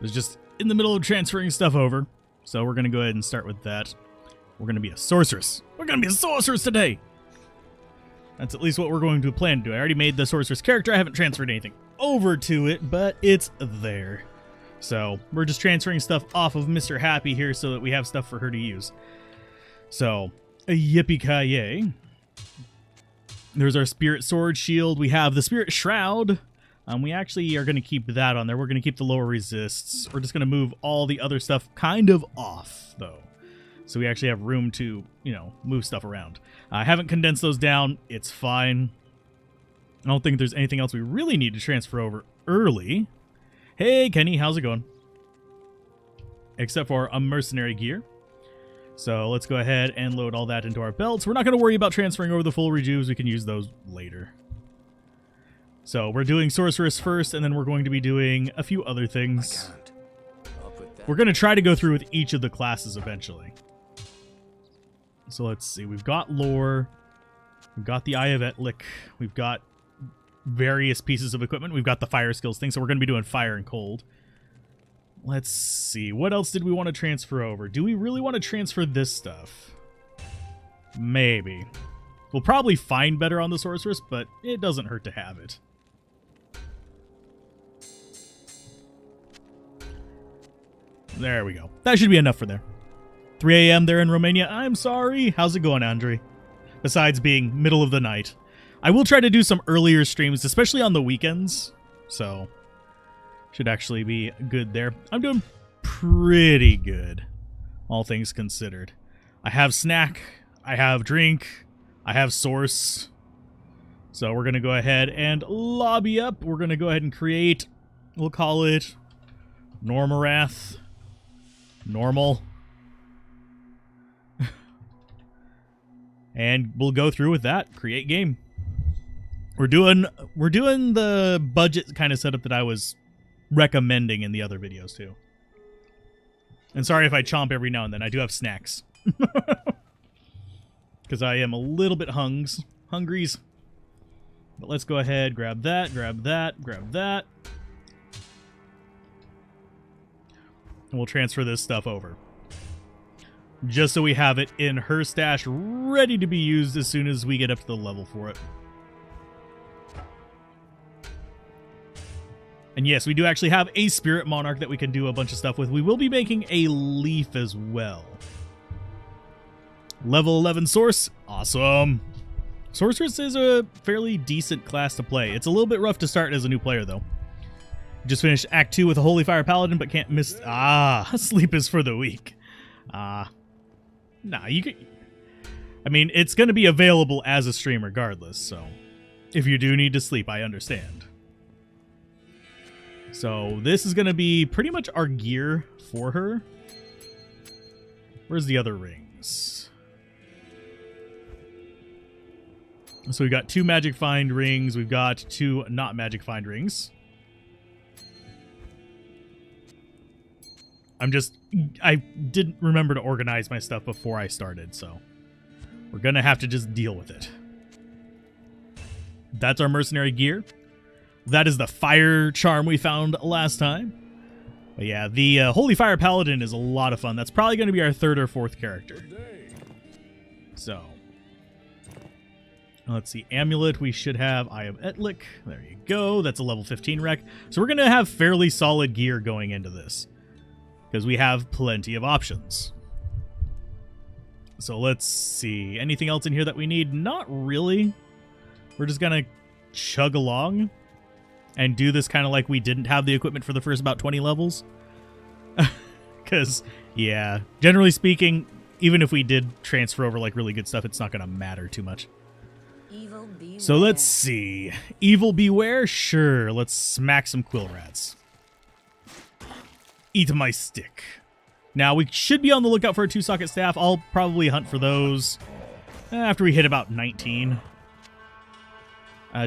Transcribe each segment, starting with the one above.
was just in the middle of transferring stuff over. So we're going to go ahead and start with that. We're going to be a sorceress. We're going to be a sorceress today. That's at least what we're going to plan to do. I already made the sorceress character. I haven't transferred anything over to it, but it's there. So we're just transferring stuff off of Mr. Happy here so that we have stuff for her to use. So, yippee-ki-yay. There's our spirit sword shield. We have the spirit shroud. We actually are going to keep that on there. We're going to keep the lower resists. We're just going to move all the other stuff kind of off, though. So we actually have room to, move stuff around. I haven't condensed those down. It's fine. I don't think there's anything else we really need to transfer over early. Hey, Kenny, how's it going? Except for a mercenary gear. So let's go ahead and load all that into our belts. We're not going to worry about transferring over the full rejuves. We can use those later. So we're doing Sorceress first, and then we're going to be doing a few other things. We're going to try to go through with each of the classes eventually. So let's see. We've got lore. We've got the Eye of Etlik. We've got various pieces of equipment. We've got the fire skills thing, so we're going to be doing fire and cold. Let's see. What else did we want to transfer over? Do we really want to transfer this stuff? Maybe. We'll probably find better on the Sorceress, but it doesn't hurt to have it. There we go. That should be enough for there. 3 a.m. there in Romania. I'm sorry. How's it going, Andre? Besides being middle of the night. I will try to do some earlier streams, especially on the weekends. So, should actually be good there. I'm doing pretty good, all things considered. I have snack. I have drink. I have source. So we're going to go ahead and lobby up. We're going to go ahead and create, we'll call it Normorath. Normal. And we'll go through with that. Create game. We're doing the budget kind of setup that I was recommending in the other videos too. And sorry if I chomp every now and then. I do have snacks. Because I am a little bit hungries. But let's go ahead, grab that, grab that, grab that. And we'll transfer this stuff over. Just so we have it in her stash ready to be used as soon as we get up to the level for it. And yes, we do actually have a Spirit Monarch that we can do a bunch of stuff with. We will be making a Leaf as well. Level 11 Source. Awesome. Sorceress is a fairly decent class to play. It's a little bit rough to start as a new player, though. Just finished Act 2 with a Holy Fire Paladin, but can't miss... sleep is for the weak. Nah, you can... I mean, it's going to be available as a stream regardless, so... If you do need to sleep, I understand. So, this is going to be pretty much our gear for her. Where's the other rings? So, we've got 2 Magic Find rings. We've got 2 not Magic Find rings. I didn't remember to organize my stuff before I started, so we're going to have to just deal with it. That's our mercenary gear. That is the fire charm we found last time. But yeah, the Holy Fire Paladin is a lot of fun. That's probably going to be our 3rd or 4th character. So, let's see. Amulet, we should have Eye of Etlik. There you go. That's a level 15 rec. So we're going to have fairly solid gear going into this, because we have plenty of options. So let's see. Anything else in here that we need? Not really. We're just going to chug along and do this kind of like we didn't have the equipment for the first about 20 levels. Because, yeah, generally speaking, even if we did transfer over like really good stuff, it's not going to matter too much. Evil beware. So let's see. Evil beware? Sure. Let's smack some quill rats. Eat my stick. Now, we should be on the lookout for a 2-socket staff. I'll probably hunt for those after we hit about 19.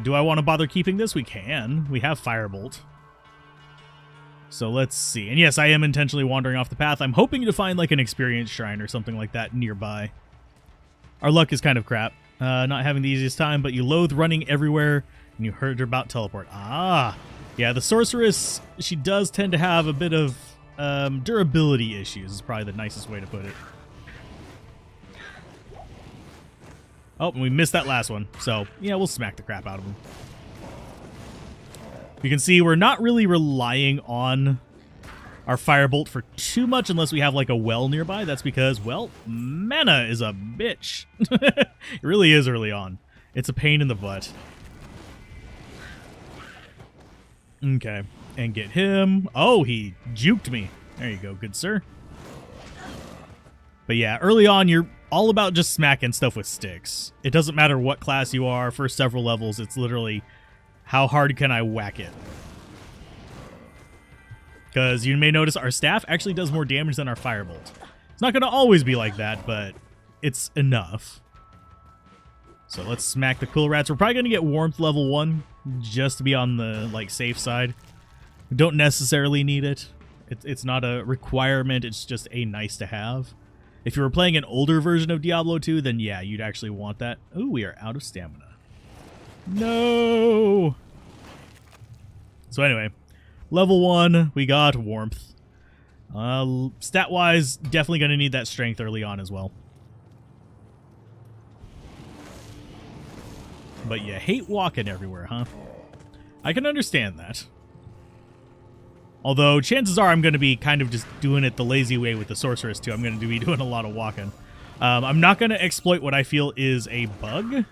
Do I want to bother keeping this? We can. We have Firebolt. So let's see. And yes, I am intentionally wandering off the path. I'm hoping to find like an experience shrine or something like that nearby. Our luck is kind of crap. Not having the easiest time, but you loathe running everywhere and you heard about teleport. Yeah, the Sorceress, she does tend to have a bit of durability issues, is probably the nicest way to put it. Oh, and we missed that last one. So, yeah, we'll smack the crap out of him. You can see we're not really relying on our Firebolt for too much unless we have like a well nearby. That's because, well, mana is a bitch. It really is early on. It's a pain in the butt. Okay, and get him. Oh, he juked me. There you go, good sir. But yeah, early on, you're all about just smacking stuff with sticks. It doesn't matter what class you are. For several levels, it's literally how hard can I whack it. Because you may notice our staff actually does more damage than our Firebolt. It's not going to always be like that, but it's enough. So let's smack the cool rats. We're probably going to get Warmth level 1 just to be on the like safe side. We don't necessarily need it. It's not a requirement. It's just a nice to have. If you were playing an older version of Diablo 2, then yeah, you'd actually want that. Ooh, we are out of stamina. No! So anyway, level 1, we got Warmth. Stat-wise, definitely going to need that Strength early on as well. But you hate walking everywhere, huh? I can understand that. Although, chances are I'm going to be kind of just doing it the lazy way with the Sorceress, too. I'm going to be doing a lot of walking. I'm not going to exploit what I feel is a bug.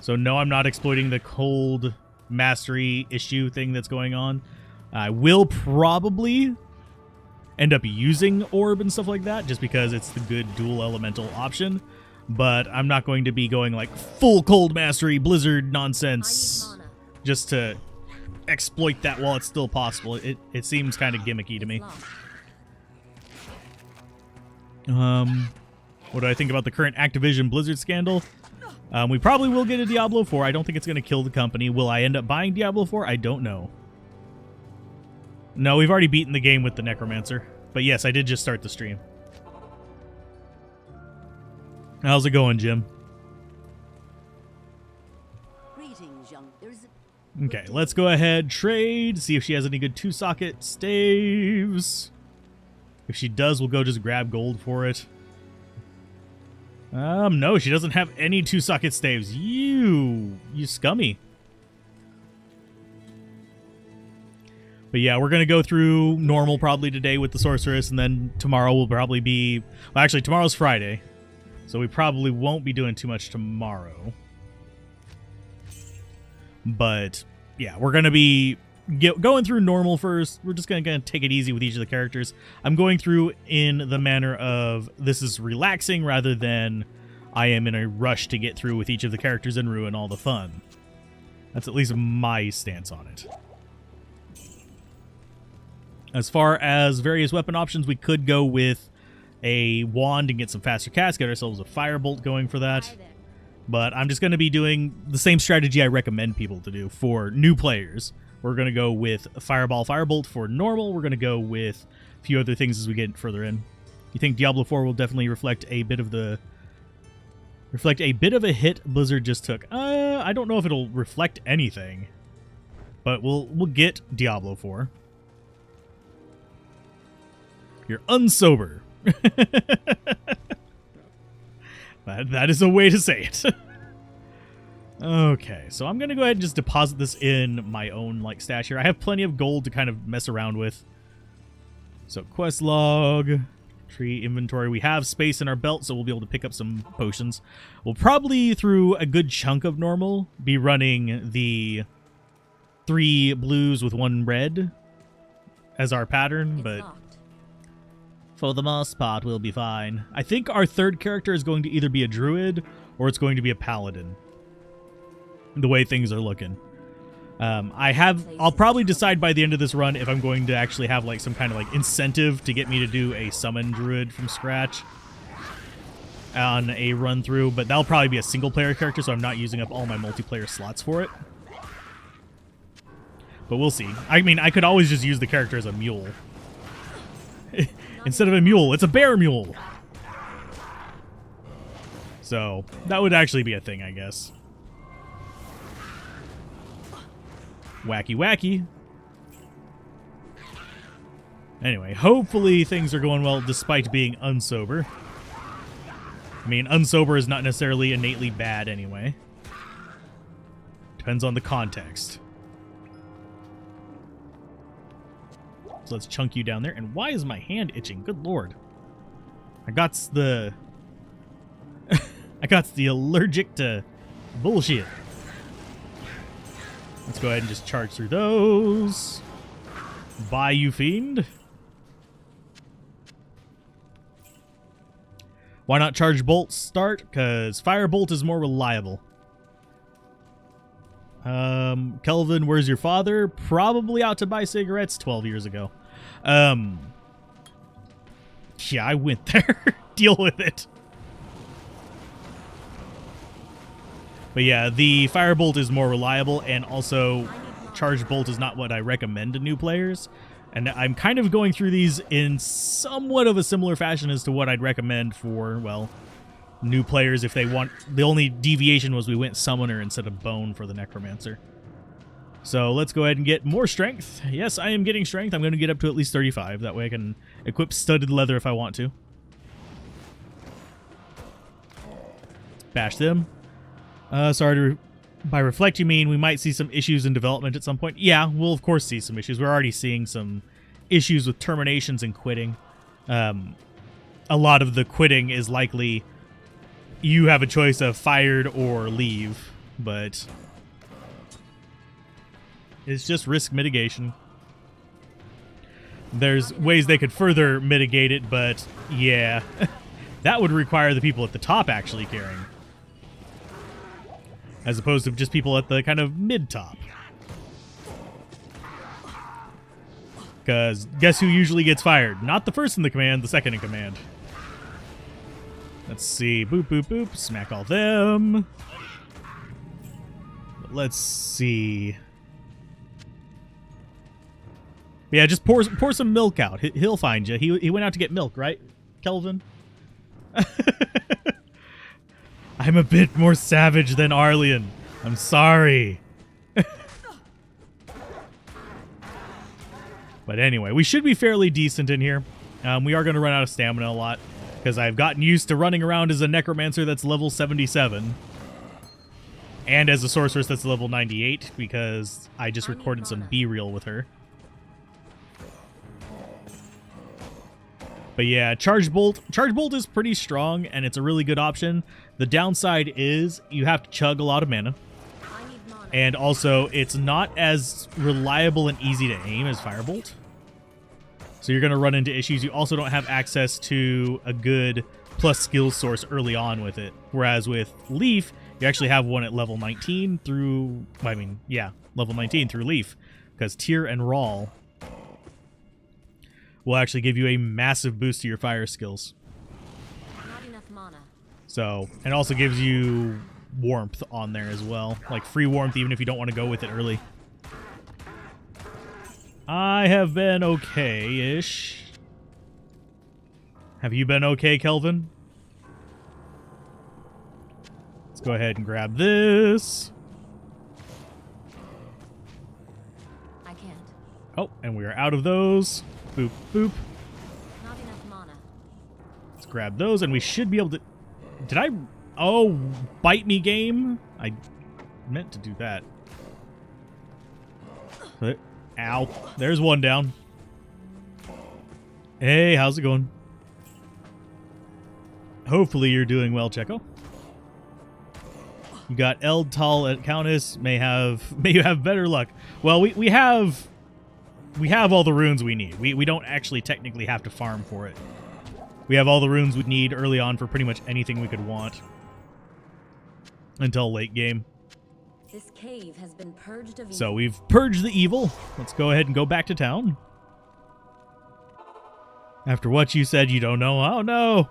So, no, I'm not exploiting the cold mastery issue thing that's going on. I will probably end up using Orb and stuff like that, just because it's the good dual elemental option. But I'm not going to be going like full cold mastery blizzard nonsense just to exploit that while it's still possible. It seems kind of gimmicky to me. What do I think about the current Activision Blizzard scandal? We probably will get a Diablo 4. I don't think it's going to kill the company. Will I end up buying Diablo 4? I don't know. No, we've already beaten the game with the Necromancer. But yes, I did just start the stream. How's it going, Jim? Okay, let's go ahead, trade, see if she has any good 2-socket staves. If she does, we'll go just grab gold for it. No, she doesn't have any 2-socket staves. You scummy. But yeah, we're going to go through normal probably today with the Sorceress, and then tomorrow will probably be... Well, actually, tomorrow's Friday. So we probably won't be doing too much tomorrow. But yeah, we're going to be going through normal first. We're just going to take it easy with each of the characters. I'm going through in the manner of this is relaxing rather than I am in a rush to get through with each of the characters and ruin all the fun. That's at least my stance on it. As far as various weapon options, we could go with a wand and get some faster casts, get ourselves a firebolt going for that. But I'm just going to be doing the same strategy I recommend people to do for new players. We're going to go with Fireball, Firebolt for normal. We're going to go with a few other things as we get further in. You think Diablo 4 will definitely reflect a bit of a hit Blizzard just took? I don't know if it'll reflect anything, but we'll get Diablo 4. You're unsober. That is a way to say it. Okay, so I'm going to go ahead and just deposit this in my own stash here. I have plenty of gold to kind of mess around with. So quest log, tree inventory. We have space in our belt, so we'll be able to pick up some potions. We'll probably, through a good chunk of normal, be running the 3 blues with 1 red as our pattern, but for the most part, we'll be fine. I think our third character is going to either be a druid or it's going to be a paladin, the way things are looking. I'll probably decide by the end of this run if I'm going to actually have some kind of incentive to get me to do a summon druid from scratch on a run through, but that'll probably be a single player character, so I'm not using up all my multiplayer slots for it. But we'll see. I mean, I could always just use the character as a mule. Instead of a mule, it's a bear mule. So that would actually be a thing, I guess. Wacky, wacky. Anyway, hopefully things are going well despite being unsober. I mean, unsober is not necessarily innately bad anyway. Depends on the context. So let's chunk you down there. And why is my hand itching? Good lord. I got the allergic to bullshit. Let's go ahead and just charge through those. Bye, you fiend. Why not charge bolt start? Because firebolt is more reliable. Kelvin, where's your father? Probably out to buy cigarettes 12 years ago. Yeah, I went there. Deal with it. But yeah, the firebolt is more reliable, and also charged bolt is not what I recommend to new players. And I'm kind of going through these in somewhat of a similar fashion as to what I'd recommend for, well, new players if they want. The only deviation was we went summoner instead of bone for the necromancer. So let's go ahead and get more strength. Yes, I am getting strength. I'm going to get up to at least 35. That way I can equip studded leather if I want to. Bash them. Sorry, by reflect you mean we might see some issues in development at some point? Yeah, we'll of course see some issues. We're already seeing some issues with terminations and quitting. A lot of the quitting is likely you have a choice of fired or leave, but it's just risk mitigation. There's ways they could further mitigate it, but yeah, that would require the people at the top actually caring, as opposed to just people at the kind of mid-top. Because guess who usually gets fired? Not the first in the command, the second in command. Let's see. Boop, boop, boop. Smack all them. Let's see. Yeah, just pour some milk out. He'll find you. He went out to get milk, right, Kelvin? I'm a bit more savage than Arlian. I'm sorry. But anyway, we should be fairly decent in here. We are going to run out of stamina a lot, because I've gotten used to running around as a necromancer that's level 77. And as a sorceress that's level 98, because I just recorded some B-reel with her. But yeah, Charge Bolt is pretty strong, and it's a really good option. The downside is you have to chug a lot of mana. And also, it's not as reliable and easy to aim as Firebolt. So you're going to run into issues. You also don't have access to a good plus skill source early on with it. Whereas with Leaf, you actually have one at level 19 through... I mean, yeah, level 19 through Leaf. Because Tyr and Rawl will actually give you a massive boost to your fire skills. Not enough mana. So, and also gives you warmth on there as well. Like free warmth even if you don't want to go with it early. I have been okay-ish. Have you been okay, Kelvin? Let's go ahead and grab this. I can't. Oh, and we are out of those. Boop, boop. Not enough mana. Let's grab those, and we should be able to... Did I... Oh, bite me game? I meant to do that. But, ow. There's one down. Hey, how's it going? Hopefully you're doing well, Checo. You got Eldtal at Countess. May you have better luck. Well, we have all the runes we need. We don't actually technically have to farm for it. We have all the runes we need early on for pretty much anything we could want. Until late game. This cave has been purged of evil. So we've purged the evil. Let's go ahead and go back to town. After what you said, you don't know. Oh no!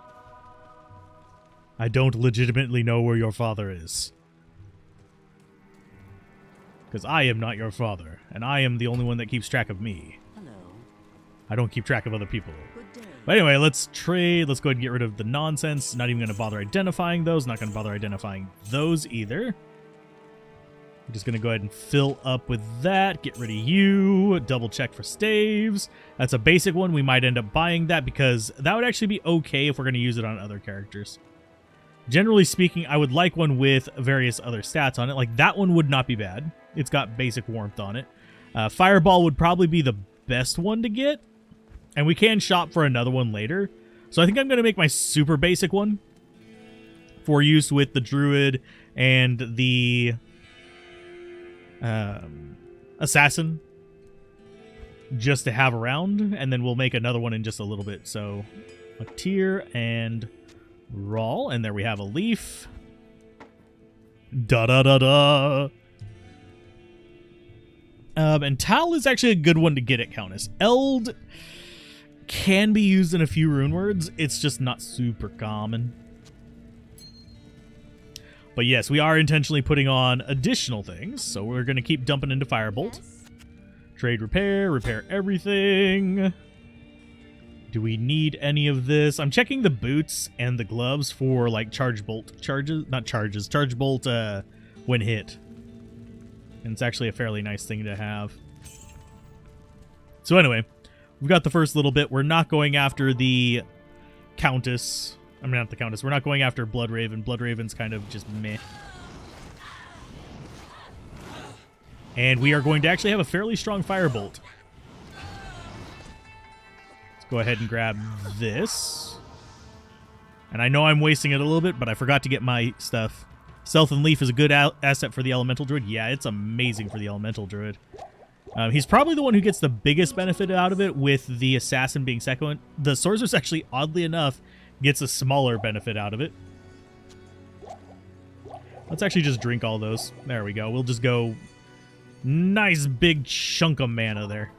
I don't legitimately know where your father is. Because I am not your father, and I am the only one that keeps track of me. Hello. I don't keep track of other people. Good day. But anyway, let's trade. Let's go ahead and get rid of the nonsense. Not even going to bother identifying those. Not going to bother identifying those either. I'm just going to go ahead and fill up with that. Get rid of you. Double check for staves. That's a basic one. We might end up buying that because that would actually be okay if we're going to use it on other characters. Generally speaking, I would like one with various other stats on it. Like that one would not be bad. It's got basic warmth on it. Fireball would probably be the best one to get. And we can shop for another one later. So I think I'm going to make my super basic one for use with the Druid and the Assassin. Just to have around. And then we'll make another one in just a little bit. So a tier and Rawl. And there we have a leaf. Da-da-da-da. And Tal is actually a good one to get at Countess. Eld can be used in a few rune words. It's just not super common. But yes, we are intentionally putting on additional things. So we're going to keep dumping into Firebolt. Yes. Trade repair everything. Do we need any of this? I'm checking the boots and the gloves for like charge bolt charges. Not charges. Charge bolt when hit. And it's actually a fairly nice thing to have. So anyway, we've got the first little bit. We're not going after the Countess. I mean, not the Countess. We're not going after Bloodraven. Bloodraven's kind of just meh. And we are going to actually have a fairly strong Firebolt. Let's go ahead and grab this. And I know I'm wasting it a little bit, but I forgot to get my stuff. Stealth and Leaf is a good asset for the Elemental Druid. Yeah, it's amazing for the Elemental Druid. He's probably the one who gets the biggest benefit out of it, with the Assassin being second. The Sorceress actually, oddly enough, gets a smaller benefit out of it. Let's actually just drink all those. There we go. We'll just go nice big chunk of mana there.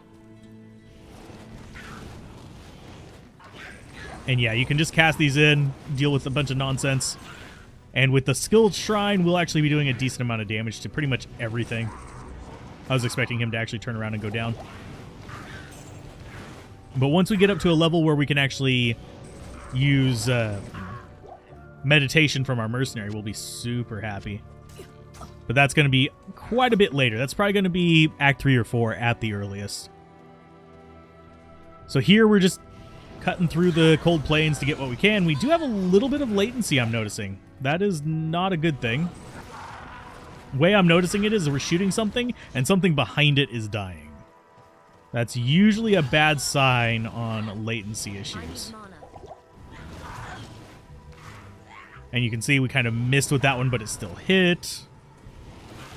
And yeah, you can just cast these in, deal with a bunch of nonsense. And with the Skilled Shrine, we'll actually be doing a decent amount of damage to pretty much everything. I was expecting him to actually turn around and go down. But once we get up to a level where we can actually use meditation from our mercenary, we'll be super happy. But that's going to be quite a bit later. That's probably going to be Act 3 or 4 at the earliest. So here we're just cutting through the cold plains to get what we can. We do have a little bit of latency, I'm noticing. That is not a good thing. The way I'm noticing it is we're shooting something, and something behind it is dying. That's usually a bad sign on latency issues. And you can see we kind of missed with that one, but it still hit.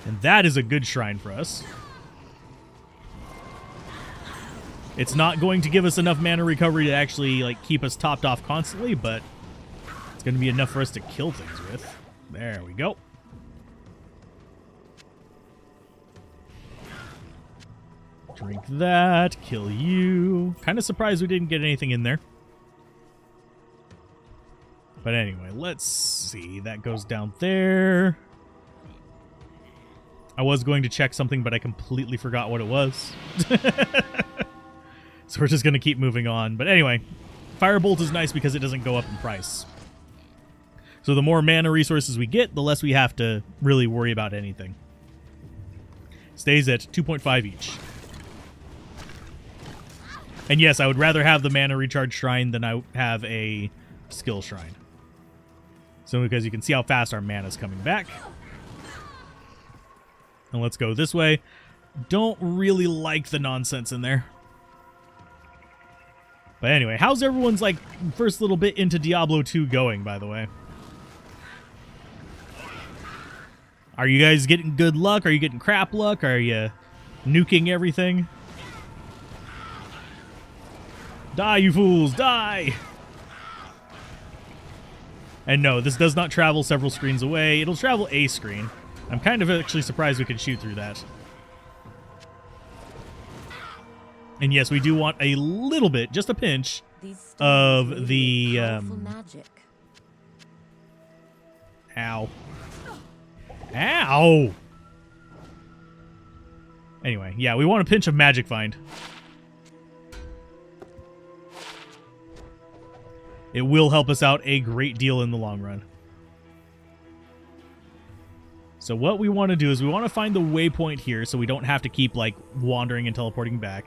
And that is a good shrine for us. It's not going to give us enough mana recovery to actually like keep us topped off constantly, but it's going to be enough for us to kill things with. There we go. Drink that, kill you. Kind of surprised we didn't get anything in there. But anyway, let's see. That goes down there. I was going to check something, but I completely forgot what it was. So we're just going to keep moving on. But anyway, Firebolt is nice because it doesn't go up in price. So the more mana resources we get, the less we have to really worry about anything. Stays at 2.5 each. And yes, I would rather have the mana recharge shrine than I have a skill shrine. So because you can see how fast our mana is coming back. And let's go this way. Don't really like the nonsense in there. But anyway, how's everyone's like first little bit into Diablo 2 going, by the way? Are you guys getting good luck? Are you getting crap luck? Are you nuking everything? Die, you fools, die! And no, this does not travel several screens away. It'll travel a screen. I'm kind of actually surprised we can shoot through that. And yes, we do want a little bit, just a pinch, of the... magic. Ow. Ow! Anyway, yeah, we want a pinch of magic find. It will help us out a great deal in the long run. So what we want to do is we want to find the waypoint here so we don't have to keep like wandering and teleporting back.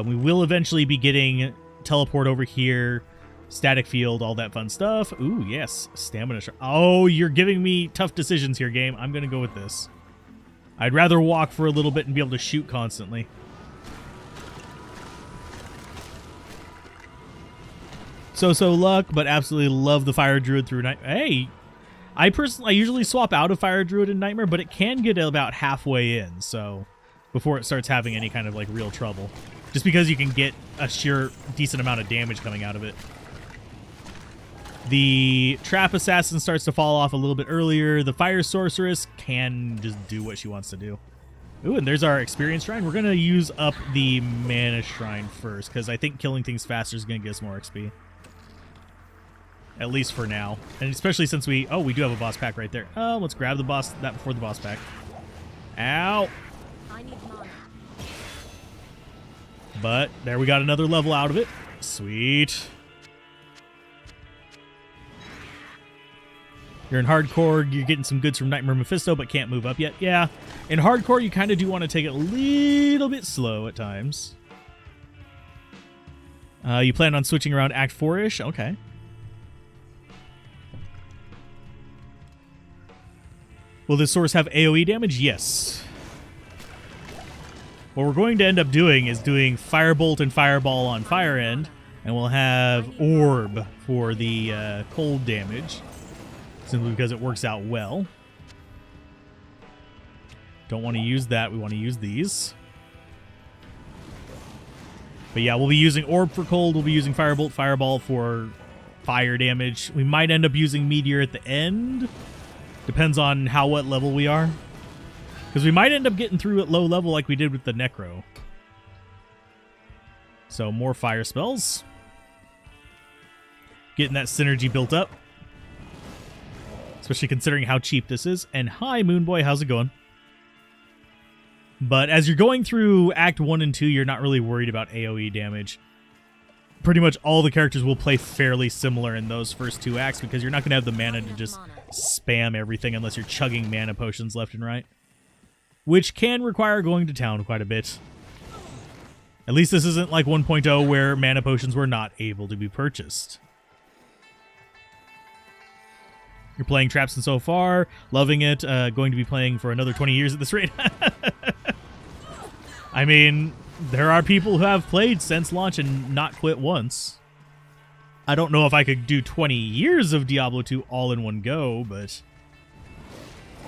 We will eventually be getting teleport over here, static field, all that fun stuff. Ooh, yes, stamina. Oh, you're giving me tough decisions here, game. I'm going to go with this. I'd rather walk for a little bit and be able to shoot constantly. So luck, but absolutely love the Fire Druid through night. Hey, I usually swap out of Fire Druid in Nightmare, but it can get about halfway in, so before it starts having any kind of like real trouble. Just because you can get a sheer decent amount of damage coming out of it. The Trap Assassin starts to fall off a little bit earlier. The Fire Sorceress can just do what she wants to do. Ooh, and there's our Experience Shrine. We're going to use up the Mana Shrine first, because I think killing things faster is going to get us more XP. At least for now. And especially since we do have a boss pack right there. Oh, let's grab that before the boss pack. Ow! I need mana. But there, we got another level out of it. Sweet. You're in hardcore, you're getting some goods from Nightmare Mephisto, but can't move up yet. Yeah, in hardcore, you kind of do want to take it a little bit slow at times. You plan on switching around Act 4-ish? Okay. Will this source have AoE damage? Yes. What we're going to end up doing is doing Firebolt and Fireball on Fire End, and we'll have Orb for the cold damage, simply because it works out well. Don't want to use that, we want to use these. But yeah, we'll be using Orb for cold, we'll be using Firebolt, Fireball for fire damage. We might end up using Meteor at the end. Depends on what level we are. Because we might end up getting through at low level like we did with the Necro. So more fire spells. Getting that synergy built up. Especially considering how cheap this is. And hi, Moonboy, how's it going? But as you're going through Act 1 and 2, you're not really worried about AoE damage. Pretty much all the characters will play fairly similar in those first two acts because you're not going to have the mana to just spam everything unless you're chugging mana potions left and right. Which can require going to town quite a bit. At least this isn't like 1.0 where mana potions were not able to be purchased. You're playing Trapson so far, loving it, going to be playing for another 20 years at this rate. I mean, there are people who have played since launch and not quit once. I don't know if I could do 20 years of Diablo 2 all in one go, but...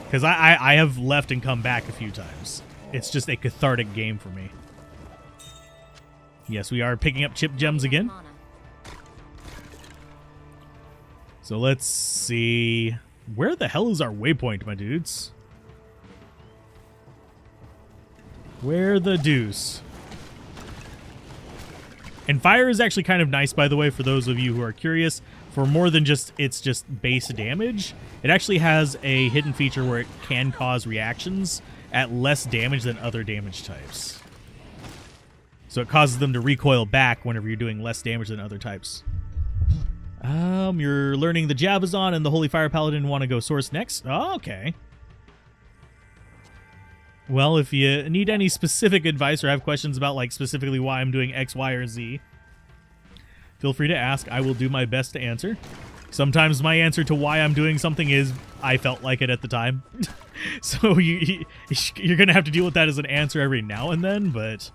Because I have left and come back a few times. It's just a cathartic game for me. Yes, we are picking up chip gems again. So let's see. Where the hell is our waypoint, my dudes? Where the deuce? And fire is actually kind of nice, by the way, for those of you who are curious. For more than just its just base damage, it actually has a hidden feature where it can cause reactions at less damage than other damage types. So it causes them to recoil back whenever you're doing less damage than other types. You're learning the Javazon and the Holy Fire Paladin want to go source next? Oh, okay. Well, if you need any specific advice or have questions about like specifically why I'm doing X, Y, or Z, feel free to ask. I will do my best to answer. Sometimes my answer to why I'm doing something is I felt like it at the time. So you're going to have to deal with that as an answer every now and then, but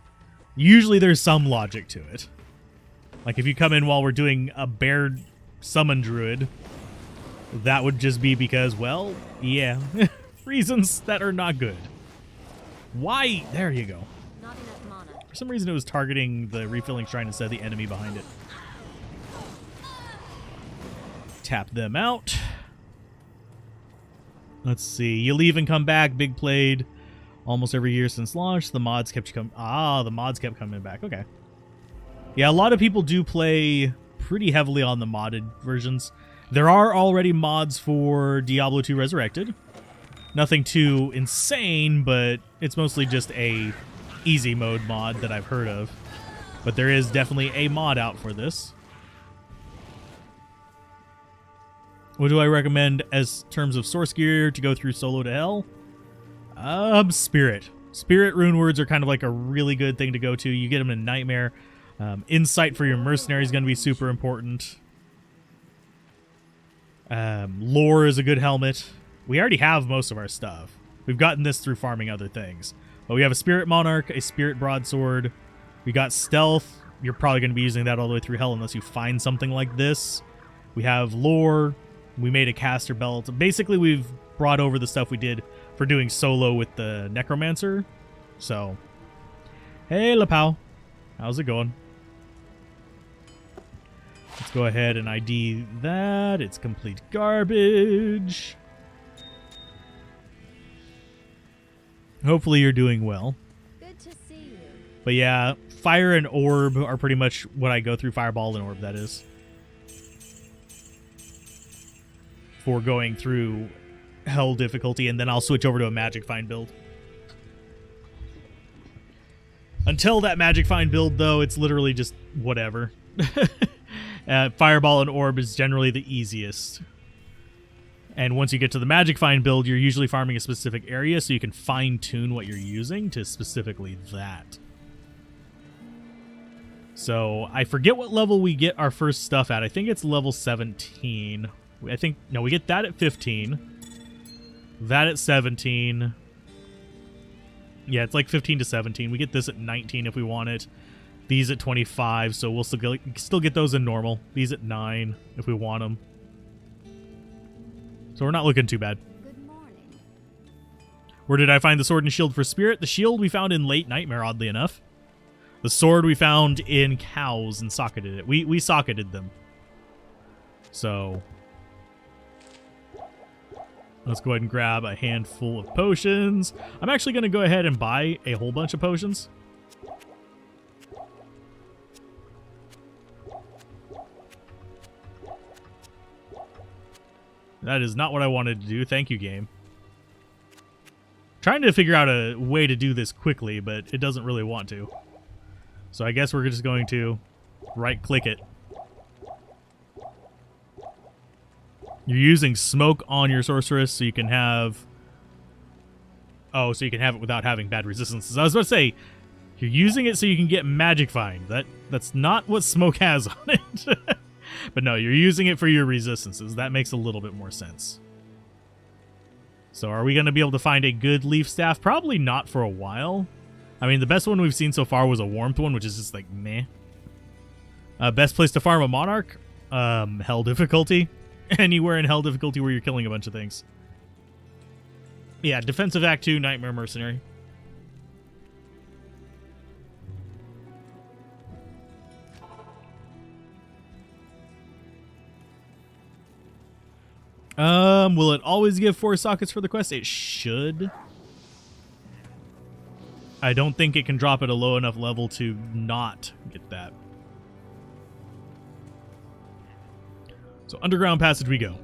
usually there's some logic to it. Like if you come in while we're doing a bear summon druid, that would just be because, well, yeah, reasons that are not good. Why? There you go. Not enough mana. For some reason it was targeting the refilling shrine instead of the enemy behind it. Tap them out. Let's see. You leave and come back. Big played almost every year since launch. The mods kept coming. The mods kept coming back. Okay. Yeah, a lot of people do play pretty heavily on the modded versions. There are already mods for Diablo 2 Resurrected. Nothing too insane, but it's mostly just a easy mode mod that I've heard of. But there is definitely a mod out for this. What do I recommend as terms of source gear to go through solo to hell? Spirit. Spirit rune words are kind of like a really good thing to go to. You get them in Nightmare. Insight for your mercenary is going to be super important. Lore is a good helmet. We already have most of our stuff. We've gotten this through farming other things. But we have a Spirit Monarch, a Spirit Broadsword. We got Stealth. You're probably going to be using that all the way through hell unless you find something like this. We have Lore. We made a Caster Belt. Basically, we've brought over the stuff we did for doing solo with the Necromancer. So, hey, Lapau. How's it going? Let's go ahead and ID that. It's complete garbage. Hopefully you're doing well. Good to see you. But yeah, fire and orb are pretty much what I go through. Fireball and orb, that is. For going through hell difficulty, and then I'll switch over to a Magic Find build. Until that Magic Find build, though, it's literally just whatever. Fireball and orb is generally the easiest. And once you get to the Magic Find build, you're usually farming a specific area, so you can fine-tune what you're using to specifically that. So, I forget what level we get our first stuff at. I think it's level 17. No, we get that at 15. That at 17. Yeah, it's like 15 to 17. We get this at 19 if we want it. These at 25, so we'll still get those in normal. These at 9 if we want them. So we're not looking too bad. Good morning. Where did I find the sword and shield for Spirit? The shield we found in Late Nightmare, oddly enough. The sword we found in Cows and socketed it. We socketed them. So let's go ahead and grab a handful of potions. I'm actually going to go ahead and buy a whole bunch of potions. That is not what I wanted to do. Thank you, game. Trying to figure out a way to do this quickly, but it doesn't really want to. So I guess we're just going to right-click it. You're using smoke on your sorceress, so you can have... Oh, so you can have it without having bad resistances. I was about to say, you're using it so you can get Magic Find. That's not what smoke has on it. But no, you're using it for your resistances. That makes a little bit more sense. So are we going to be able to find a good leaf staff? Probably not for a while. I mean, the best one we've seen so far was a warmth one, which is just like meh. Best place to farm a monarch? Hell difficulty. Anywhere in hell difficulty where you're killing a bunch of things. Yeah, defensive act 2, Nightmare Mercenary. Will it always give 4 sockets for the quest? It should. I don't think it can drop at a low enough level to not get that. So underground passage we go.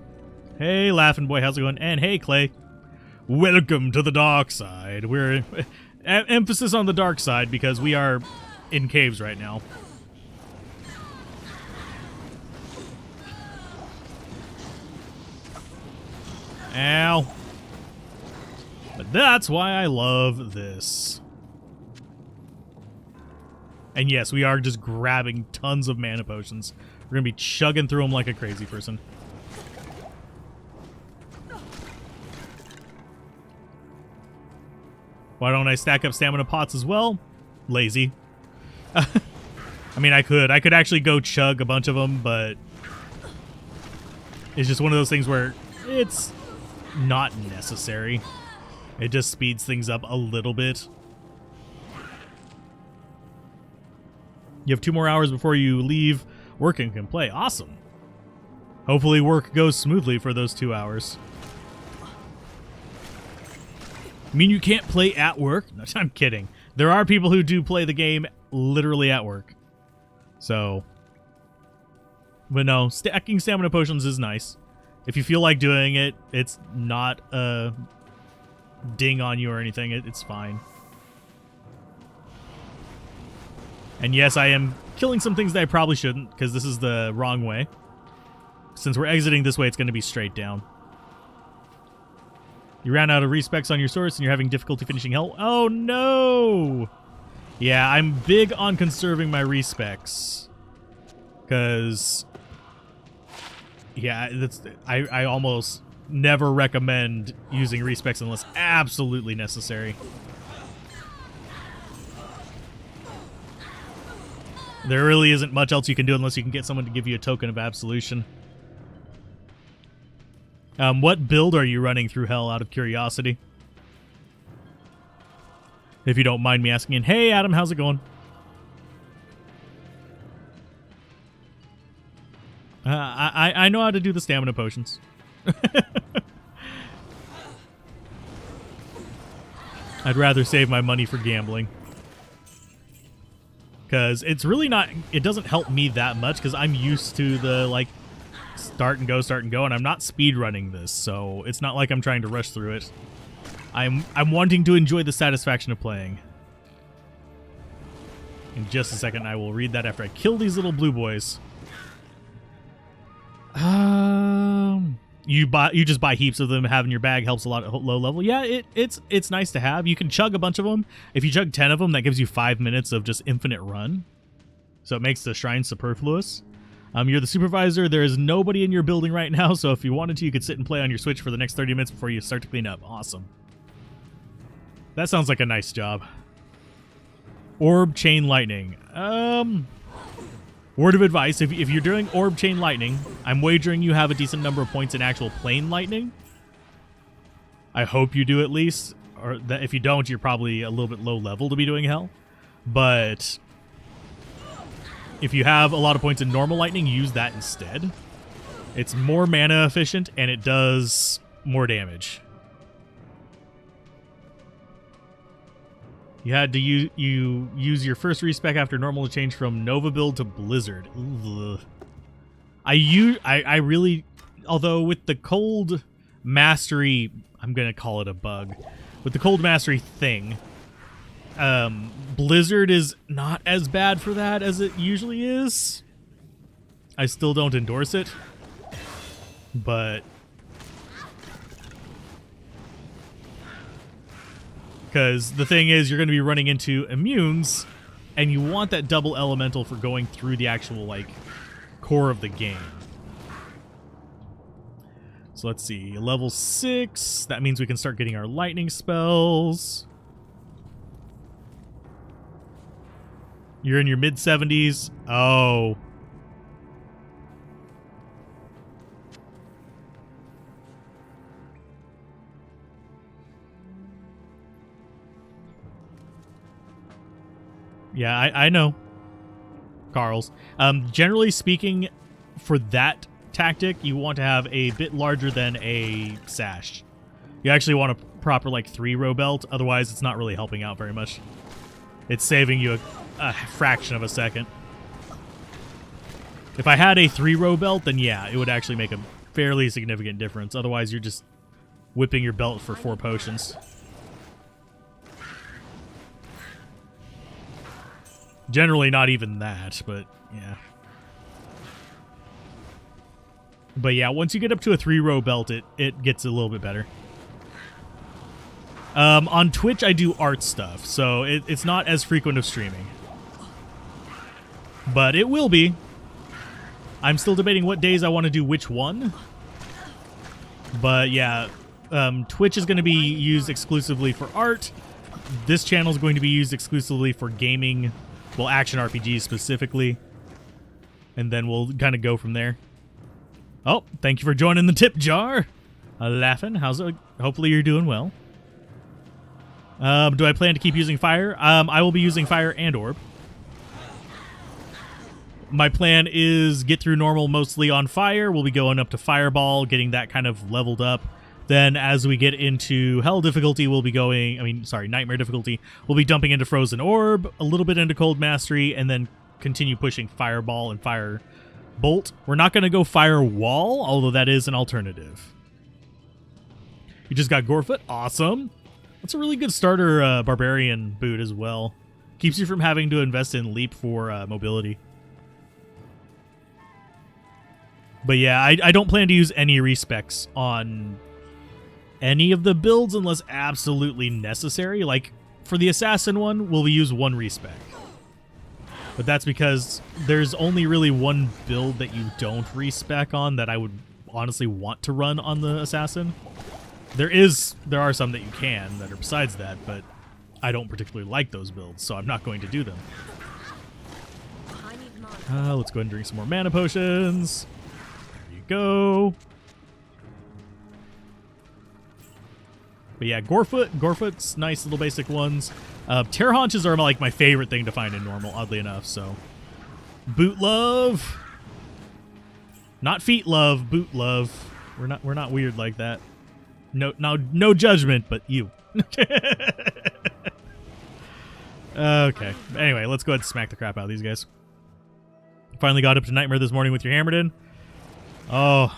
Hey, Laughing Boy, how's it going? And hey, Clay. Welcome to the dark side. We're emphasis on the dark side because we are in caves right now. Ow. But that's why I love this. And yes, we are just grabbing tons of mana potions. We're going to be chugging through them like a crazy person. Why don't I stack up stamina pots as well? Lazy. I mean, I could actually go chug a bunch of them, but it's just one of those things where it's not necessary. It just speeds things up a little bit. You have 2 more hours before you leave work and can play. Awesome. Hopefully work goes smoothly for those 2 hours. I mean, you can't play at work? No, I'm kidding. There are people who do play the game literally at work. So, but no, stacking stamina potions is nice. If you feel like doing it, it's not a ding on you or anything. It's fine. And yes, I am killing some things that I probably shouldn't, because this is the wrong way. Since we're exiting this way, it's going to be straight down. You ran out of respecs on your source and you're having difficulty finishing hell. Oh no! Yeah, I'm big on conserving my respecs. Because, yeah, I almost never recommend using respecs unless absolutely necessary. There really isn't much else you can do unless you can get someone to give you a token of absolution. What build are you running through hell, out of curiosity? If you don't mind me asking. And hey, Adam, how's it going? I know how to do the stamina potions. I'd rather save my money for gambling. Because it's really not... It doesn't help me that much because I'm used to the, like, start and go, and I'm not speedrunning this, so it's not like I'm trying to rush through it. I'm wanting to enjoy the satisfaction of playing. In just a second, I will read that after I kill these little blue boys. You just buy heaps of them. Having your bag helps a lot at low level. Yeah, it's nice to have. You can chug a bunch of them. If you chug 10 of them, that gives you 5 minutes of just infinite run. So it makes the shrine superfluous. You're the supervisor. There is nobody in your building right now, so if you wanted to, you could sit and play on your Switch for the next 30 minutes before you start to clean up. Awesome. That sounds like a nice job. Orb Chain Lightning. Word of advice, if you're doing Orb Chain Lightning, I'm wagering you have a decent number of points in actual Plane Lightning. I hope you do at least. Or that if you don't, you're probably a little bit low level to be doing hell. But if you have a lot of points in normal lightning, use that instead. It's more mana efficient, and it does more damage. You had to use your first respec after normal to change from Nova build to Blizzard. Ugh. I really, although with the cold mastery, I'm gonna call it a bug. With the cold mastery thing, Blizzard is not as bad for that as it usually is. I still don't endorse it, but because the thing is, you're going to be running into immunes, and you want that double elemental for going through the actual, like, core of the game. So let's see, level 6, that means we can start getting our lightning spells. You're in your mid-70s. Oh. Yeah, I know. Carl's. Generally speaking, for that tactic, you want to have a bit larger than a sash. You actually want a proper, like, 3-row belt. Otherwise, it's not really helping out very much. It's saving you a fraction of a second. If I had a 3-row belt, then yeah, it would actually make a fairly significant difference. Otherwise, you're just whipping your belt for 4 potions. Generally not even that, but yeah. But yeah, once you get up to a 3-row belt, it gets a little bit better. On Twitch, I do art stuff, so it's not as frequent of streaming. But it will be. I'm still debating what days I want to do which one. But yeah, Twitch is going to be used exclusively for art. This channel is going to be used exclusively for gaming, well, action RPGs specifically. And then we'll kind of go from there. Oh, thank you for joining the tip jar. Laughing. How's it? Hopefully you're doing well. Do I plan to keep using fire? I will be using fire and orb. My plan is get through normal mostly on fire. We'll be going up to fireball, getting that kind of leveled up. Then as we get into hell difficulty, we'll be going, nightmare difficulty. We'll be dumping into frozen orb, a little bit into cold mastery, and then continue pushing fireball and fire bolt. We're not going to go firewall, although that is an alternative. You just got Gorefoot. Awesome. That's a really good starter barbarian boot as well. Keeps you from having to invest in leap for mobility. But yeah, I don't plan to use any respecs on any of the builds unless absolutely necessary. Like, for the assassin one, we'll use 1 respec. But that's because there's only really one build that you don't respec on that I would honestly want to run on the assassin. There are some that you can that are besides that, but I don't particularly like those builds, so I'm not going to do them. Let's go ahead and drink some more mana potions. There you go. But yeah, Gorefoot's nice little basic ones. Tear haunches are like my favorite thing to find in normal, oddly enough. So, boot love, not feet love, boot love. We're not weird like that. No judgment, but you. Okay. Anyway, let's go ahead and smack the crap out of these guys. Finally got up to Nightmare this morning with your Hammerden. Oh,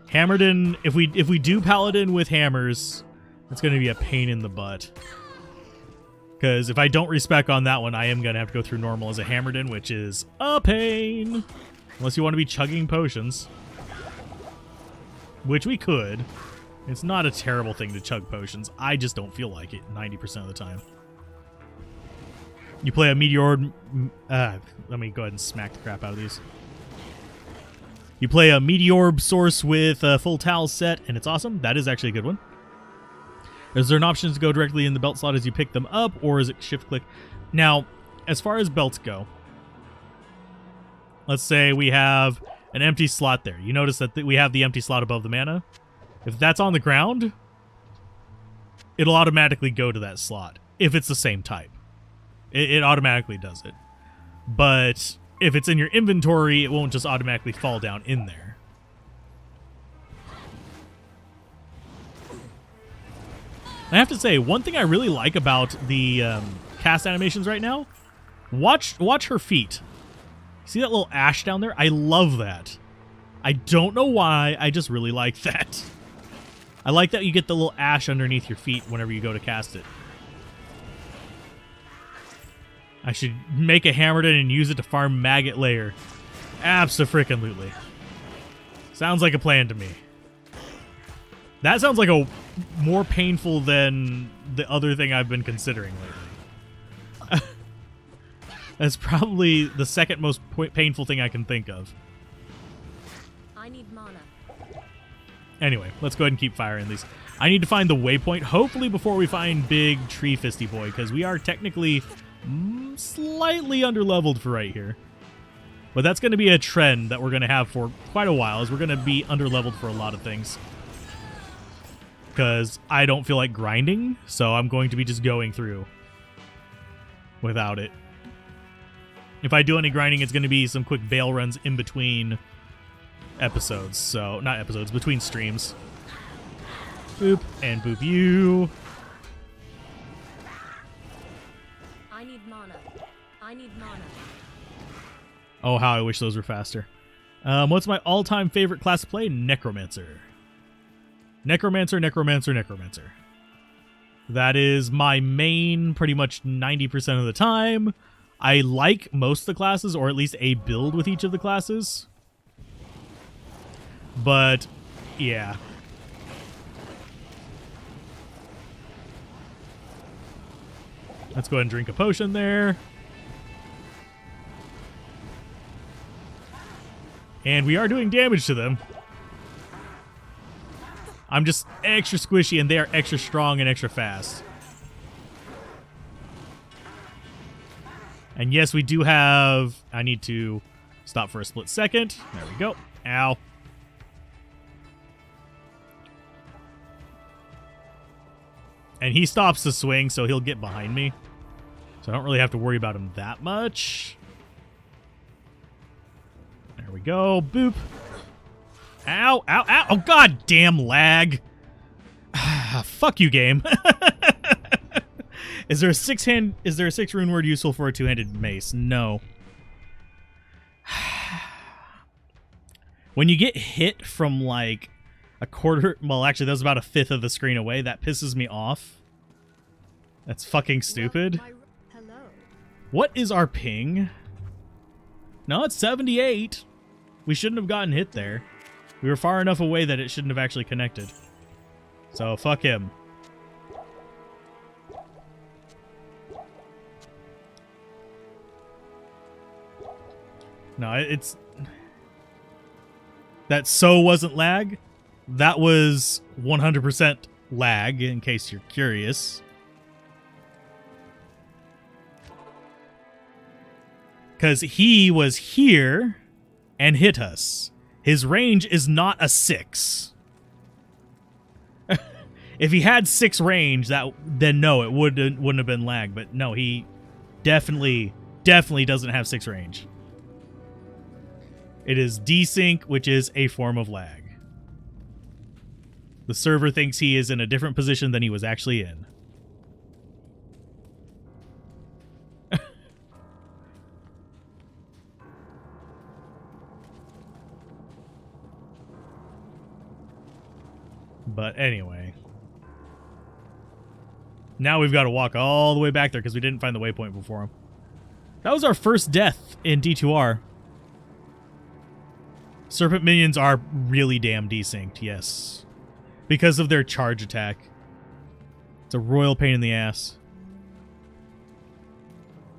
Hammerden. If we do Paladin with hammers, it's going to be a pain in the butt. Because if I don't respec on that one, I am going to have to go through normal as a Hammerden, which is a pain. Unless you want to be chugging potions. Which we could. It's not a terrible thing to chug potions. I just don't feel like it 90% of the time. You play a Meteor... let me go ahead and smack the crap out of these. You play a Meteorb source with a full towel set, and it's awesome. That is actually a good one. Is there an option to go directly in the belt slot as you pick them up, or is it shift-click? Now, as far as belts go, let's say we have an empty slot there. You notice that we have the empty slot above the mana. If that's on the ground, it'll automatically go to that slot if it's the same type. It automatically does it. But if it's in your inventory, it won't just automatically fall down in there. I have to say, one thing I really like about the cast animations right now, watch her feet. See that little ash down there? I love that. I don't know why, I just really like that. I like that you get the little ash underneath your feet whenever you go to cast it. I should make a Hammerden and use it to farm Maggot Layer. Abso-frickin-lutely. Sounds like a plan to me. That sounds like a more painful than the other thing I've been considering lately. That's probably the second most painful thing I can think of. I need mana. Anyway, let's go ahead and keep firing these. I need to find the waypoint, hopefully before we find Big Tree Fisty Boy, because we are technically slightly underleveled for right here. But that's going to be a trend that we're going to have for quite a while, is we're going to be underleveled for a lot of things. Because I don't feel like grinding, so I'm going to be just going through without it. If I do any grinding, it's going to be some quick bail runs in between episodes. So, not episodes, between streams. Boop, and boop you. I need mana. I need mana. Oh, how I wish those were faster. What's my all-time favorite class to play? Necromancer. Necromancer. That is my main pretty much 90% of the time. I like most of the classes, or at least a build with each of the classes. But, yeah. Let's go ahead and drink a potion there. And we are doing damage to them. I'm just extra squishy, and they are extra strong and extra fast. And yes, we do have... I need to stop for a split second. There we go. Ow. And he stops the swing, so he'll get behind me. So I don't really have to worry about him that much. There we go. Boop. Ow, ow, ow. Oh, god damn lag. Fuck you, game. Is there a 6 rune word useful for a 2-handed mace? No. When you get hit from like a quarter, well, actually that was about a fifth of the screen away, that pisses me off. That's fucking stupid. Hello. What is our ping? No, it's 78. We shouldn't have gotten hit there. We were far enough away that it shouldn't have actually connected. So fuck him. No, it's... That so wasn't lag. That was 100% lag, in case you're curious. Because he was here and hit us. His range is not a 6. If he had 6 range, then no, it wouldn't have been lag. But no, he definitely doesn't have 6 range. It is desync, which is a form of lag. The server thinks he is in a different position than he was actually in. But anyway. Now we've got to walk all the way back there because we didn't find the waypoint before him. That was our first death in D2R. Serpent minions are really damn desynced, yes. Because of their charge attack. It's a royal pain in the ass.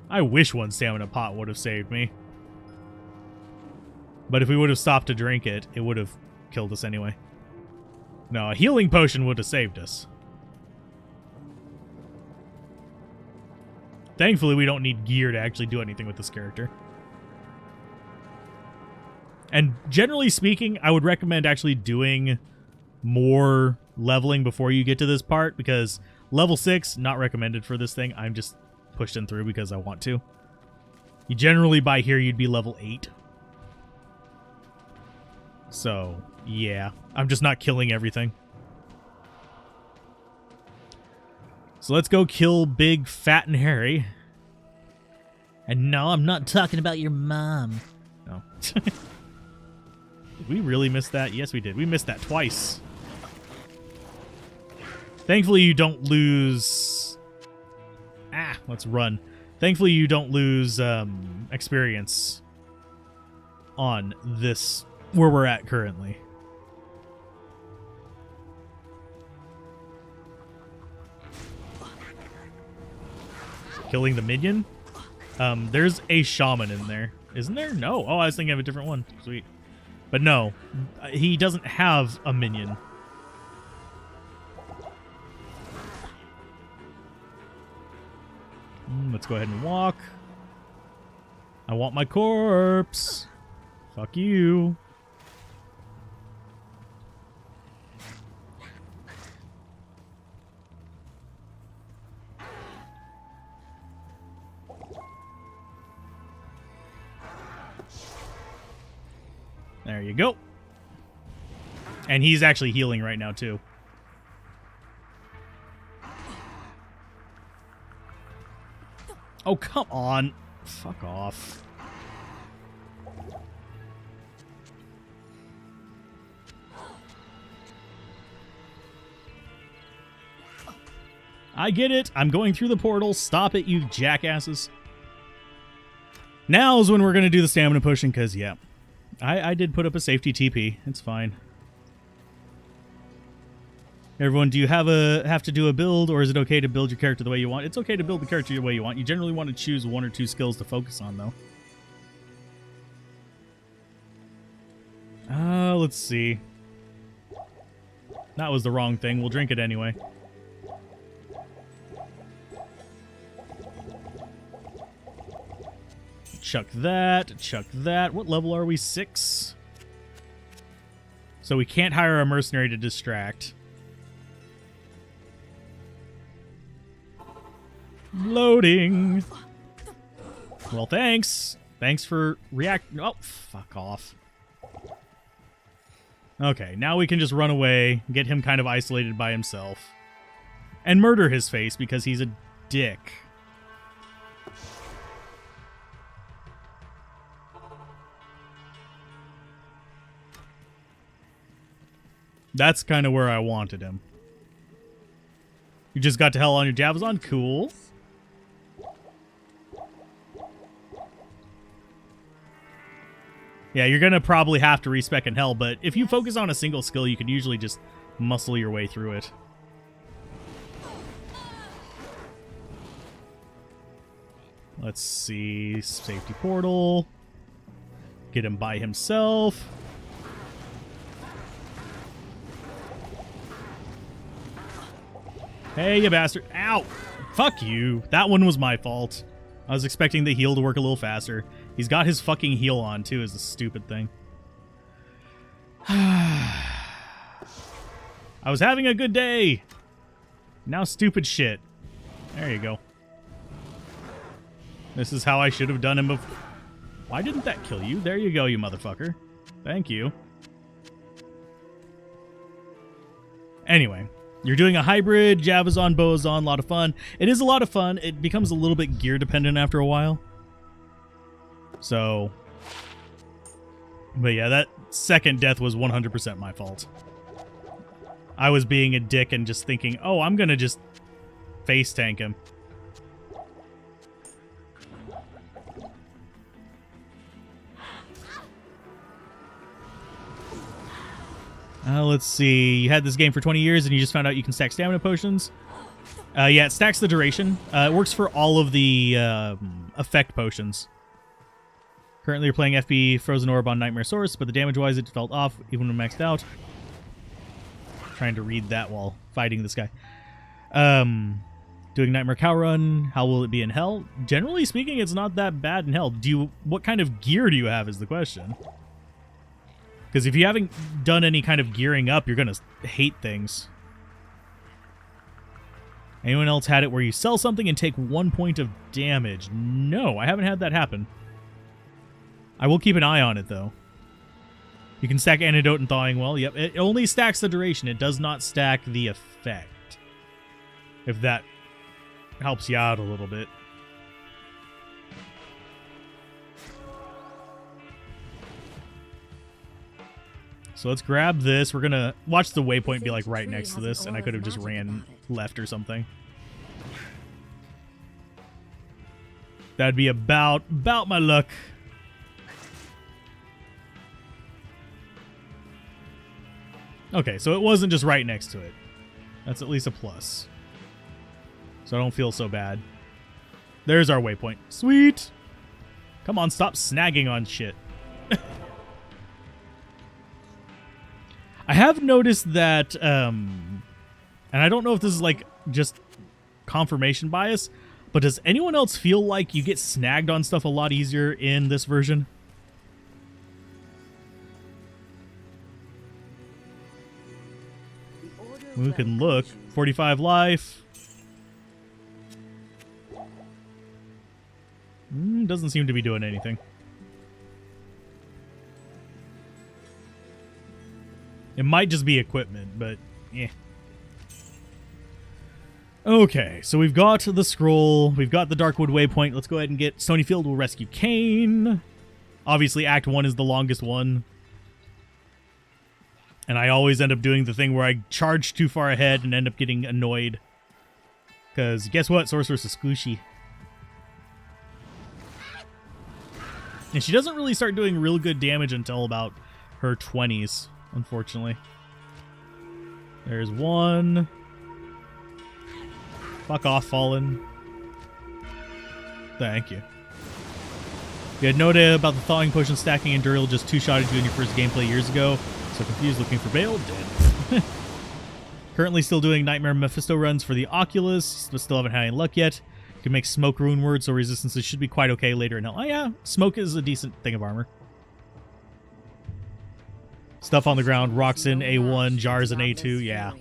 I wish one stamina pot would have saved me. But if we would have stopped to drink it, it would have killed us anyway. No, a healing potion would have saved us. Thankfully, we don't need gear to actually do anything with this character. And generally speaking, I would recommend actually doing more leveling before you get to this part, because level 6, not recommended for this thing. I'm just pushing through because I want to. You generally, by here, you'd be level 8. So, yeah. I'm just not killing everything. So let's go kill Big, Fat, and Hairy. And no, I'm not talking about your mom. No. Did we really miss that? Yes, we did. We missed that twice. Thankfully, you don't lose... Ah, let's run. Thankfully, you don't lose experience on this, where we're at currently. Killing the minion? There's a shaman in there. Isn't there? No. Oh, I was thinking of a different one. Sweet. But no, he doesn't have a minion. Let's go ahead and walk. I want my corpse. Fuck you. There you go. And he's actually healing right now, too. Oh, come on. Fuck off. I get it. I'm going through the portal. Stop it, you jackasses. Now's when we're going to do the stamina pushing, because, yeah. I did put up a safety TP. It's fine. Everyone, do you have to do a build, or is it okay to build your character the way you want? It's okay to build the character the way you want. You generally want to choose 1 or 2 skills to focus on, though. Let's see. That was the wrong thing. We'll drink it anyway. Chuck that. Chuck that. What level are we? 6? So we can't hire a mercenary to distract. Loading. Well, thanks. Thanks for reacting. Oh, fuck off. Okay, now we can just run away, get him kind of isolated by himself, and murder his face because he's a dick. That's kind of where I wanted him. You just got to hell on your Javazon? Cool. Yeah, you're going to probably have to respec in hell, but if you focus on a single skill, you can usually just muscle your way through it. Let's see. Safety portal. Get him by himself. Hey, you bastard. Ow! Fuck you. That one was my fault. I was expecting the heal to work a little faster. He's got his fucking heal on, too, is the stupid thing. I was having a good day. Now stupid shit. There you go. This is how I should have done him before. Why didn't that kill you? There you go, you motherfucker. Thank you. Anyway, you're doing a hybrid, Javazon, Boazon, a lot of fun. It is a lot of fun. It becomes a little bit gear dependent after a while. So, but yeah, that second death was 100% my fault. I was being a dick and just thinking, oh, I'm gonna just face tank him. Let's see. You had this game for 20 years and you just found out you can stack stamina potions. Yeah, it stacks the duration. It works for all of the effect potions. Currently, you're playing FB Frozen Orb on Nightmare Source, but the damage-wise, it felt off even when maxed out. Trying to read that while fighting this guy. Doing Nightmare Cow Run. How will it be in Hell? Generally speaking, it's not that bad in Hell. What kind of gear do you have is the question. Because if you haven't done any kind of gearing up, you're going to hate things. Anyone else had it where you sell something and take 1 point of damage? No, I haven't had that happen. I will keep an eye on it, though. You can stack Antidote and Thawing Well. Yep, it only stacks the duration. It does not stack the effect. If that helps you out a little bit. So let's grab this. We're going to watch the waypoint be like right next to this, and I could have just ran left or something. That'd be about my luck. Okay, so it wasn't just right next to it. That's at least a plus. So I don't feel so bad. There's our waypoint. Sweet! Come on, stop snagging on shit. I have noticed that, and I don't know if this is like just confirmation bias, but does anyone else feel like you get snagged on stuff a lot easier in this version? We can look. 45 life. Doesn't seem to be doing anything. It might just be equipment, but yeah. Okay, so we've got the scroll. We've got the Darkwood Waypoint. Let's go ahead and get Stonyfield will rescue Cain. Obviously, Act 1 is the longest one. And I always end up doing the thing where I charge too far ahead and end up getting annoyed. Because guess what? Sorceress is squishy. And she doesn't really start doing real good damage until about her 20s, unfortunately. There's one. Fuck off, Fallen. Thank you. You had no idea about the Thawing Potion stacking and Duriel just two-shotted you in your first gameplay years ago. So confused looking for bail. Dead. Currently still doing Nightmare Mephisto runs for the Oculus, but still haven't had any luck yet. You can make Smoke Rune Word, so resistances should be quite okay later in Hell. Oh yeah, Smoke is a decent thing of armor. Stuff on the ground, rocks in A1, jars in A2, yeah.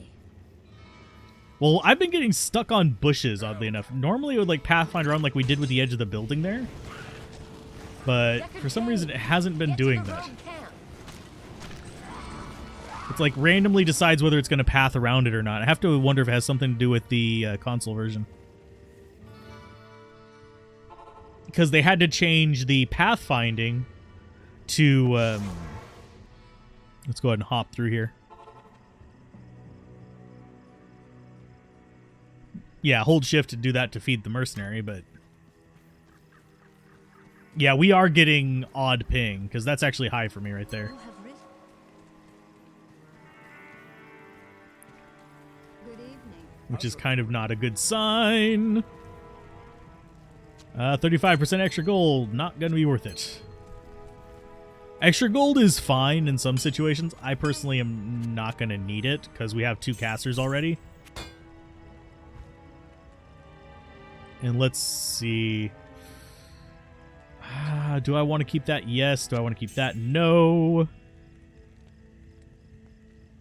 Well, I've been getting stuck on bushes, oddly enough. Normally it would like pathfind around like we did with the edge of the building there. But for some reason it hasn't been doing that. It's like randomly decides whether it's going to path around it or not. I have to wonder if it has something to do with the console version. Because they had to change the pathfinding to... let's go ahead and hop through here. Yeah, hold shift to do that to feed the mercenary, but... Yeah, we are getting odd ping, because that's actually high for me right there. which is kind of not a good sign. 35% extra gold, not going to be worth it. Extra gold is fine in some situations. I personally am not going to need it because we have 2 casters already. And let's see. Do I want to keep that? Yes. Do I want to keep that? No.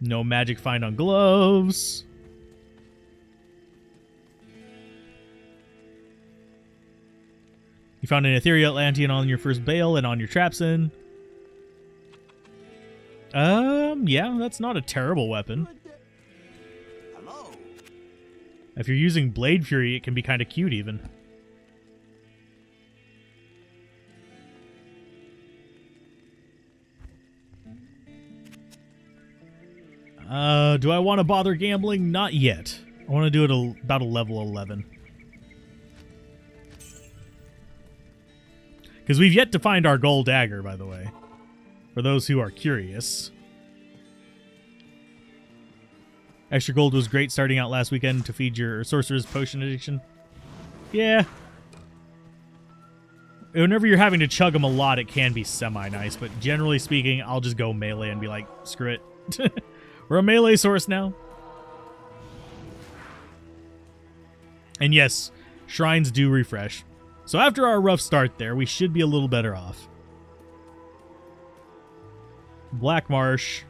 No magic find on gloves. You found an ethereal Atlantean on your first bale and on your trapsin. Yeah, that's not a terrible weapon. Hello. If you're using Blade Fury, it can be kind of cute even. Do I want to bother gambling? Not yet. I want to do it about a level 11. Because we've yet to find our gold dagger, by the way. For those who are curious. Extra gold was great starting out last weekend to feed your Sorceress potion addiction. Yeah. Whenever you're having to chug them a lot, it can be semi-nice. But generally speaking, I'll just go melee and be like, screw it. We're a melee source now. And yes, shrines do refresh. So after our rough start there, we should be a little better off. Black Marsh.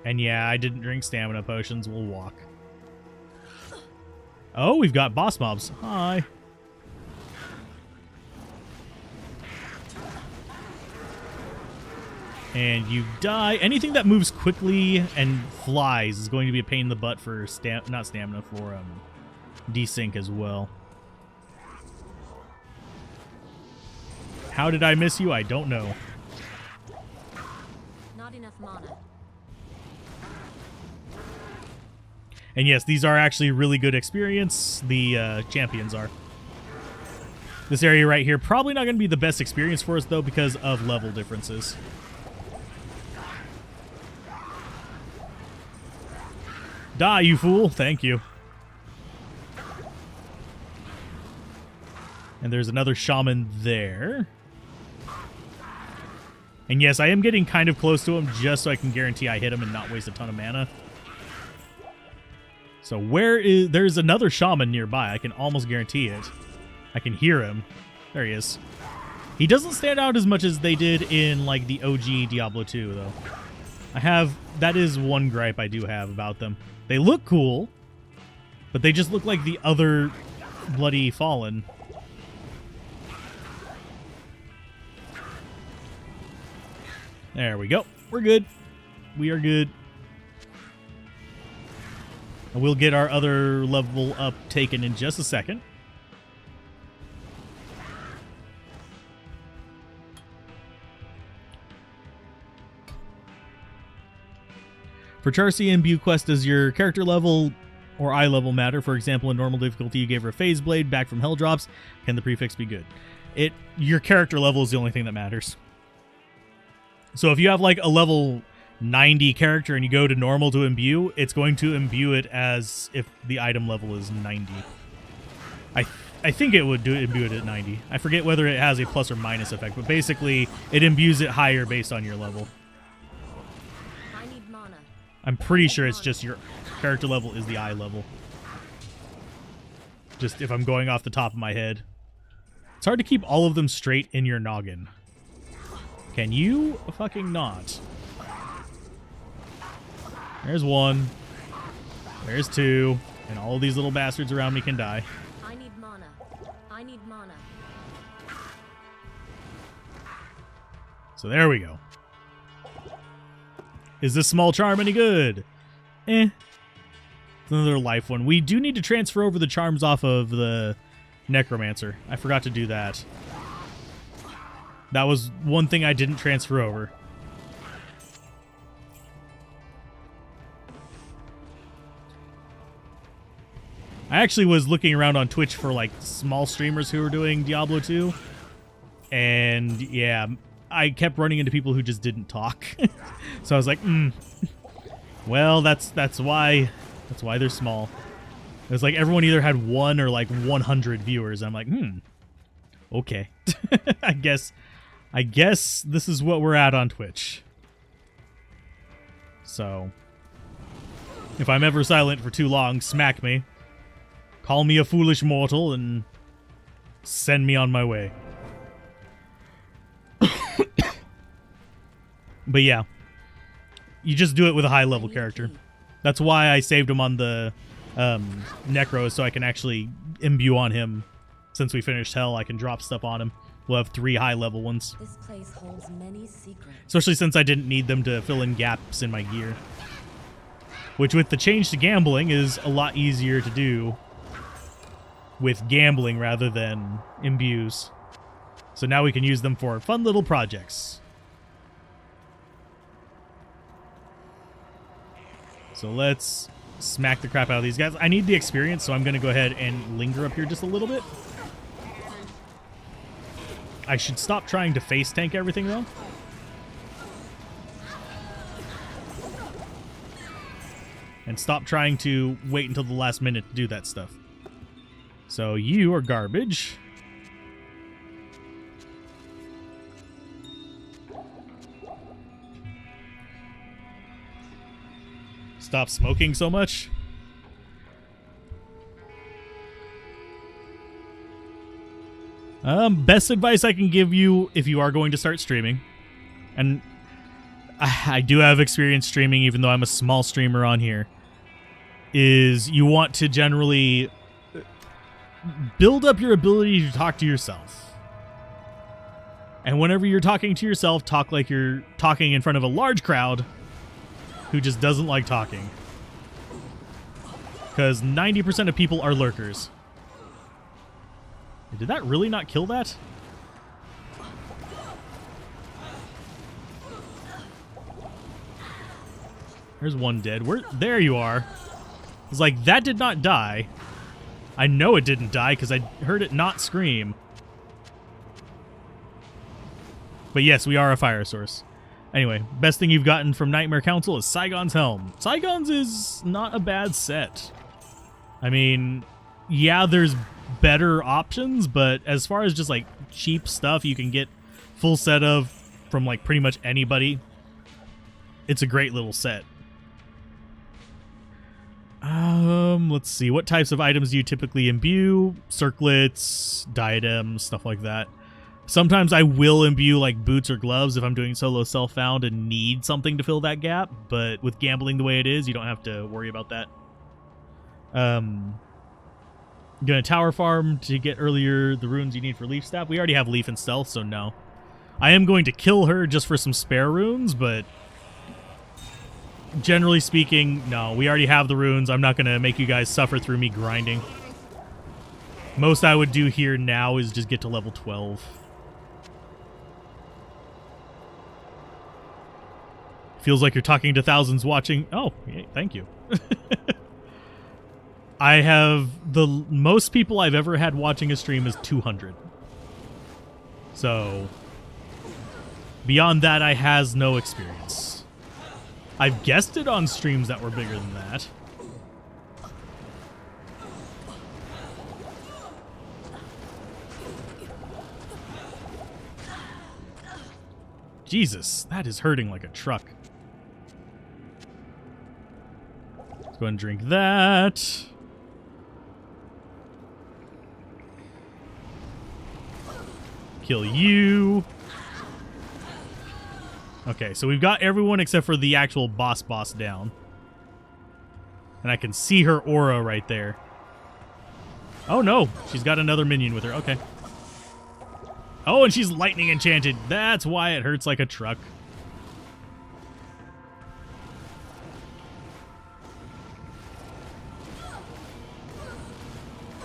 And yeah, I didn't drink stamina potions. We'll walk. Oh, we've got boss mobs. Hi. And you die. Anything that moves quickly and flies is going to be a pain in the butt for not stamina, for desync as well. How did I miss you? I don't know. Not enough mana. And yes, these are actually really good experience. The champions are. This area right here, probably not going to be the best experience for us, though, because of level differences. Die, you fool. Thank you. And there's another shaman there. And yes, I am getting kind of close to him just so I can guarantee I hit him and not waste a ton of mana. So there's another shaman nearby. I can almost guarantee it. I can hear him. There he is. He doesn't stand out as much as they did in like the OG Diablo 2 though. That is one gripe I do have about them. They look cool, but they just look like the other Bloody Fallen. There we go. We're good. We are good. And we'll get our other level up taken in just a second. For Charcy and Bew Quest, does your character level or eye level matter? For example, in normal difficulty, you gave her a phase blade back from Hell Drops. Can the prefix be good? Your character level is the only thing that matters. So if you have like a level 90 character and you go to normal to imbue, it's going to imbue it as if the item level is 90. I think it would imbue it at 90. I forget whether it has a plus or minus effect, but basically it imbues it higher based on your level. I need mana. I'm pretty sure it's just your character level is the eye level. Just if I'm going off the top of my head. It's hard to keep all of them straight in your noggin. Can you fucking not? There's one. There's two. And all of these little bastards around me can die. I need mana. I need mana. So there we go. Is this small charm any good? Eh. It's another life one. We do need to transfer over the charms off of the Necromancer. I forgot to do that. That was one thing I didn't transfer over. I actually was looking around on Twitch for like small streamers who were doing Diablo 2. And yeah, I kept running into people who just didn't talk. So I was like, well, that's why they're small. was like everyone either had 1 or like 100 viewers. I'm like, okay. I guess this is what we're at on Twitch. So, if I'm ever silent for too long, smack me. Call me a foolish mortal and send me on my way. But yeah, you just do it with a high level character. That's why I saved him on the Necro, so I can actually imbue on him. Since we finished Hell, I can drop stuff on him. We'll have 3 high level ones. This place holds many secrets. Especially since I didn't need them to fill in gaps in my gear. Which with the change to gambling is a lot easier to do with gambling rather than imbues. So now we can use them for fun little projects. So let's smack the crap out of these guys. I need the experience, so I'm going to go ahead and linger up here just a little bit. I should stop trying to face tank everything, though. And stop trying to wait until the last minute to do that stuff. So you are garbage. Stop smoking so much. Best advice I can give you if you are going to start streaming, and I do have experience streaming even though I'm a small streamer on here, is you want to generally build up your ability to talk to yourself. And whenever you're talking to yourself, talk like you're talking in front of a large crowd who just doesn't like talking. Because 90% of people are lurkers. Did that really not kill that? There's one dead. There you are. It's like, that did not die. I know it didn't die because I heard it not scream. But yes, we are a fire source. Anyway, best thing you've gotten from Nightmare Council is Saigon's Helm. Saigon's is not a bad set. I mean, yeah, there's better options, but as far as just like cheap stuff you can get full set of from like pretty much anybody, it's a great little set. Let's see. What types of items do you typically imbue? Circlets, diadems, stuff like that. Sometimes I will imbue like boots or gloves if I'm doing solo self-found and need something to fill that gap, but with gambling the way it is, you don't have to worry about that. I'm gonna tower farm to get earlier the runes you need for Leaf Staff. We already have Leaf and Stealth, so no. I am going to kill her just for some spare runes, but generally speaking, no. We already have the runes. I'm not gonna make you guys suffer through me grinding. Most I would do here now is just get to level 12. Feels like you're talking to thousands watching. Oh, thank you. I have the most people I've ever had watching a stream is 200. So beyond that, I has no experience. I've guested on streams that were bigger than that. Jesus, that is hurting like a truck. Let's go ahead and drink that. Kill you. Okay, so we've got everyone except for the actual boss down. And I can see her aura right there. Oh no, she's got another minion with her. Okay. Oh, and she's lightning enchanted. That's why it hurts like a truck.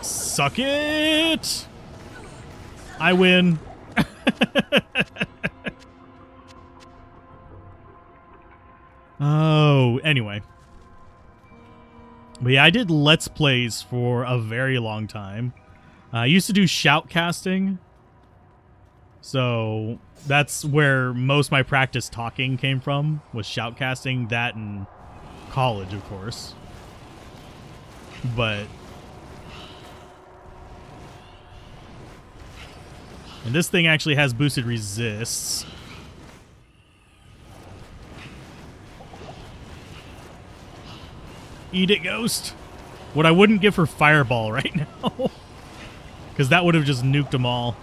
Suck it! I win. Oh, anyway. But yeah, I did Let's Plays for a very long time. I used to do shoutcasting. So that's where most of my practice talking came from, was shoutcasting, that and college, of course. But And this thing actually has boosted resists. Eat it, Ghost. What I wouldn't give her Fireball right now. Because that would have just nuked them all.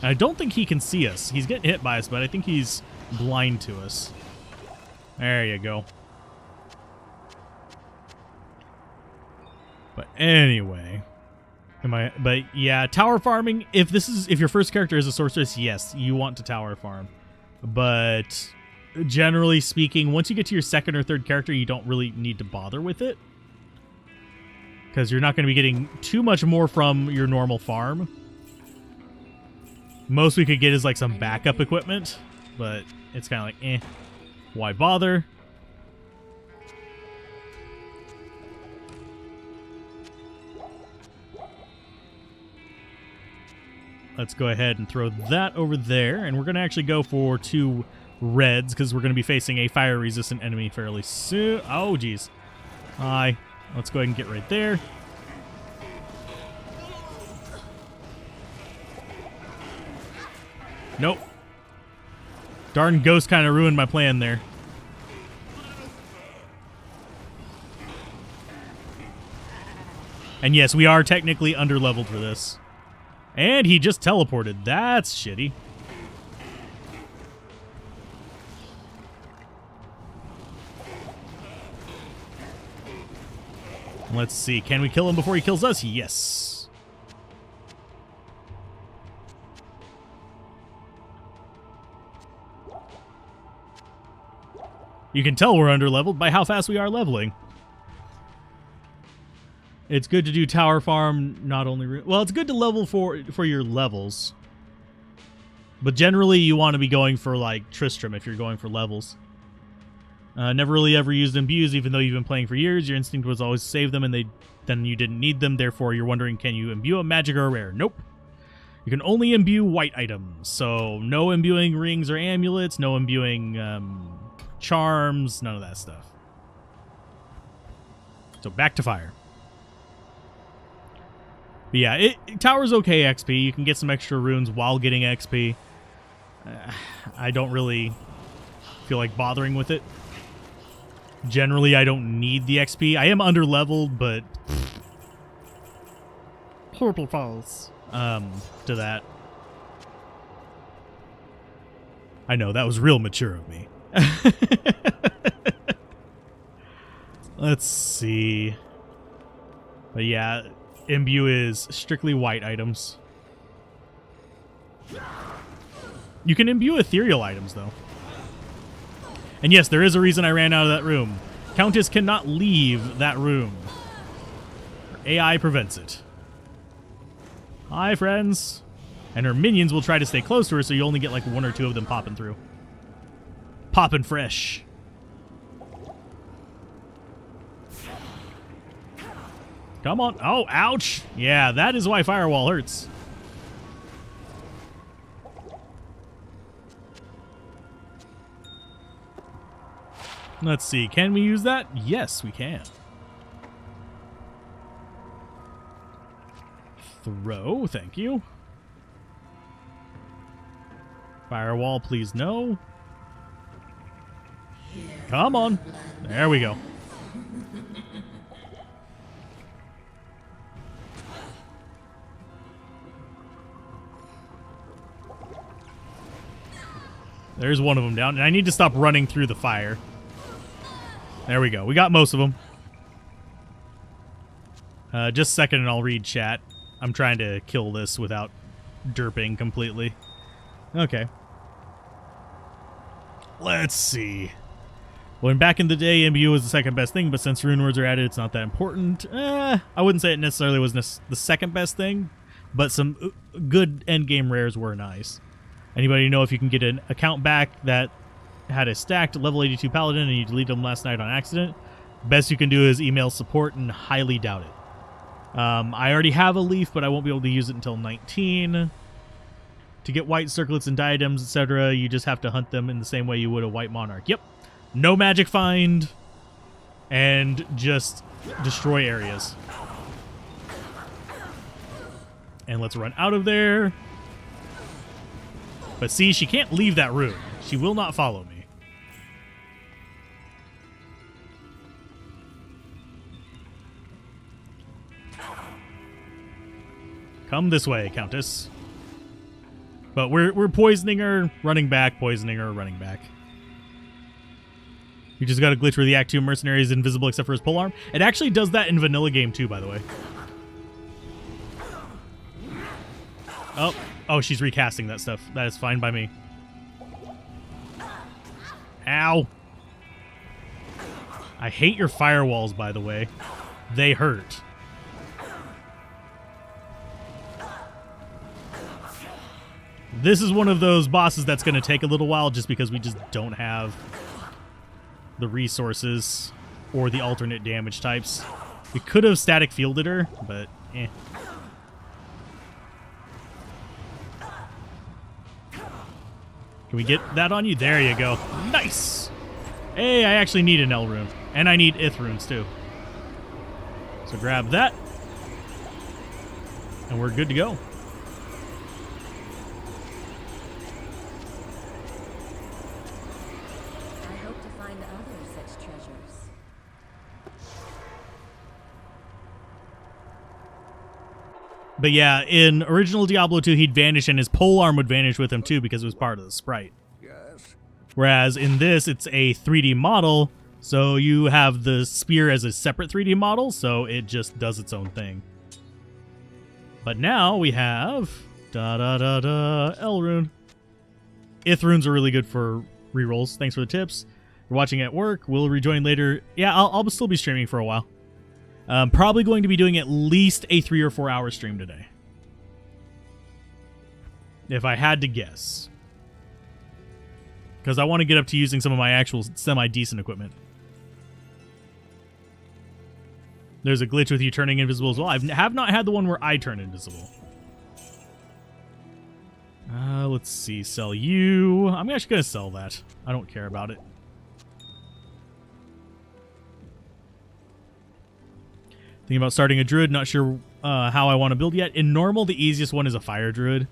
I don't think he can see us. He's getting hit by us, but I think he's blind to us. There you go. But anyway, but yeah, tower farming, if your first character is a sorceress, yes, you want to tower farm. But generally speaking, once you get to your second or third character, you don't really need to bother with it. Because you're not going to be getting too much more from your normal farm. Most we could get is like some backup equipment, but it's kind of like, eh, why bother? Let's go ahead and throw that over there, and we're going to actually go for 2 reds because we're going to be facing a fire-resistant enemy fairly soon. Oh, geez. Hi. Let's go ahead and get right there. Nope. Darn Ghost kind of ruined my plan there. And yes, we are technically underleveled for this. And he just teleported. That's shitty. Let's see. Can we kill him before he kills us? Yes. You can tell we're underleveled by how fast we are leveling. It's good to do tower farm, not only... Well, it's good to level for your levels. But generally, you want to be going for, like, Tristram if you're going for levels. Never really ever used imbues, even though you've been playing for years. Your instinct was always to save them, and then you didn't need them. Therefore, you're wondering, can you imbue a magic or a rare? Nope. You can only imbue white items. So, no imbuing rings or amulets, no imbuing charms, none of that stuff. So, back to fire. But yeah, tower's okay XP. You can get some extra runes while getting XP. I don't really feel like bothering with it. Generally, I don't need the XP. I am underleveled, but purple falls to that. I know, that was real mature of me. Let's see. But yeah, imbue is strictly white items. You can imbue ethereal items, though. And yes, there is a reason I ran out of that room. Countess cannot leave that room. AI prevents it. Hi, friends. And her minions will try to stay close to her, so you only get like 1 or 2 of them popping through. Popping fresh. Come on. Oh, ouch. Yeah, that is why Firewall hurts. Let's see. Can we use that? Yes, we can. Throw. Thank you. Firewall, please no. Come on. There we go. There's one of them down. And I need to stop running through the fire. There we go. We got most of them. Just a second and I'll read chat. I'm trying to kill this without derping completely. Okay. Let's see. When back in the day, imbue was the second best thing, but since rune words are added, it's not that important. I wouldn't say it necessarily was the second best thing, but some good endgame rares were nice. Anybody know if you can get an account back that had a stacked level 82 paladin and you deleted them last night on accident? Best you can do is email support, and highly doubt it. I already have a leaf, but I won't be able to use it until 19. To get white circlets and diadems, etc., you just have to hunt them in the same way you would a white monarch. Yep. No magic find, and just destroy areas. And let's run out of there. But see, she can't leave that room. She will not follow me. Come this way, Countess. But we're poisoning her, running back, poisoning her, running back. You just got a glitch where the Act 2 mercenary is invisible except for his polearm. It actually does that in vanilla game too, by the way. Oh, she's recasting that stuff. That is fine by me. Ow. I hate your firewalls, by the way. They hurt. This is one of those bosses that's going to take a little while just because we just don't have the resources or the alternate damage types. We could have static fielded her, but eh. Can we get that on you? There you go. Nice! Hey, I actually need an L rune. And I need Ith runes too. So grab that. And we're good to go. I hope to find other such treasures. But yeah, in original Diablo 2, he'd vanish and his polearm would vanish with him too because it was part of the sprite. Yes. Whereas in this, it's a 3D model, so you have the spear as a separate 3D model, so it just does its own thing. But now we have L rune. Ith runes are really good for rerolls. Thanks for the tips. We're watching at work. We'll rejoin later. Yeah, I'll still be streaming for a while. Probably going to be doing at least a 3 or 4 hour stream today. If I had to guess. Because I want to get up to using some of my actual semi-decent equipment. There's a glitch with you turning invisible as well. I have not had the one where I turn invisible. Let's see. Sell you. I'm actually going to sell that. I don't care about it. Thinking about starting a druid, not sure how I want to build yet. In normal, the easiest one is a fire druid.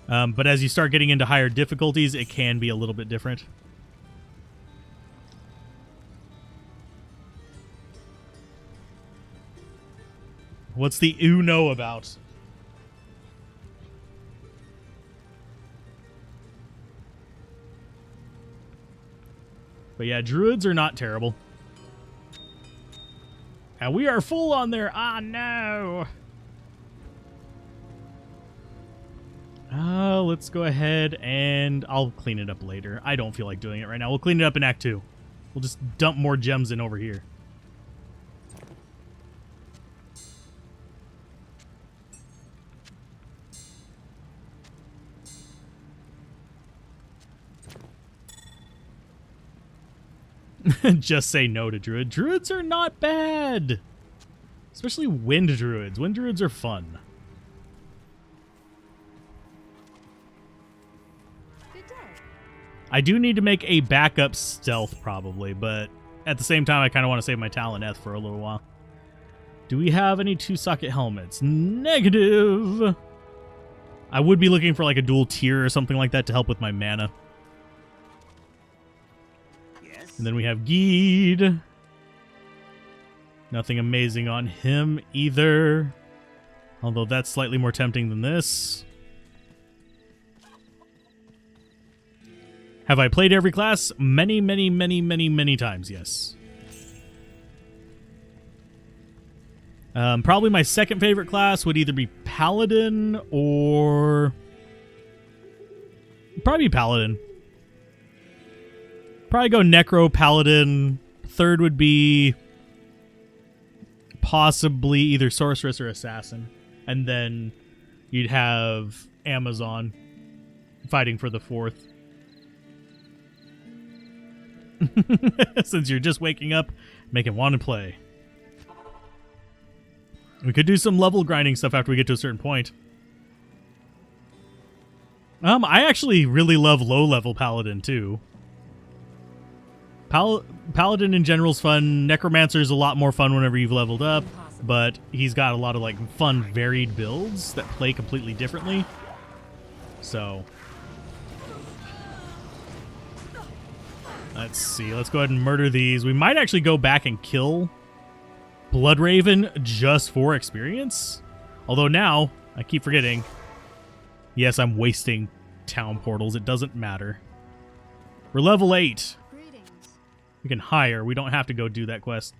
But as you start getting into higher difficulties, it can be a little bit different. What's the Uno about? But yeah, druids are not terrible. And we are full on there. Ah, no. Let's go ahead and I'll clean it up later. I don't feel like doing it right now. We'll clean it up in Act 2. We'll just dump more gems in over here. Just say no to druid. Druids are not bad. Especially wind druids. Wind druids are fun. Good day. I do need to make a backup stealth probably, but at the same time I kind of want to save my Taloneth for a little while. Do we have any 2-socket helmets? Negative. I would be looking for like a dual tier or something like that to help with my mana. And then we have Geed. Nothing amazing on him either. Although that's slightly more tempting than this. Have I played every class? Many, many, many, many, many times, yes. Probably my second favorite class would either be Paladin or... Probably Paladin. Probably go Necro, Paladin. Third would be possibly either Sorceress or Assassin. And then you'd have Amazon fighting for the fourth. Since you're just waking up, make it want to play. We could do some level grinding stuff after we get to a certain point. I actually really love low-level Paladin, too. Paladin in general is fun. Necromancer is a lot more fun whenever you've leveled up, but he's got a lot of like fun, varied builds that play completely differently. So let's see. Let's go ahead and murder these. We might actually go back and kill Bloodraven just for experience. Although now, I keep forgetting. Yes, I'm wasting town portals. It doesn't matter. We're level 8. Greetings. We can hire. We don't have to go do that quest.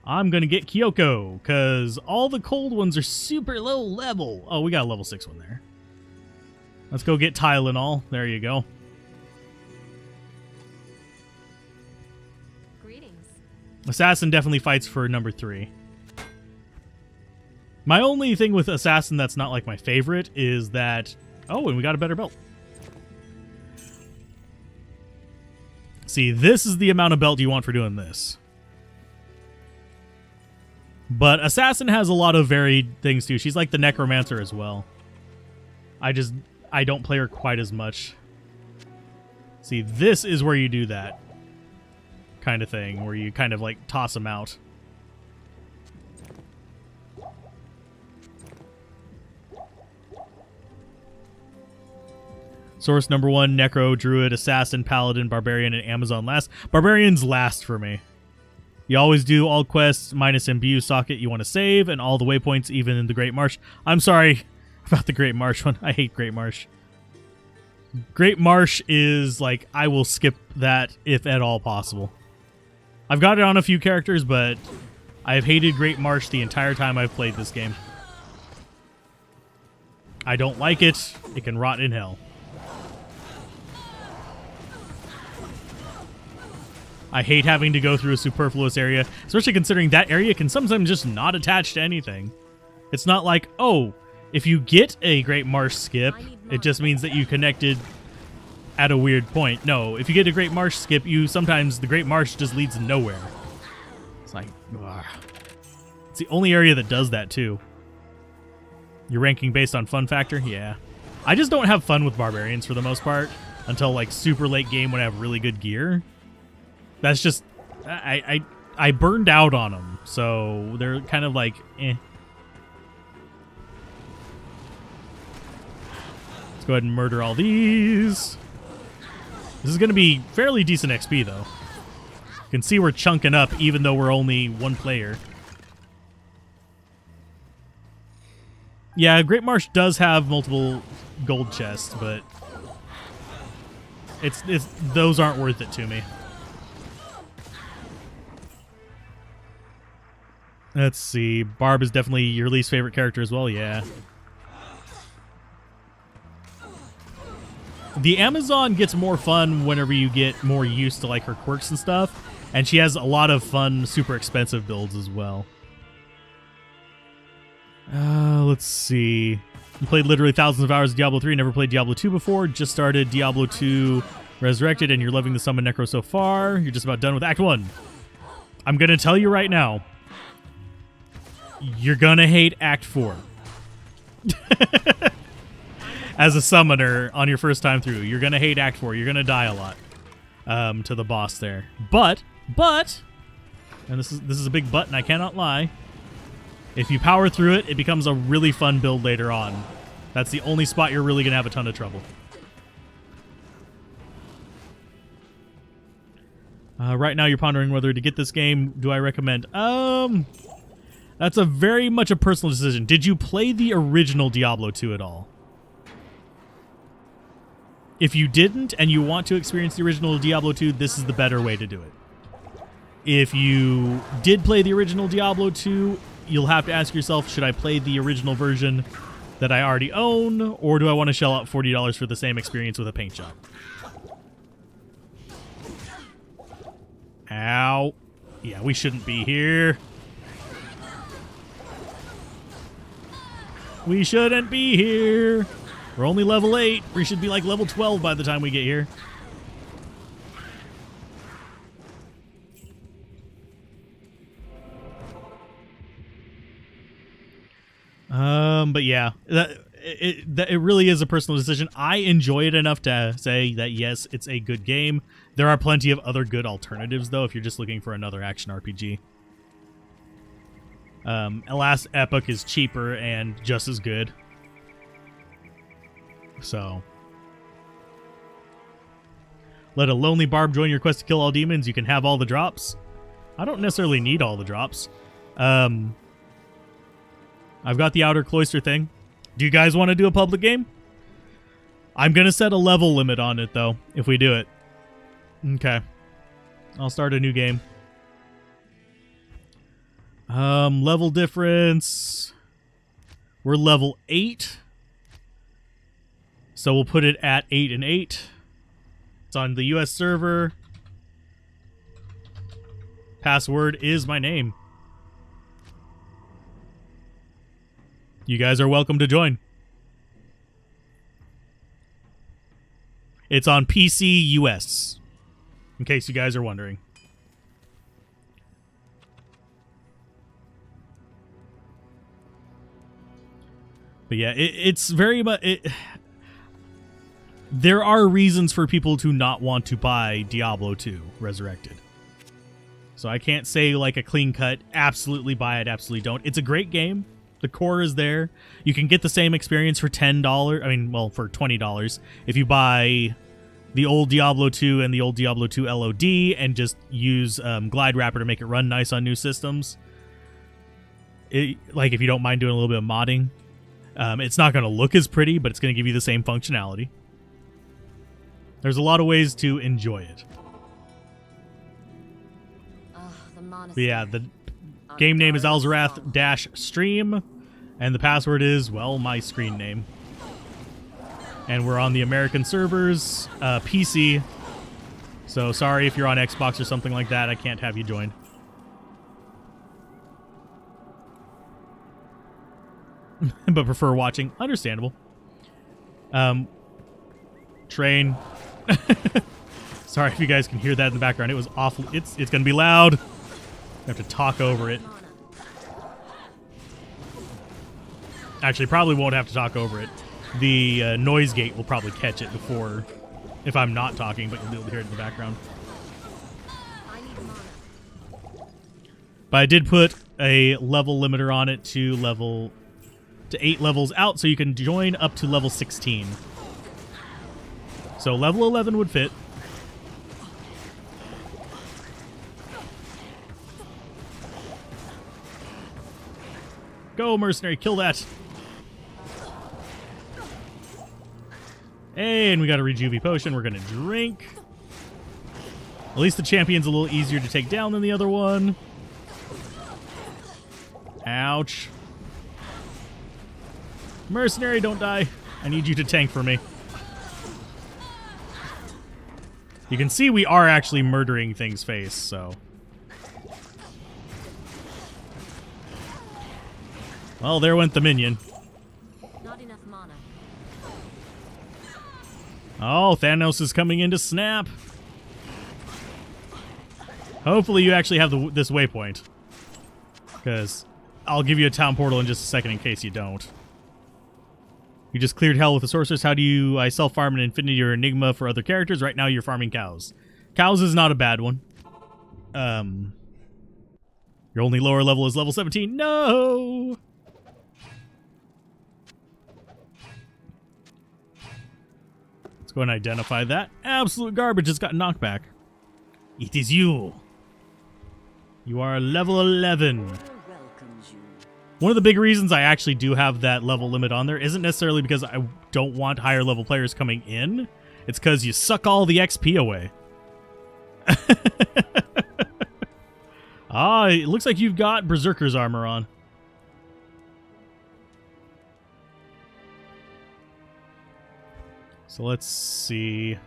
I'm going to get Kyoko, because all the cold ones are super low level. Oh, we got a level 6 one there. Let's go get Tylenol. There you go. Greetings. Assassin definitely fights for number 3. My only thing with Assassin that's not like my favorite is that... Oh, and we got a better belt. See, this is the amount of belt you want for doing this. But Assassin has a lot of varied things too. She's like the Necromancer as well. I don't play her quite as much. See, this is where you do that kind of thing, where you kind of like toss them out. Source number 1, Necro, Druid, Assassin, Paladin, Barbarian, and Amazon last. Barbarian's last for me. You always do all quests minus imbue socket you want to save, and all the waypoints, even in the Great Marsh. I'm sorry about the Great Marsh one. I hate Great Marsh. Great Marsh is like, I will skip that if at all possible. I've got it on a few characters, but I've hated Great Marsh the entire time I've played this game. I don't like it. It can rot in hell. I hate having to go through a superfluous area, especially considering that area can sometimes just not attach to anything. It's not like, oh, if you get a Great Marsh skip, it just means that you connected at a weird point. No, if you get a Great Marsh skip, sometimes the Great Marsh just leads nowhere. It's like, ugh. It's the only area that does that too. You're ranking based on fun factor? Yeah. I just don't have fun with Barbarians for the most part until like super late game when I have really good gear. That's just, I burned out on them, so they're kind of like, eh. Let's go ahead and murder all these. This is going to be fairly decent XP, though. You can see we're chunking up, even though we're only one player. Yeah, Great Marsh does have multiple gold chests, but those aren't worth it to me. Let's see. Barb is definitely your least favorite character as well, yeah. The Amazon gets more fun whenever you get more used to like her quirks and stuff, and she has a lot of fun, super expensive builds as well. Let's see. You played literally thousands of hours of Diablo 3, never played Diablo 2 before, just started Diablo 2 Resurrected, and you're loving the Summon Necro so far. You're just about done with Act 1. I'm going to tell you right now, you're gonna hate Act 4. As a summoner on your first time through, you're gonna hate Act 4. You're gonna die a lot to the boss there. But, and this is a big but, and I cannot lie. If you power through it, it becomes a really fun build later on. That's the only spot you're really gonna have a ton of trouble. Right now, you're pondering whether to get this game. Do I recommend? That's a very much a personal decision. Did you play the original Diablo 2 at all? If you didn't and you want to experience the original Diablo 2, this is the better way to do it. If you did play the original Diablo 2, you'll have to ask yourself, should I play the original version that I already own, or do I want to shell out $40 for the same experience with a paint job? Ow. Yeah, we shouldn't be here. We shouldn't be here. We're only level 8. We should be like level 12 by the time we get here. But yeah, it really is a personal decision. I enjoy it enough to say that yes, it's a good game. There are plenty of other good alternatives though if you're just looking for another action RPG. Last Epoch is cheaper and just as good. So, let a lonely barb join your quest to kill all demons. You can have all the drops. I don't necessarily need all the drops. I've got the outer cloister thing. Do you guys want to do a public game? I'm going to set a level limit on it, though, if we do it. Okay. I'll start a new game. Level difference. We're level 8. So we'll put it at 8 and 8. It's on the US server. Password is my name. You guys are welcome to join. It's on PC US, in case you guys are wondering. But yeah, it's very much... There are reasons for people to not want to buy Diablo 2 Resurrected. So I can't say like a clean cut, absolutely buy it, absolutely don't. It's a great game. The core is there. You can get the same experience for $10. I mean, well, for $20 if you buy the old Diablo 2 and the old Diablo 2 LOD and just use Glide Wrapper to make it run nice on new systems. Like if you don't mind doing a little bit of modding. It's not going to look as pretty, but it's going to give you the same functionality. There's a lot of ways to enjoy it. But yeah, the game name is Alzorath-stream, and the password is, well, my screen name. And we're on the American servers, PC. So sorry if you're on Xbox or something like that, I can't have you join. But prefer watching. Understandable. Train. Sorry if you guys can hear that in the background. It was awful. It's gonna be loud. I have to talk over it. Actually, probably won't have to talk over it. The noise gate will probably catch it before, if I'm not talking, but you'll be able to hear it in the background. But I did put a level limiter on it to 8 levels out, so you can join up to level 16. So level 11 would fit. Go, mercenary, kill that. Hey, and we got a Rejuve potion we're going to drink. At least the champion's a little easier to take down than the other one. Ouch. Mercenary, don't die. I need you to tank for me. You can see we are actually murdering things face, so... Well, there went the minion. Not enough mana. Oh, Thanos is coming in to snap. Hopefully you actually have this waypoint. Because I'll give you a town portal in just a second in case you don't. You just cleared hell with the Sorceress. How do you... I self-farm an Infinity or Enigma for other characters. Right now you're farming cows. Cows is not a bad one. Your only lower level is level 17. No! Let's go and identify that. Absolute garbage has got knocked back. It is you. You are level 11. One of the big reasons I actually do have that level limit on there isn't necessarily because I don't want higher level players coming in. It's because you suck all the XP away. Ah, it looks like you've got Berserker's armor on. So let's see.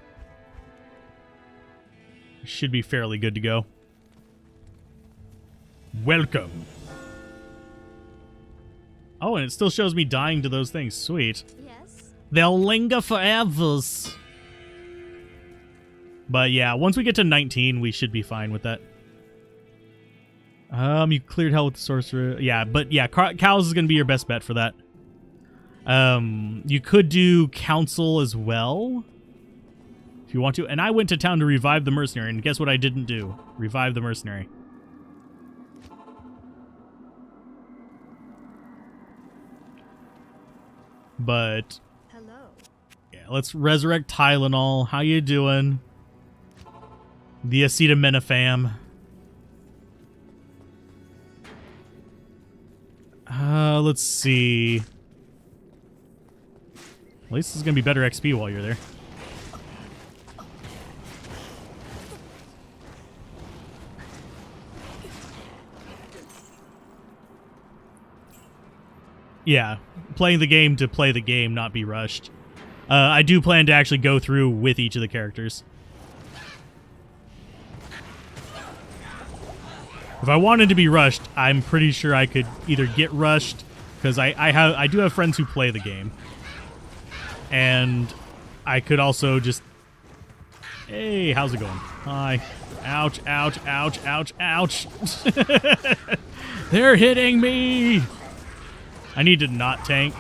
Should be fairly good to go. Welcome. Oh, and it still shows me dying to those things. Sweet. Yes. They'll linger forever. But yeah, once we get to 19, we should be fine with that. You cleared hell with the sorcerer. Yeah, but yeah, cows is going to be your best bet for that. You could do council as well if you want to. And I went to town to revive the mercenary, and guess what I didn't do? Revive the mercenary. But Hello. yeah, let's resurrect Tylenol. How you doing? The acetaminophen. Let's see. At least this is gonna be better XP while you're there. Yeah, playing the game to play the game, not be rushed. I do plan to actually go through with each of the characters. If I wanted to be rushed, I'm pretty sure I could either get rushed, because I do have friends who play the game, and I could also just, hey, how's it going? Hi. Ouch, ouch, ouch, ouch, ouch. They're hitting me. I need to not tank.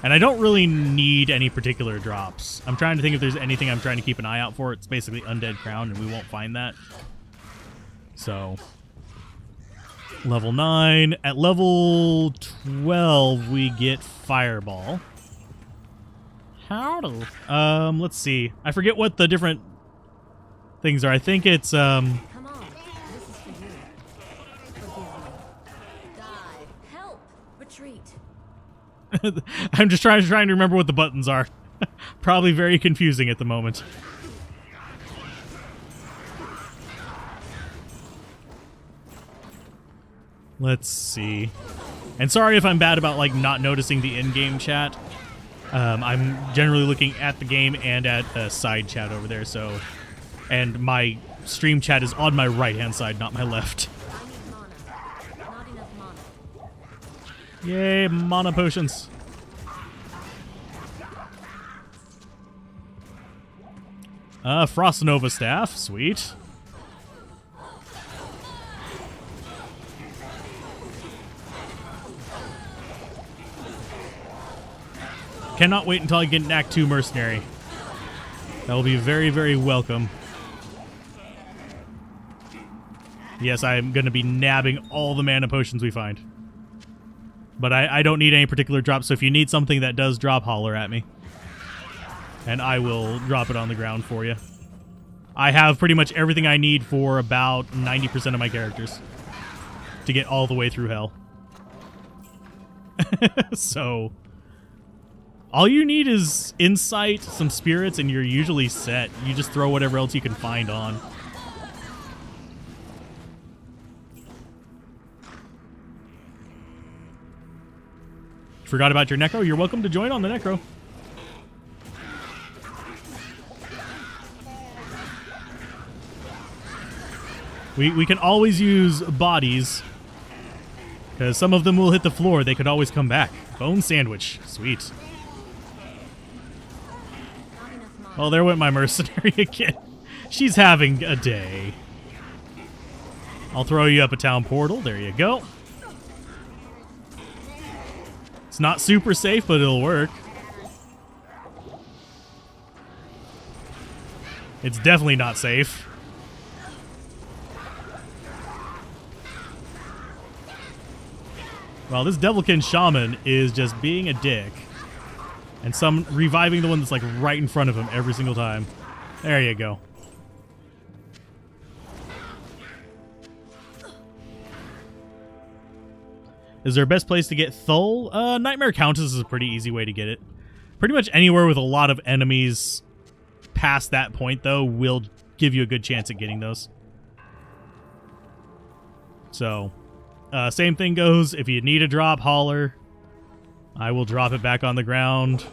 And I don't really need any particular drops. I'm trying to think if there's anything I'm trying to keep an eye out for. It's basically Undead Crown, and we won't find that. So, level 9. At level 12, we get Fireball. Howdy. Let's see. I forget what the different things are. I think it's, Come on. This is for you. Forgive me. Die. Help. Retreat. I'm just trying to remember what the buttons are. Probably very confusing at the moment. Let's see. And sorry if I'm bad about like not noticing the in-game chat. I'm generally looking at the game and at a side chat over there, so, and my stream chat is on my right-hand side, not my left. I need mana. Not enough mana. Yay, mana potions. Frost Nova Staff, sweet. Cannot wait until I get an Act 2 Mercenary. That will be very, very welcome. Yes, I'm going to be nabbing all the mana potions we find. But I don't need any particular drop, so if you need something that does drop, holler at me. And I will drop it on the ground for you. I have pretty much everything I need for about 90% of my characters to get all the way through hell. So, all you need is insight, some spirits, and you're usually set. You just throw whatever else you can find on. Forgot about your Necro? You're welcome to join on the Necro. We can always use bodies, because some of them will hit the floor. They could always come back. Bone sandwich. Sweet. Not enough mana. Oh, there went my mercenary again. She's having a day. I'll throw you up a town portal. There you go. It's not super safe, but it'll work. It's definitely not safe. Well, this Devilkin Shaman is just being a dick. And some reviving the one that's like right in front of him every single time. There you go. Is there a best place to get Thul? Nightmare Countess is a pretty easy way to get it. Pretty much anywhere with a lot of enemies past that point, though, will give you a good chance at getting those. So, same thing goes. If you need a drop, holler. I will drop it back on the ground.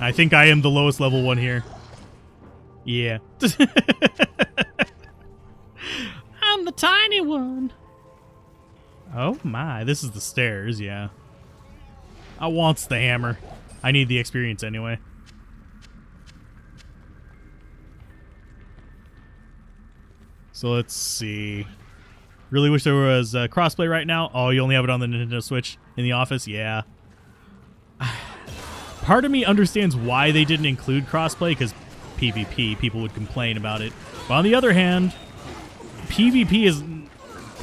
I think I am the lowest level one here. Yeah. I'm the tiny one. Oh my, this is the stairs, yeah. I wants the hammer. I need the experience anyway. So let's see. Really wish there was crossplay right now. Oh, you only have it on the Nintendo Switch in the office? Yeah. Part of me understands why they didn't include crossplay, because PvP, people would complain about it. But on the other hand, PvP is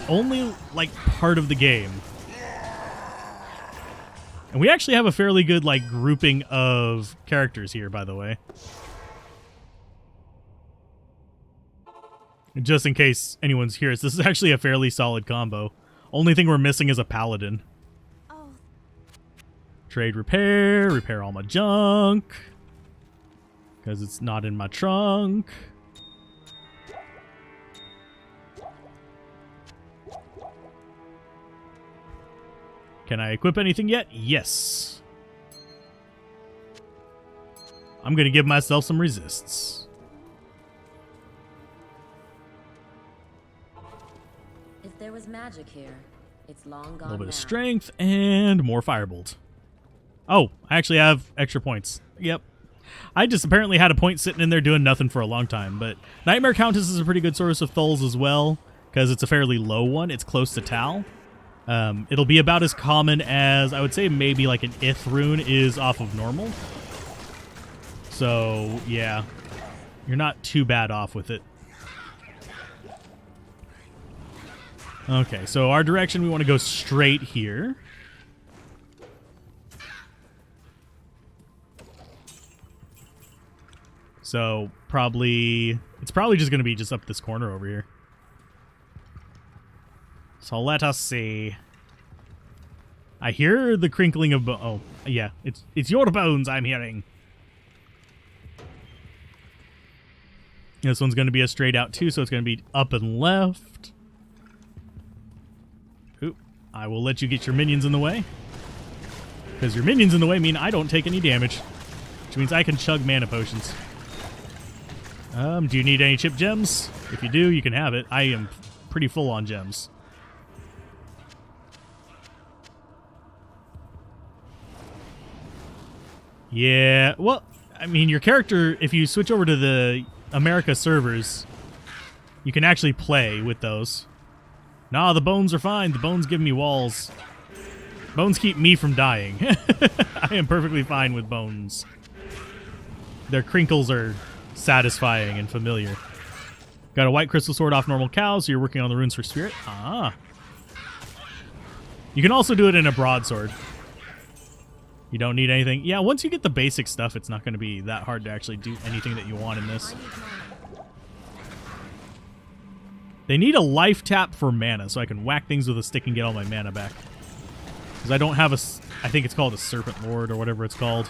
only like part of the game. And we actually have a fairly good like grouping of characters here, by the way. Just in case anyone's here, this is actually a fairly solid combo. Only thing we're missing is a paladin. Oh, Trade repair, repair all my junk. Because it's not in my trunk. Can I equip anything yet? Yes. I'm going to give myself some resists. if there was magic here, it's long gone A little bit now. of strength and more firebolt. Oh, I actually have extra points. Yep. I just apparently had a point sitting in there doing nothing for a long time, but Nightmare Countess is a pretty good source of Thul's as well, because it's a fairly low one. It's close to Tal. It'll be about as common as, I would say, maybe like an Ith rune is off of normal. So, yeah. You're not too bad off with it. Okay, so our direction, we want to go straight here. So, it's probably just going to be just up this corner over here. So let us see. I hear the crinkling of oh, yeah. It's your bones I'm hearing. This one's going to be a straight out too, so it's going to be up and left. Oop. I will let you get your minions in the way. Because your minions in the way mean I don't take any damage. Which means I can chug mana potions. Do you need any chip gems? If you do, you can have it. I am pretty full on gems. Yeah, well, I mean, your character, if you switch over to the America servers, you can actually play with those. Nah, the bones are fine. The bones give me walls. Bones keep me from dying. I am perfectly fine with bones. Their crinkles are satisfying and familiar. Got a white crystal sword off normal cow, so you're working on the runes for spirit. Ah. You can also do it in a broadsword. You don't need anything. Yeah, once you get the basic stuff, it's not going to be that hard to actually do anything that you want in this. They need a life tap for mana, so I can whack things with a stick and get all my mana back. Because I don't have a... I think it's called a Serpent Lord or whatever it's called.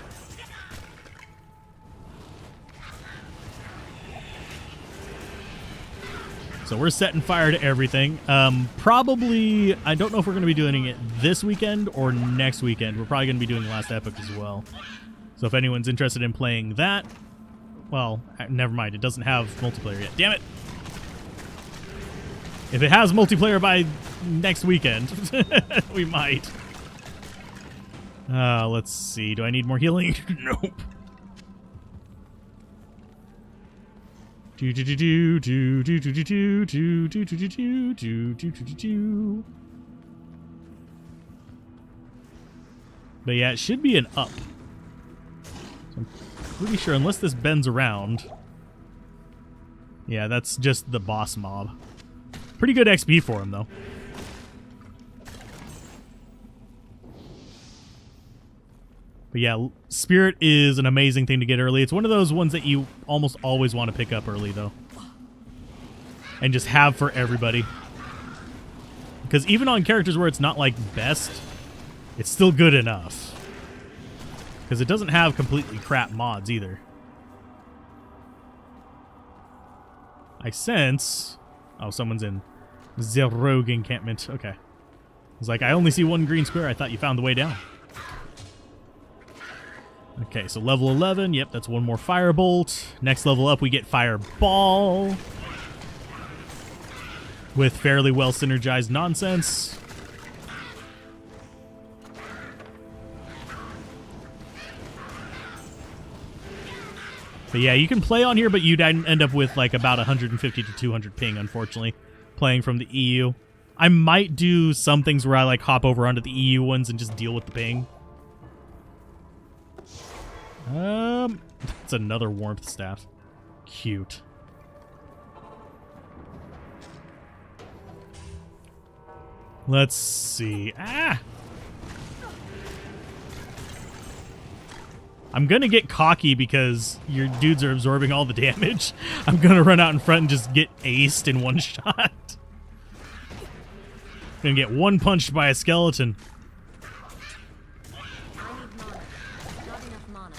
So we're setting fire to everything. Probably, I don't know if we're going to be doing it this weekend or next weekend. We're probably going to be doing Last Epoch as well. So if anyone's interested in playing that, well, never mind. It doesn't have multiplayer yet. Damn it. If it has multiplayer by next weekend, we might. Let's see. Do I need more healing? Nope. But yeah, it should be an up. So I'm pretty sure, unless this bends around. Yeah, that's just the boss mob. Pretty good XP for him, though. But yeah, Spirit is an amazing thing to get early. It's one of those ones that you almost always want to pick up early, though. And just have for everybody. Because even on characters where it's not, like, best, it's still good enough. Because it doesn't have completely crap mods, either. I sense... Oh, someone's in the rogue encampment. Okay. It's like, I only see one green square. I thought you found the way down. Okay, so level 11. Yep, that's one more firebolt. Next level up, we get fireball. With fairly well synergized nonsense. But yeah, you can play on here, but you'd end up with like about 150 to 200 ping, unfortunately, playing from the EU. I might do some things where I like hop over onto the EU ones and just deal with the ping. That's another warmth staff. Cute. Let's see. Ah! I'm gonna get cocky because your dudes are absorbing all the damage. I'm gonna run out in front and just get aced in one shot. Gonna get one punched by a skeleton. I need mana. Not enough mana.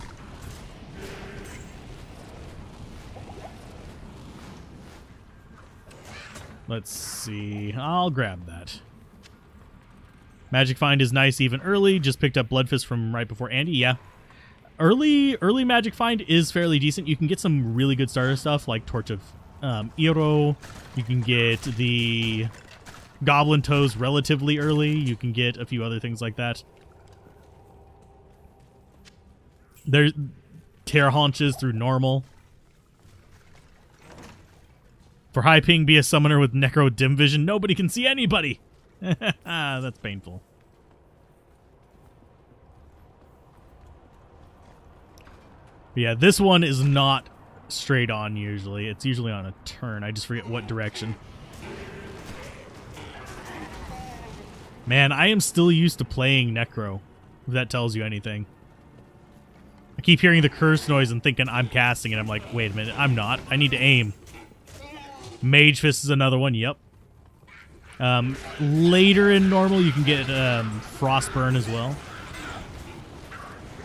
Let's see. I'll grab that. Magic Find is nice even early. Just picked up Blood Fist from right before Andy. Yeah. Early Magic Find is fairly decent. You can get some really good starter stuff like Torch of Iro. You can get the Goblin Toes relatively early. You can get a few other things like that. There's Tear Haunches through normal. For high ping, be a summoner with Necro Dim Vision. Nobody can see anybody. That's painful. But yeah, this one is not straight on usually. It's usually on a turn. I just forget what direction. Man, I am still used to playing Necro, if that tells you anything. I keep hearing the curse noise and thinking I'm casting it. I'm like, wait a minute, I'm not. I need to aim. Mage Fist is another one, yep. Later in normal, you can get Frostburn as well,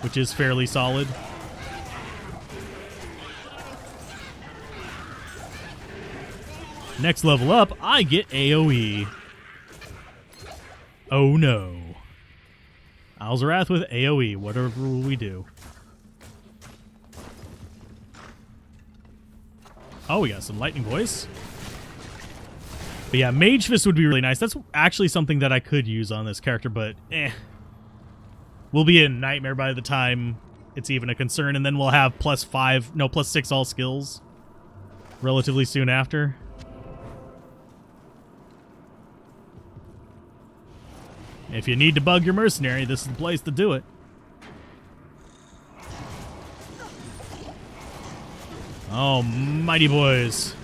which is fairly solid. Next level up, I get AoE. Oh no. Alzorath with AoE, whatever will we do? Oh, we got some Lightning Voice. But yeah, Mage Fist would be really nice. That's actually something that I could use on this character, but we'll be in Nightmare by the time it's even a concern, and then we'll have +6 all skills relatively soon after. If you need to bug your mercenary, this is the place to do it. Oh, mighty boys.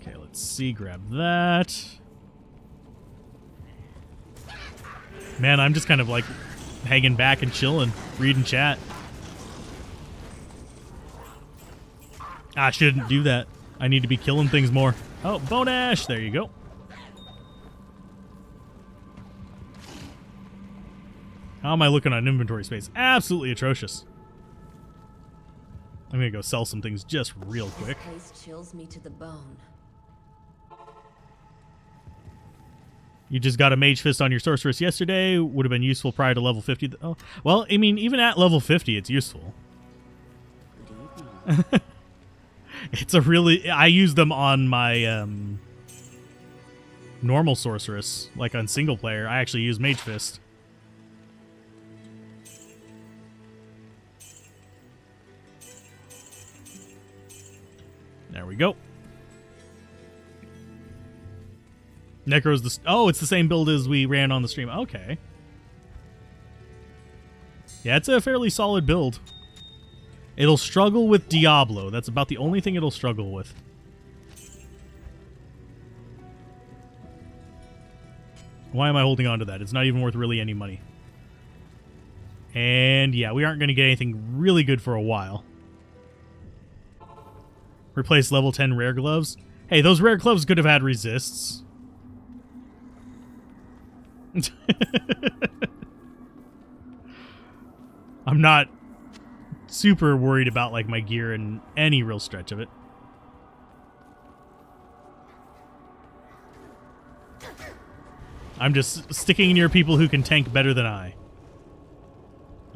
Okay, let's see. Grab that. Man, I'm just kind of like hanging back and chilling, reading chat. I shouldn't do that. I need to be killing things more. Oh, Bone Ash. There you go. How am I looking on inventory space? Absolutely atrocious. I'm going to go sell some things just real quick. This place chills me to the bone. You just got a Mage Fist on your Sorceress yesterday. Would have been useful prior to level 50. Oh, well, I mean, even at level 50, it's useful. Good evening. It's a really... I use them on my normal Sorceress. Like on single player, I actually use Mage Fist. There we go. Necro's the... Oh, it's the same build as we ran on the stream. Okay. Yeah, it's a fairly solid build. It'll struggle with Diablo. That's about the only thing it'll struggle with. Why am I holding on to that? It's not even worth really any money. And yeah, we aren't going to get anything really good for a while. Replace level 10 rare gloves. Hey, those rare gloves could have had resists. I'm not super worried about like my gear in any real stretch of it. I'm just sticking near people who can tank better than I.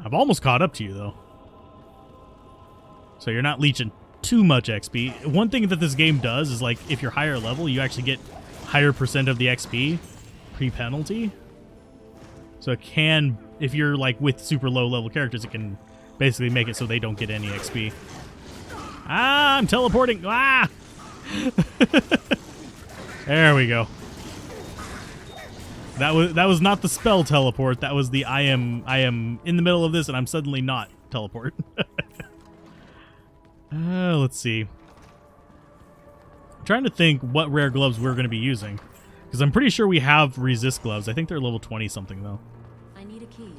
I've almost caught up to you though. So you're not leeching too much XP. One thing that this game does is like if you're higher level, you actually get higher % of the XP pre-penalty. So it can if you're like with super low level characters, it can basically make it so they don't get any XP. Ah, I'm teleporting. Ah! There we go. That was not the spell teleport. That was the I am in the middle of this and I'm suddenly not teleport. Let's see. I'm trying to think what rare gloves we're going to be using, because I'm pretty sure we have resist gloves. I think they're level 20 something though. I need a key.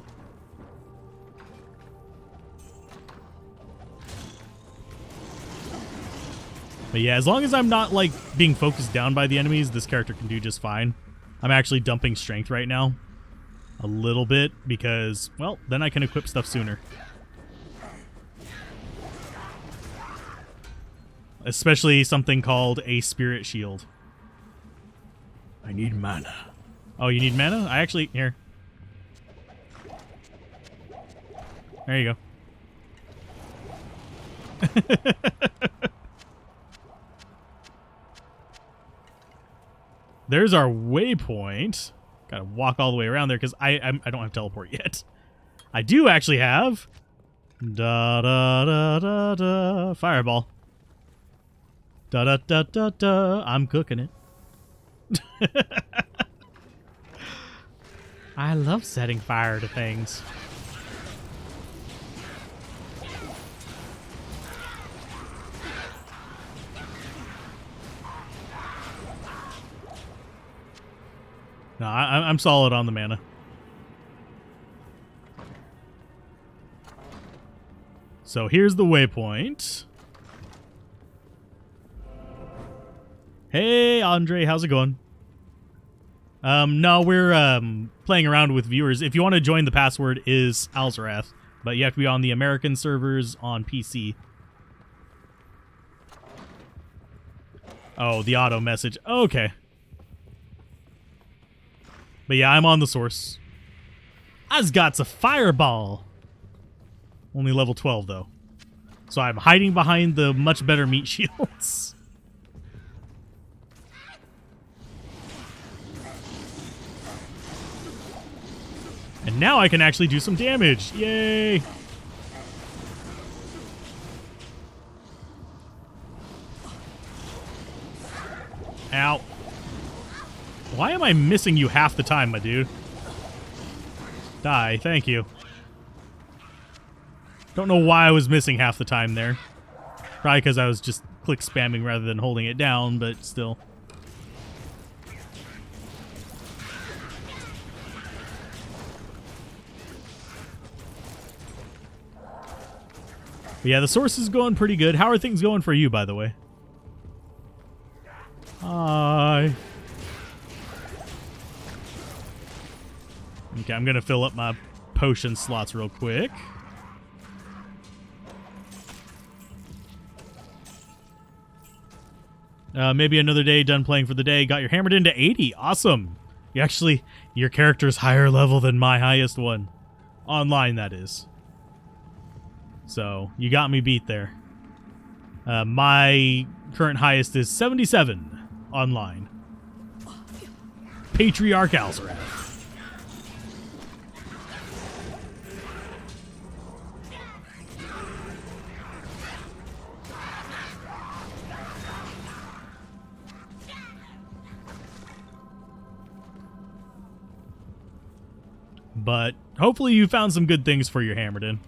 But yeah, as long as I'm not like being focused down by the enemies, this character can do just fine. I'm actually dumping strength right now a little bit because, well, then I can equip stuff sooner. Especially something called a spirit shield. I need mana. Oh, you need mana? I actually, here. There you go. There's our waypoint. Gotta walk all the way around there because I don't have teleport yet. I do actually have fireball. I'm cooking it. I love setting fire to things. No, I'm solid on the mana. So here's the waypoint. Hey, Andre, how's it going? No, we're playing around with viewers. If you want to join, the password is Alzorath, but you have to be on the American servers on PC. Oh, the auto message. Okay. But yeah, I'm on the source. I've got a fireball. Only level 12, though. So I'm hiding behind the much better meat shields. And now I can actually do some damage. Yay! Ow. Why am I missing you half the time, my dude? Die, thank you. Don't know why I was missing half the time there. Probably because I was just click spamming rather than holding it down, but still. But yeah, the source is going pretty good. How are things going for you, by the way? Hi. Okay, I'm going to fill up my potion slots real quick. Maybe another day, done playing for the day. Got your hammered into 80. Awesome. Your character's higher level than my highest one. Online, that is. So, you got me beat there. My current highest is 77 online. Patriarch Alzorath. But hopefully you found some good things for your hammered in.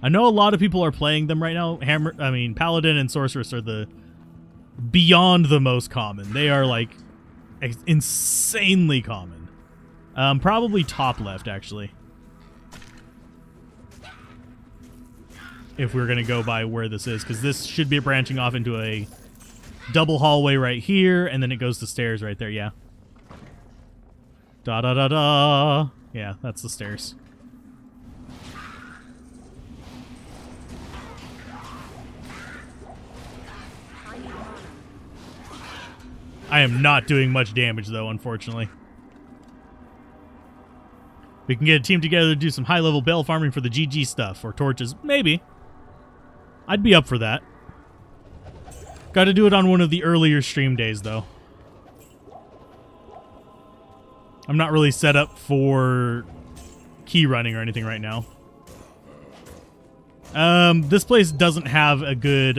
I know a lot of people are playing them right now. Paladin and Sorceress are the beyond the most common. They are like insanely common. Probably top left actually. If we're gonna go by where this is, because this should be branching off into a double hallway right here, and then it goes to stairs right there. Yeah. Da da da da. Yeah, that's the stairs. I am not doing much damage, though, unfortunately. We can get a team together to do some high-level bell farming for the GG stuff, or torches. Maybe. I'd be up for that. Got to do it on one of the earlier stream days, though. I'm not really set up for key running or anything right now. This place doesn't have a good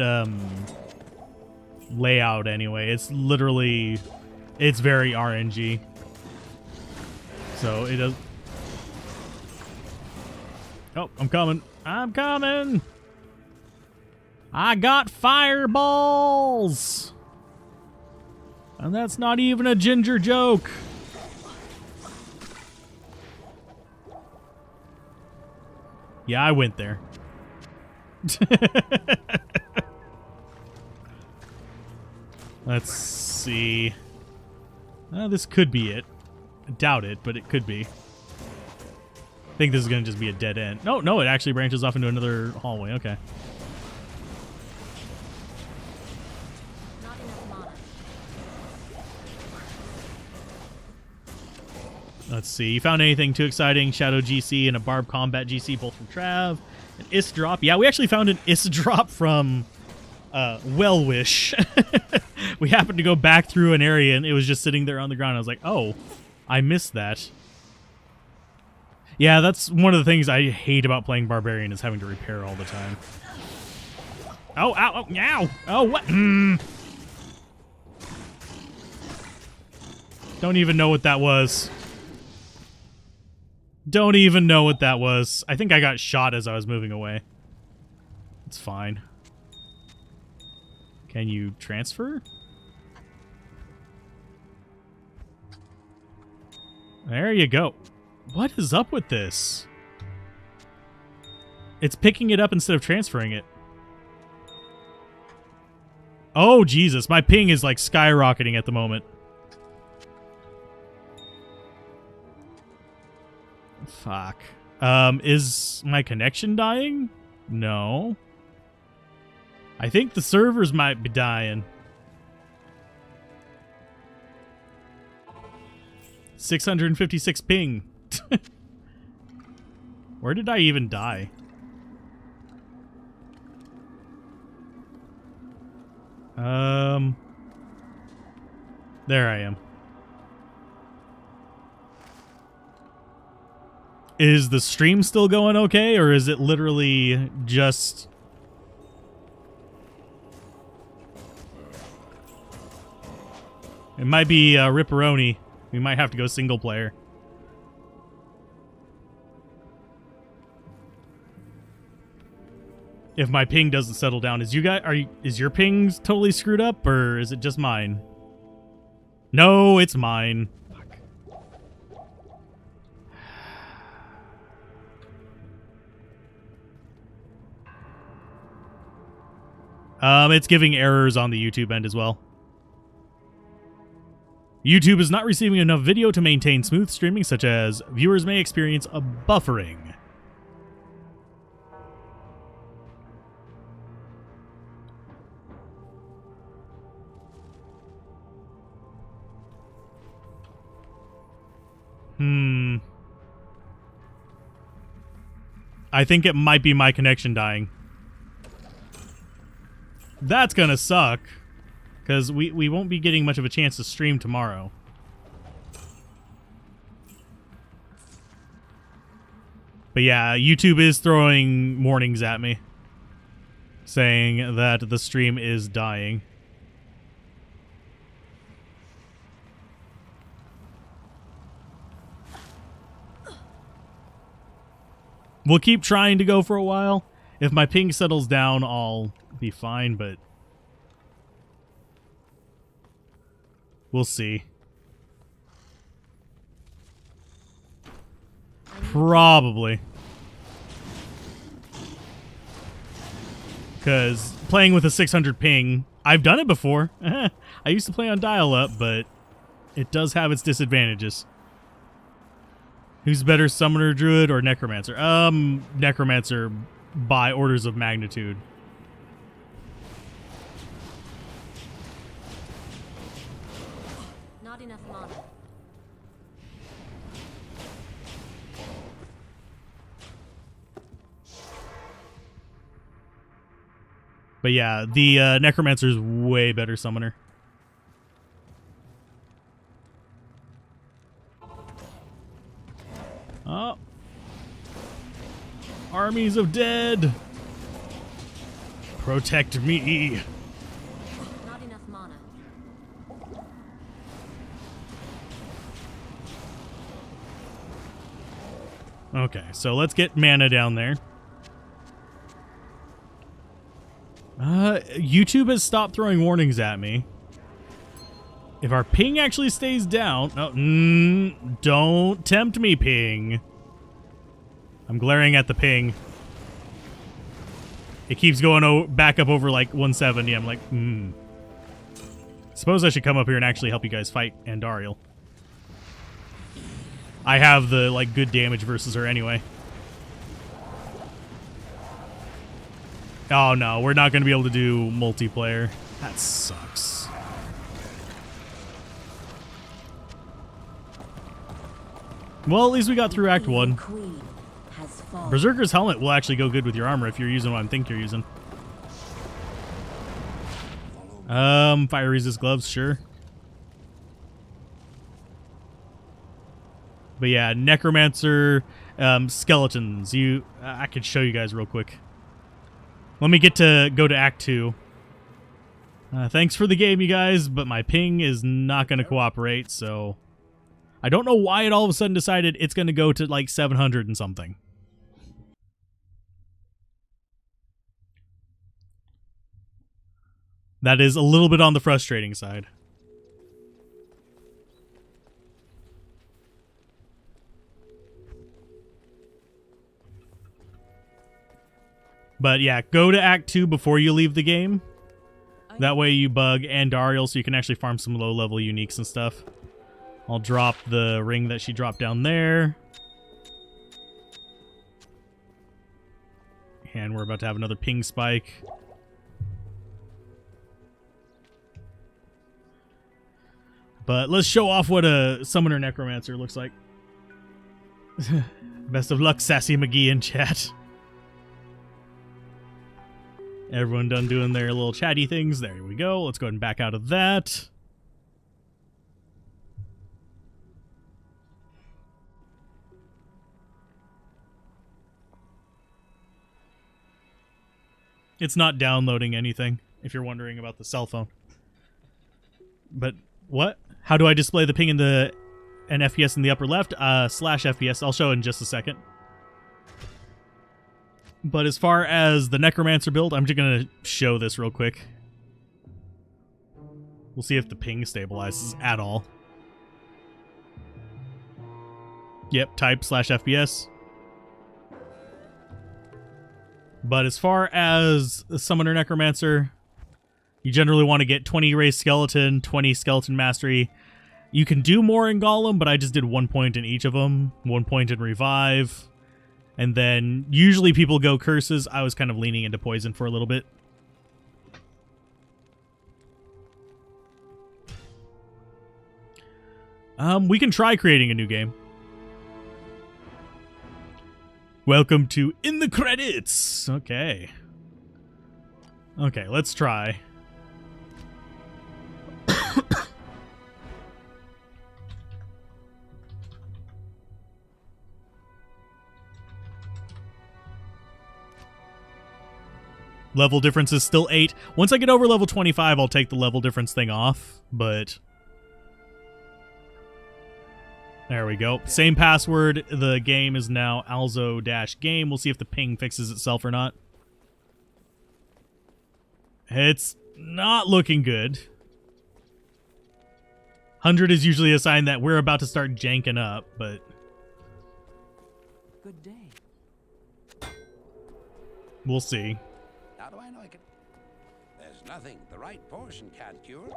layout anyway. It's literally, it's very RNG. So it does. Oh, I'm coming. I'm coming. I got fireballs. And that's not even a ginger joke. Yeah, I went there. Let's see. This could be it. I doubt it, but it could be. I think this is going to just be a dead end. No, it actually branches off into another hallway. Okay. Not enough mana. Let's see. You found anything too exciting? Shadow GC and a Barb Combat GC, both from Trav. An Is drop. Yeah, we actually found an Is drop from Well Wish. We happened to go back through an area and it was just sitting there on the ground. I was like, oh, I missed that. Yeah, that's one of the things I hate about playing Barbarian is having to repair all the time. Oh, ow, oh, ow. Oh, what? Don't even know what that was. Don't even know what that was. I think I got shot as I was moving away. It's fine. Can you transfer? There you go. What is up with this? It's picking it up instead of transferring it. Oh, Jesus. My ping is like skyrocketing at the moment. Fuck. Is my connection dying? No. I think the servers might be dying. 656 ping. Where did I even die? There I am. Is the stream still going okay, or is it literally just... It might be Ripperoni. We might have to go single player. If my ping doesn't settle down, is your ping totally screwed up, or is it just mine? No, it's mine. Fuck. It's giving errors on the YouTube end as well. YouTube is not receiving enough video to maintain smooth streaming, such as viewers may experience a buffering. I think it might be my connection dying. That's gonna suck. Because we won't be getting much of a chance to stream tomorrow. But yeah, YouTube is throwing warnings at me, saying that the stream is dying. We'll keep trying to go for a while. If my ping settles down, I'll be fine, but we'll see. Probably. Because playing with a 600 ping, I've done it before. I used to play on dial-up, but it does have its disadvantages. Who's better, Summoner Druid or Necromancer? Necromancer by orders of magnitude. Not enough mana. But yeah, the Necromancer is way better summoner. Oh. Armies of dead. Protect me. Not enough mana. Okay, so let's get mana down there. YouTube has stopped throwing warnings at me. If our ping actually stays down... No, don't tempt me, ping. I'm glaring at the ping. It keeps going back up over like 170. I'm like, Suppose I should come up here and actually help you guys fight Andariel. I have the like good damage versus her anyway. Oh no, we're not going to be able to do multiplayer. That sucks. Well, at least we got through Act 1. Berserker's helmet will actually go good with your armor if you're using what I think you're using. Fire resist gloves, sure. But yeah, necromancer, skeletons. I could show you guys real quick. Let me go to Act 2. Thanks for the game, you guys, but my ping is not going to cooperate, so... I don't know why it all of a sudden decided it's going to go to like 700 and something. That is a little bit on the frustrating side. But yeah, go to Act 2 before you leave the game. That way you bug Andariel so you can actually farm some low-level uniques and stuff. I'll drop the ring that she dropped down there. And we're about to have another ping spike. But let's show off what a Summoner Necromancer looks like. Best of luck, Sassy McGee in chat. Everyone done doing their little chatty things. There we go. Let's go ahead and back out of that. It's not downloading anything, if you're wondering about the cell phone. But what? How do I display the ping in an FPS in the upper left? /FPS. I'll show in just a second. But as far as the Necromancer build, I'm just going to show this real quick. We'll see if the ping stabilizes at all. Yep, type /FPS. But as far as the Summoner Necromancer, you generally want to get 20 Raised Skeleton, 20 Skeleton Mastery. You can do more in Golem, but I just did 1 point in each of them. 1 point in Revive. And then usually people go Curses. I was kind of leaning into Poison for a little bit. We can try creating a new game. Welcome to In the Credits! Okay. Okay, let's try. Level difference is still 8. Once I get over level 25, I'll take the level difference thing off, but... There we go. Same password. The game is now alzo-game. We'll see if the ping fixes itself or not. It's not looking good. 100 is usually a sign that we're about to start janking up, but... Good day. We'll see. How do I like it? There's nothing the right portion can't cure.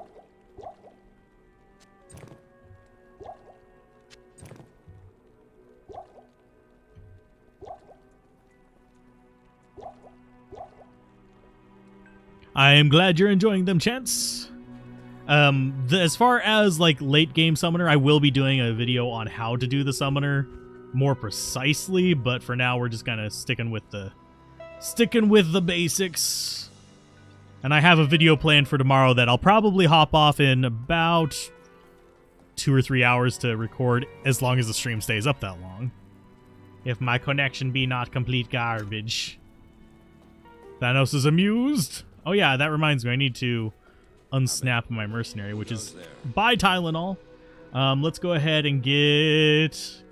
I am glad you're enjoying them, Chance. As far as like late game summoner, I will be doing a video on how to do the summoner more precisely, but for now we're just kind of sticking with the basics. And I have a video planned for tomorrow that I'll probably hop off in about 2 or 3 hours to record, as long as the stream stays up that long. If my connection be not complete garbage. Thanos is amused. Oh yeah, that reminds me. I need to unsnap my mercenary, which is buy Tylenol. Let's go ahead and get...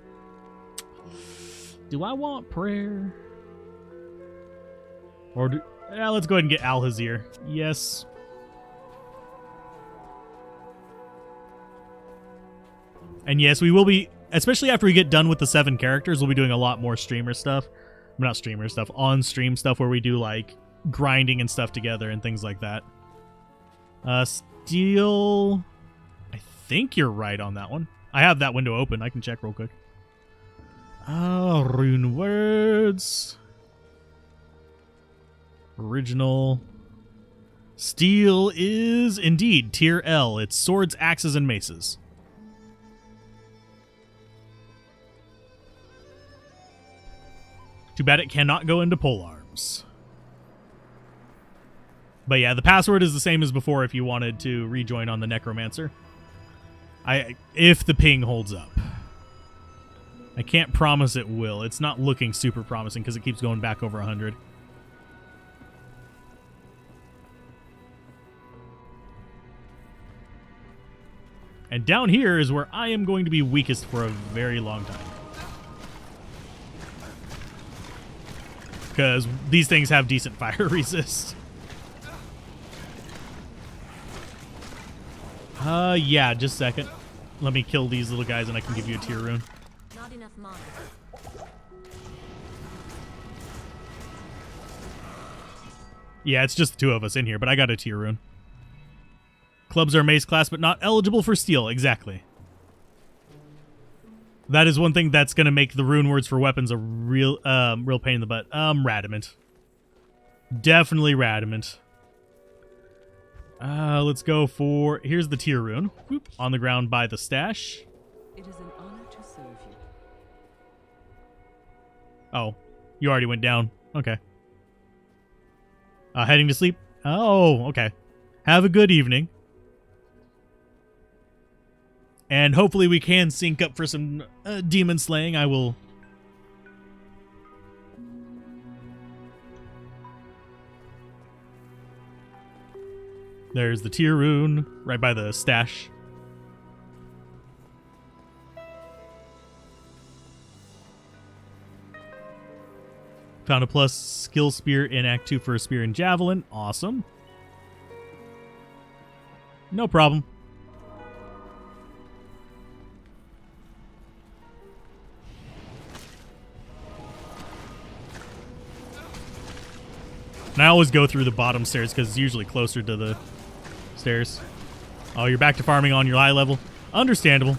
Do I want prayer? Or do... Yeah, let's go ahead and get Alhazir. Yes. And yes, we will be, especially after we get done with the 7 characters, we'll be doing a lot more streamer stuff. Not streamer stuff, on-stream stuff where we do, like, grinding and stuff together and things like that. Steel... I think you're right on that one. I have that window open. I can check real quick. Rune words. Original. Steel is indeed tier L. It's swords, axes, and maces. Too bad it cannot go into polearms. But yeah, the password is the same as before if you wanted to rejoin on the Necromancer. If the ping holds up. I can't promise it will. It's not looking super promising because it keeps going back over 100. And down here is where I am going to be weakest for a very long time. Because these things have decent fire resist. Yeah, just a second. Let me kill these little guys and I can give you a tier rune. Not enough mana. Yeah, it's just the 2 of us in here, but I got a tier rune. Clubs are mace class, but not eligible for steel. Exactly. That is one thing that's going to make the rune words for weapons a real pain in the butt. Radamant. Definitely Radamant. Let's go for... Here's the tier rune. Whoop, on the ground by the stash. It is an honor to serve you. Oh, you already went down. Okay. Heading to sleep? Oh, okay. Have a good evening. And hopefully we can sync up for some demon slaying. I will... There's the tier rune right by the stash. Found a plus skill spear in Act 2 for a spear and javelin. Awesome. No problem. And I always go through the bottom stairs because it's usually closer to the stairs. Oh, you're back to farming on your high level. Understandable.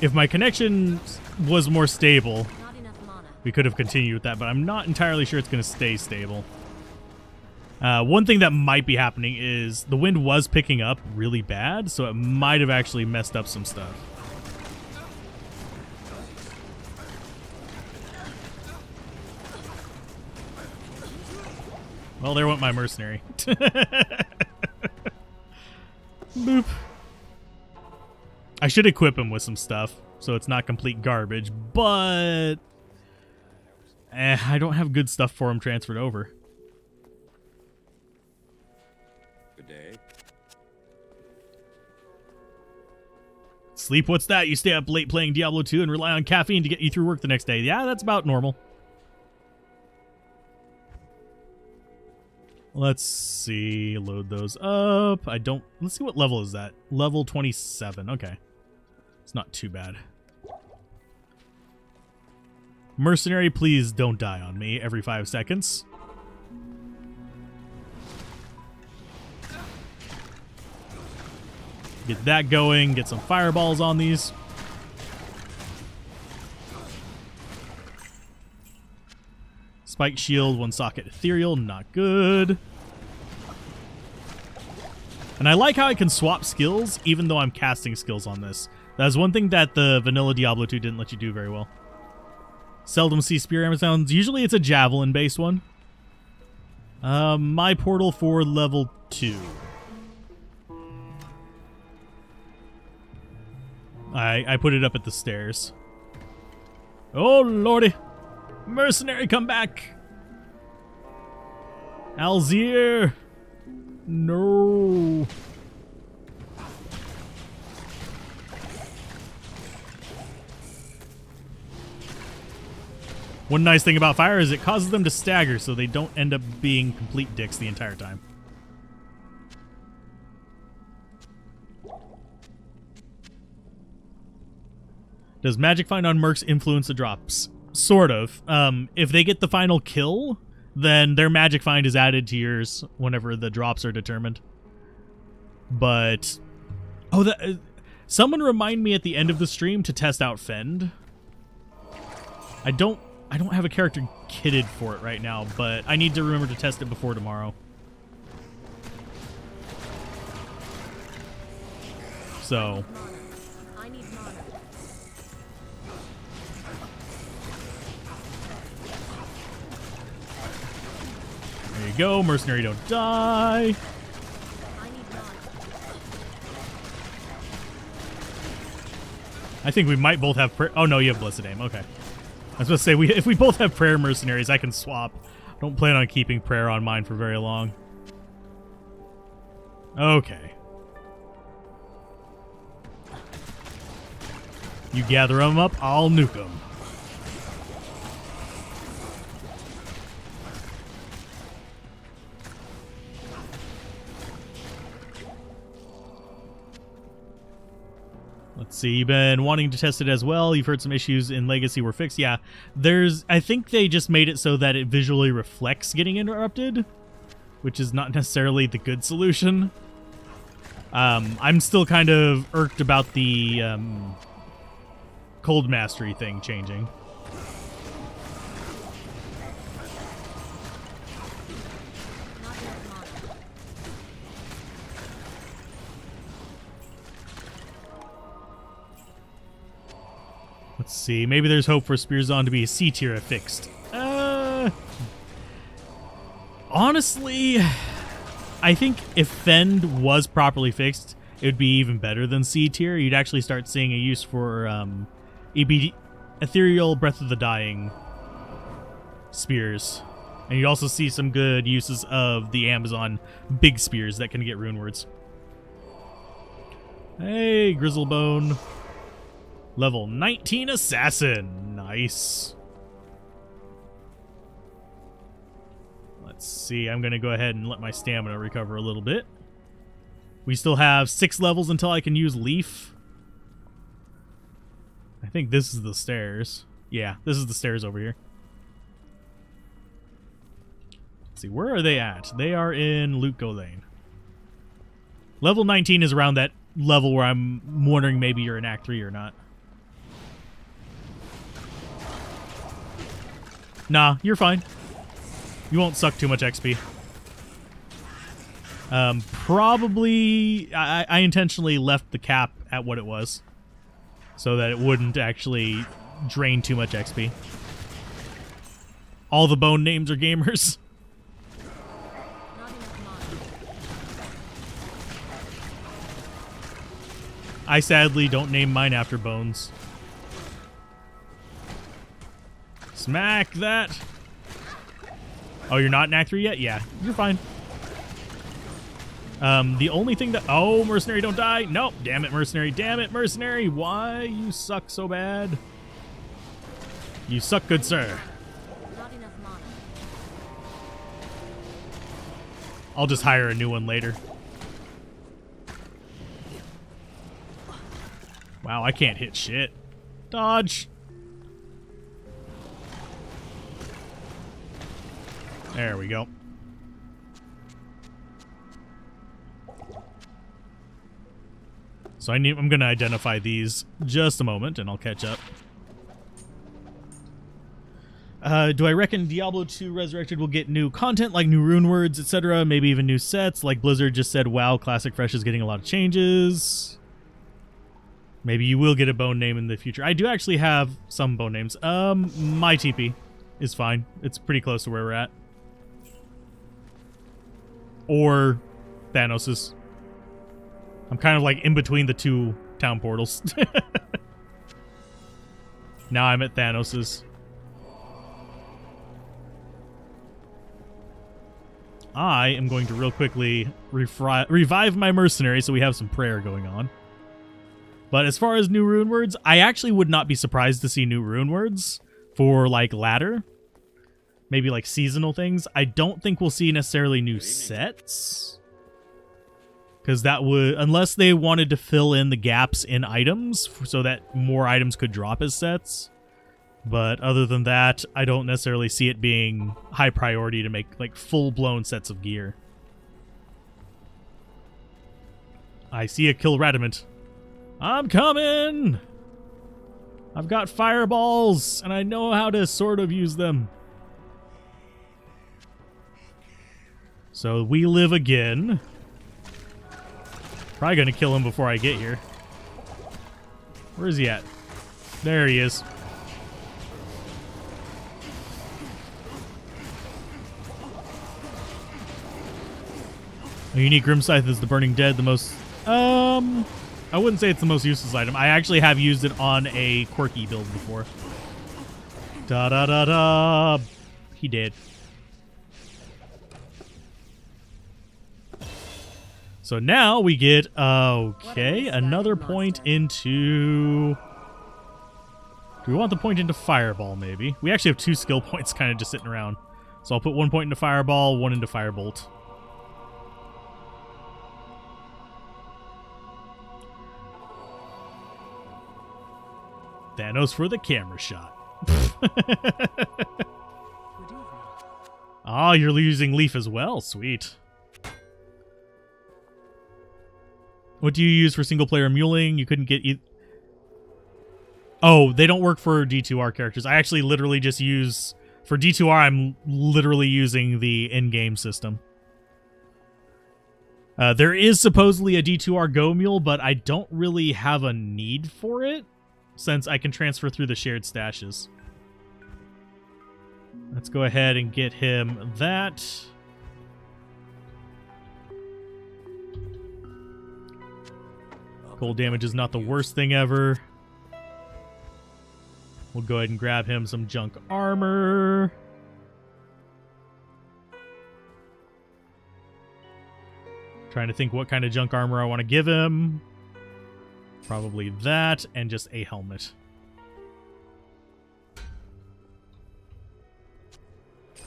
If my connection was more stable, Not enough mana. we could have continued with that, but I'm not entirely sure it's going to stay stable. One thing that might be happening is the wind was picking up really bad, so it might have actually messed up some stuff. Well, there went my mercenary. Boop. I should equip him with some stuff, so it's not complete garbage, but... I don't have good stuff for him transferred over. Good day. Sleep, what's that? You stay up late playing Diablo 2 and rely on caffeine to get you through work the next day. Yeah, that's about normal. Let's see. Load those up. I don't... Let's see what level is that. Level 27. Okay. It's not too bad. Mercenary, please don't die on me every 5 seconds. Get that going. Get some fireballs on these. Spike shield, 1 socket ethereal, not good. And I like how I can swap skills even though I'm casting skills on this. That's one thing that the vanilla Diablo 2 didn't let you do very well. Seldom see spear hammer sounds. Usually it's a javelin based one. My portal for level 2. I put it up at the stairs. Oh, lordy. Mercenary, come back. Alzir. No. One nice thing about fire is it causes them to stagger so they don't end up being complete dicks the entire time. Does Magic Find on Mercs influence the drops? Sort of. If they get the final kill, then their Magic Find is added to yours whenever the drops are determined. But... Oh, someone remind me at the end of the stream to test out Fend. I don't have a character kitted for it right now, but I need to remember to test it before tomorrow. So... I need mana. There you go, Mercenary, don't die. I need mana. I think we might both have prayer. Oh no, you have Blessed Aim. Okay. I was about to say, if we both have prayer mercenaries, I can swap. Don't plan on keeping prayer on mine for very long. Okay. You gather them up, I'll nuke them. Let's see, you've been wanting to test it as well. You've heard some issues in Legacy were fixed. Yeah, I think they just made it so that it visually reflects getting interrupted, which is not necessarily the good solution. I'm still kind of irked about the Cold Mastery thing changing. Not enough mana. Let's see. Maybe there's hope for Spearzon to be a C tier fixed. Honestly, I think if Fend was properly fixed, it would be even better than C tier. You'd actually start seeing a use for Ethereal Breath of the Dying spears. And you'd also see some good uses of the Amazon big spears that can get rune words. Hey, Grizzlebone. Level 19 Assassin. Nice. Let's see. I'm going to go ahead and let my stamina recover a little bit. We still have 6 levels until I can use Leaf. I think this is the stairs. Yeah, this is the stairs over here. Let's see. Where are they at? They are in Lutko Lane. Level 19 is around that level where I'm wondering maybe you're in Act 3 or not. Nah, you're fine. You won't suck too much XP. Probably... I intentionally left the cap at what it was, so that it wouldn't actually drain too much XP. All the bone names are gamers. Not enough mana. I sadly don't name mine after bones. Smack that. Oh, you're not in Act 3 yet? Yeah, you're fine. The only thing that... Oh, Mercenary, don't die. Nope. Damn it, Mercenary. Damn it, Mercenary. Why you suck so bad? You suck, good sir. Not enough mana. I'll just hire a new one later. Wow, I can't hit shit. Dodge. There we go. So I'm going to identify these just a moment, and I'll catch up. Do I reckon Diablo 2 Resurrected will get new content, like new rune words, etc., maybe even new sets, like Blizzard just said, wow, Classic Fresh is getting a lot of changes. Maybe you will get a bone name in the future. I do actually have some bone names. My TP is fine. It's pretty close to where we're at. Or Thanos's. I'm kind of like in between the two town portals. Now I'm at Thanos's. I am going to real quickly revive my mercenary so we have some prayer going on. But as far as new rune words, I actually would not be surprised to see new rune words for like ladder. Maybe like seasonal things. I don't think we'll see necessarily new sets. Because that would, unless they wanted to fill in the gaps in items so that more items could drop as sets. But other than that, I don't necessarily see it being high priority to make like full-blown sets of gear. I see a kill Radamant. I'm coming! I've got fireballs, and I know how to sort of use them. So we live again. Probably gonna kill him before I get here. Where is he at? There he is. A unique Grim Scythe is the Burning Dead, the most... I wouldn't say it's the most useless item. I actually have used it on a quirky build before. Da-da-da-da! He did. So now we get... Okay, another point into... Do we want the point into Fireball, maybe? We actually have 2 skill points kind of just sitting around. So I'll put 1 point into Fireball, 1 into Firebolt. Thanos for the camera shot. Oh, you're using Leaf as well. Sweet. What do you use for single player muling? You couldn't get... Oh, they don't work for D2R characters. I actually literally just use... For D2R, I'm literally using the in-game system. There is supposedly a D2R Go Mule, but I don't really have a need for it, since I can transfer through the shared stashes. Let's go ahead and get him that. Cold damage is not the worst thing ever. We'll go ahead and grab him some junk armor. Trying to think what kind of junk armor I want to give him. Probably that, and just a helmet.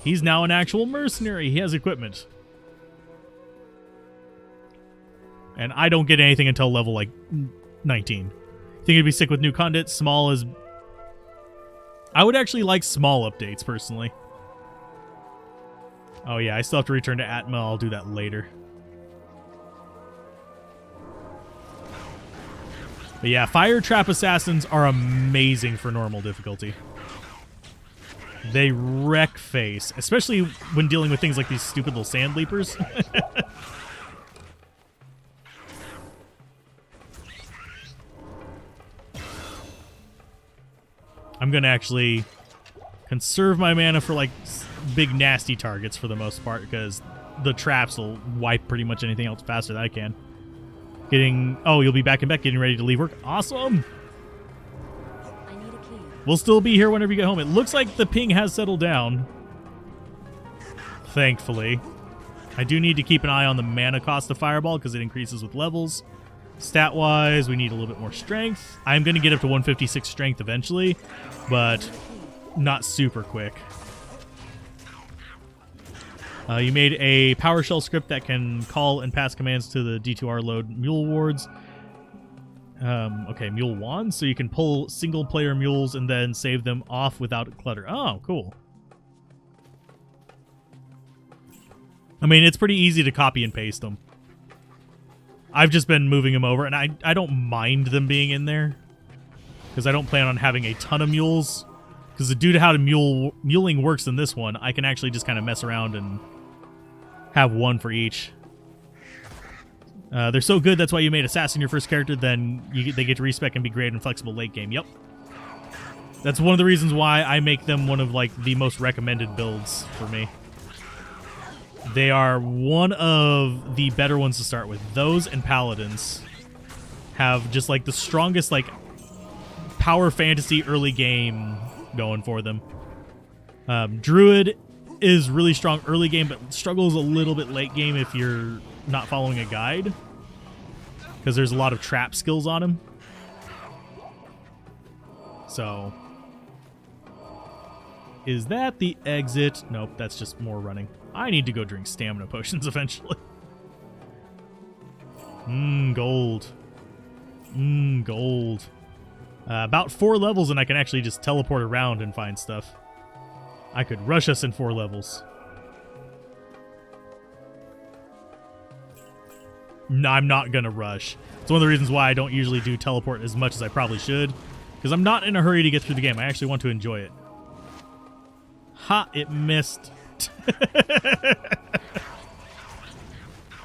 He's now an actual mercenary. He has equipment. And I don't get anything until level, like, 19. Think it'd be sick with new content? Small is... I would actually like small updates, personally. Oh, yeah, I still have to return to Atma. I'll do that later. But yeah, Fire Trap Assassins are amazing for normal difficulty. They wreck face, especially when dealing with things like these stupid little sand leapers. I'm going to actually conserve my mana for like big nasty targets for the most part, because the traps will wipe pretty much anything else faster than I can. Oh, you'll be back in Beck, getting ready to leave work. Awesome. I need a key. We'll still be here whenever you get home. It looks like the ping has settled down. Thankfully. I do need to keep an eye on the mana cost of Fireball because it increases with levels. Stat-wise, we need a little bit more strength. I'm going to get up to 156 strength eventually, but not super quick. You made a PowerShell script that can call and pass commands to the D2R load mule wards. Okay, mule wands, so you can pull single-player mules and then save them off without clutter. Oh, cool. I mean, it's pretty easy to copy and paste them. I've just been moving them over, and I don't mind them being in there, because I don't plan on having a ton of mules. Because due to how muling works in this one, I can actually just kind of mess around and have one for each. They're so good, that's why you made Assassin your first character, then they get to respec and be great and flexible late game. Yep. That's one of the reasons why I make them one of like the most recommended builds for me. They are one of the better ones to start with. Those and Paladins have just like the strongest like power fantasy early game going for them. Druid is really strong early game, but struggles a little bit late game if you're not following a guide, because there's a lot of trap skills on him. So, is that the exit? Nope, that's just more running. I need to go drink stamina potions eventually. Gold. Gold. About 4 levels and I can actually just teleport around and find stuff. I could rush us in 4 levels. No, I'm not gonna rush. It's one of the reasons why I don't usually do teleport as much as I probably should, because I'm not in a hurry to get through the game. I actually want to enjoy it. Ha, it missed.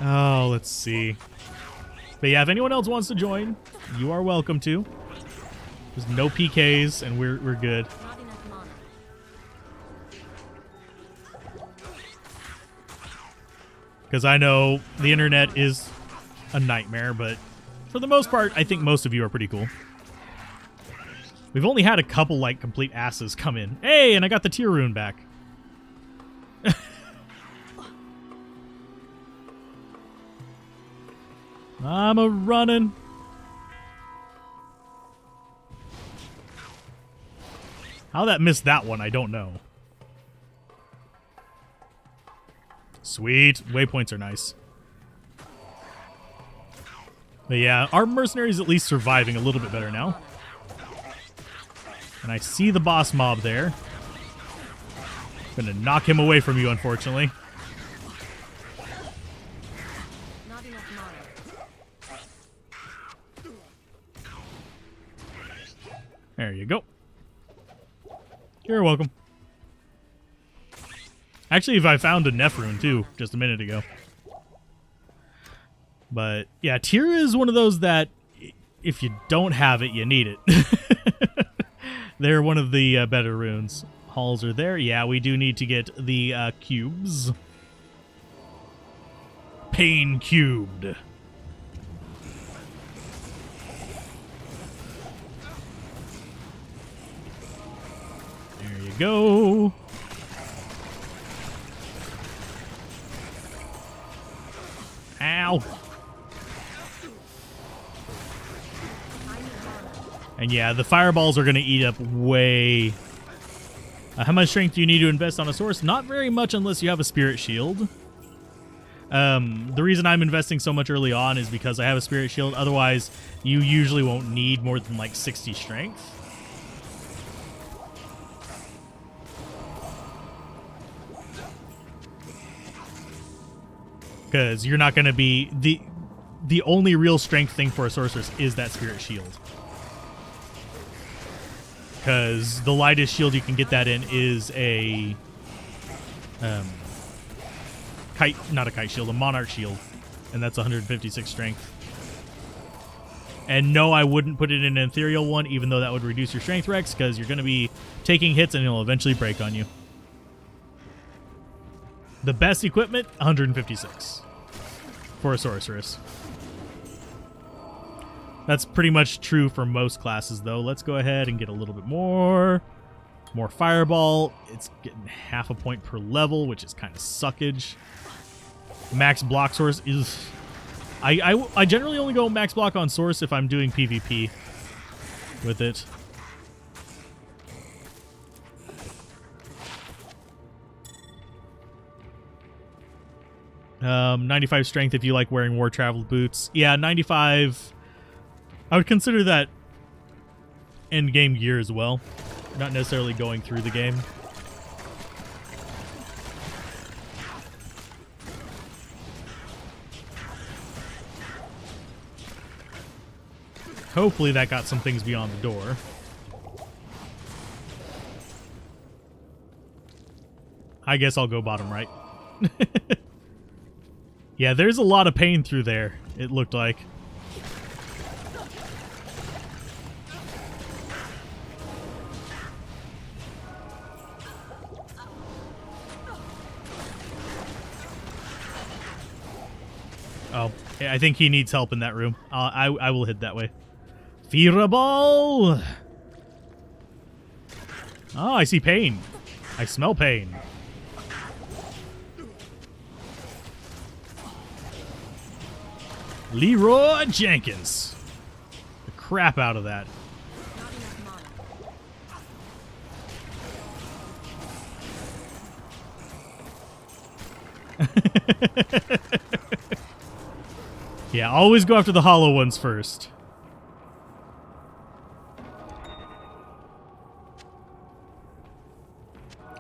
Oh, let's see. But yeah, if anyone else wants to join, you are welcome to. There's no PKs, and we're good. Not enough mana. Because I know the internet is a nightmare, but for the most part, I think most of you are pretty cool. We've only had a couple, like, complete asses come in. Hey, and I got the tier rune back. I'm a-running. How that missed that one, I don't know. Sweet. Waypoints are nice. But yeah, our mercenary's at least surviving a little bit better now. And I see the boss mob there. Gonna knock him away from you, unfortunately. Not enough mana. There you go. You're welcome. Actually, if I found a Neph rune too, just a minute ago. But yeah, tier is one of those that if you don't have it, you need it. They're one of the better runes. Halls are there. Yeah, we do need to get the cubes. Pain cubed. There you go. Ow. And yeah, the fireballs are going to eat up way... how much strength do you need to invest on a source? Not very much unless you have a spirit shield. The reason I'm investing so much early on is because I have a spirit shield. Otherwise, you usually won't need more than like 60 strength. Because you're not going to be... The only real strength thing for a sorceress is that spirit shield. Because the lightest shield you can get that in is a not a kite shield, a monarch shield, and that's 156 strength. And no, I wouldn't put it in an ethereal one, even though that would reduce your strength, Rex, because you're going to be taking hits and it'll eventually break on you. The best equipment, 156 for a sorceress. That's pretty much true for most classes, though. Let's go ahead and get a little bit more. More fireball. It's getting half a point per level, which is kind of suckage. Max block source is... I generally only go max block on source if I'm doing PvP with it. 95 strength if you like wearing war travel boots. Yeah, 95... I would consider that end game gear as well, not necessarily going through the game. Hopefully that got some things beyond the door. I guess I'll go bottom right. Yeah, there's a lot of pain through there, it looked like. Oh, I think he needs help in that room. I will head that way. Fireball! Oh, I see pain. I smell pain. Leroy Jenkins. The crap out of that. Not enough mana. Yeah, always go after the hollow ones first.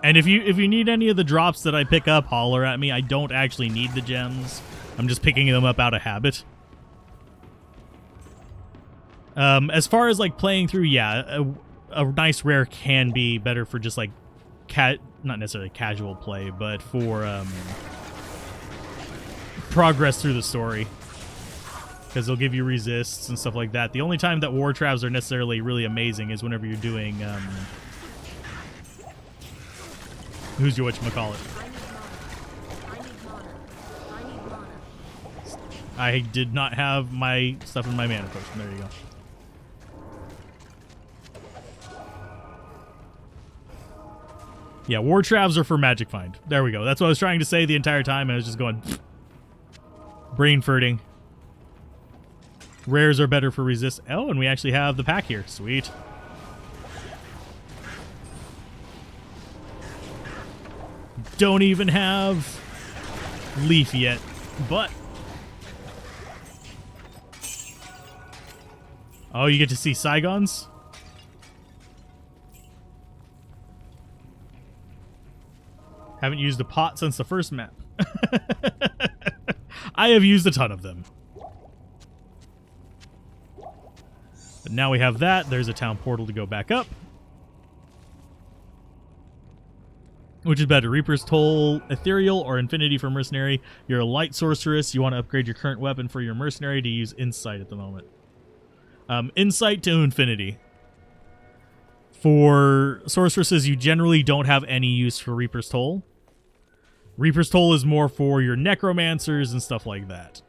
And if you need any of the drops that I pick up, holler at me. I don't actually need the gems. I'm just picking them up out of habit. As far as like playing through, yeah, a nice rare can be better for just like not necessarily casual play, but for progress through the story, because they'll give you resists and stuff like that. The only time that war traps are necessarily really amazing is whenever you're doing who's your whatchamacallit? I need mana. I did not have my stuff in my mana potion. There you go. Yeah, war traps are for magic find. There we go. That's what I was trying to say the entire time, and I was just going brain furting. Rares are better for resist. Oh, and we actually have the pack here. Sweet. Don't even have Leaf yet, but oh, you get to see Saigons? Haven't used a pot since the first map. I have used a ton of them. But now we have that. There's a town portal to go back up. Which is better, Reaper's Toll, Ethereal, or Infinity for Mercenary? You're a light sorceress. You want to upgrade your current weapon for your mercenary to use Insight at the moment. Insight to Infinity. For sorceresses, you generally don't have any use for Reaper's Toll. Reaper's Toll is more for your necromancers and stuff like that.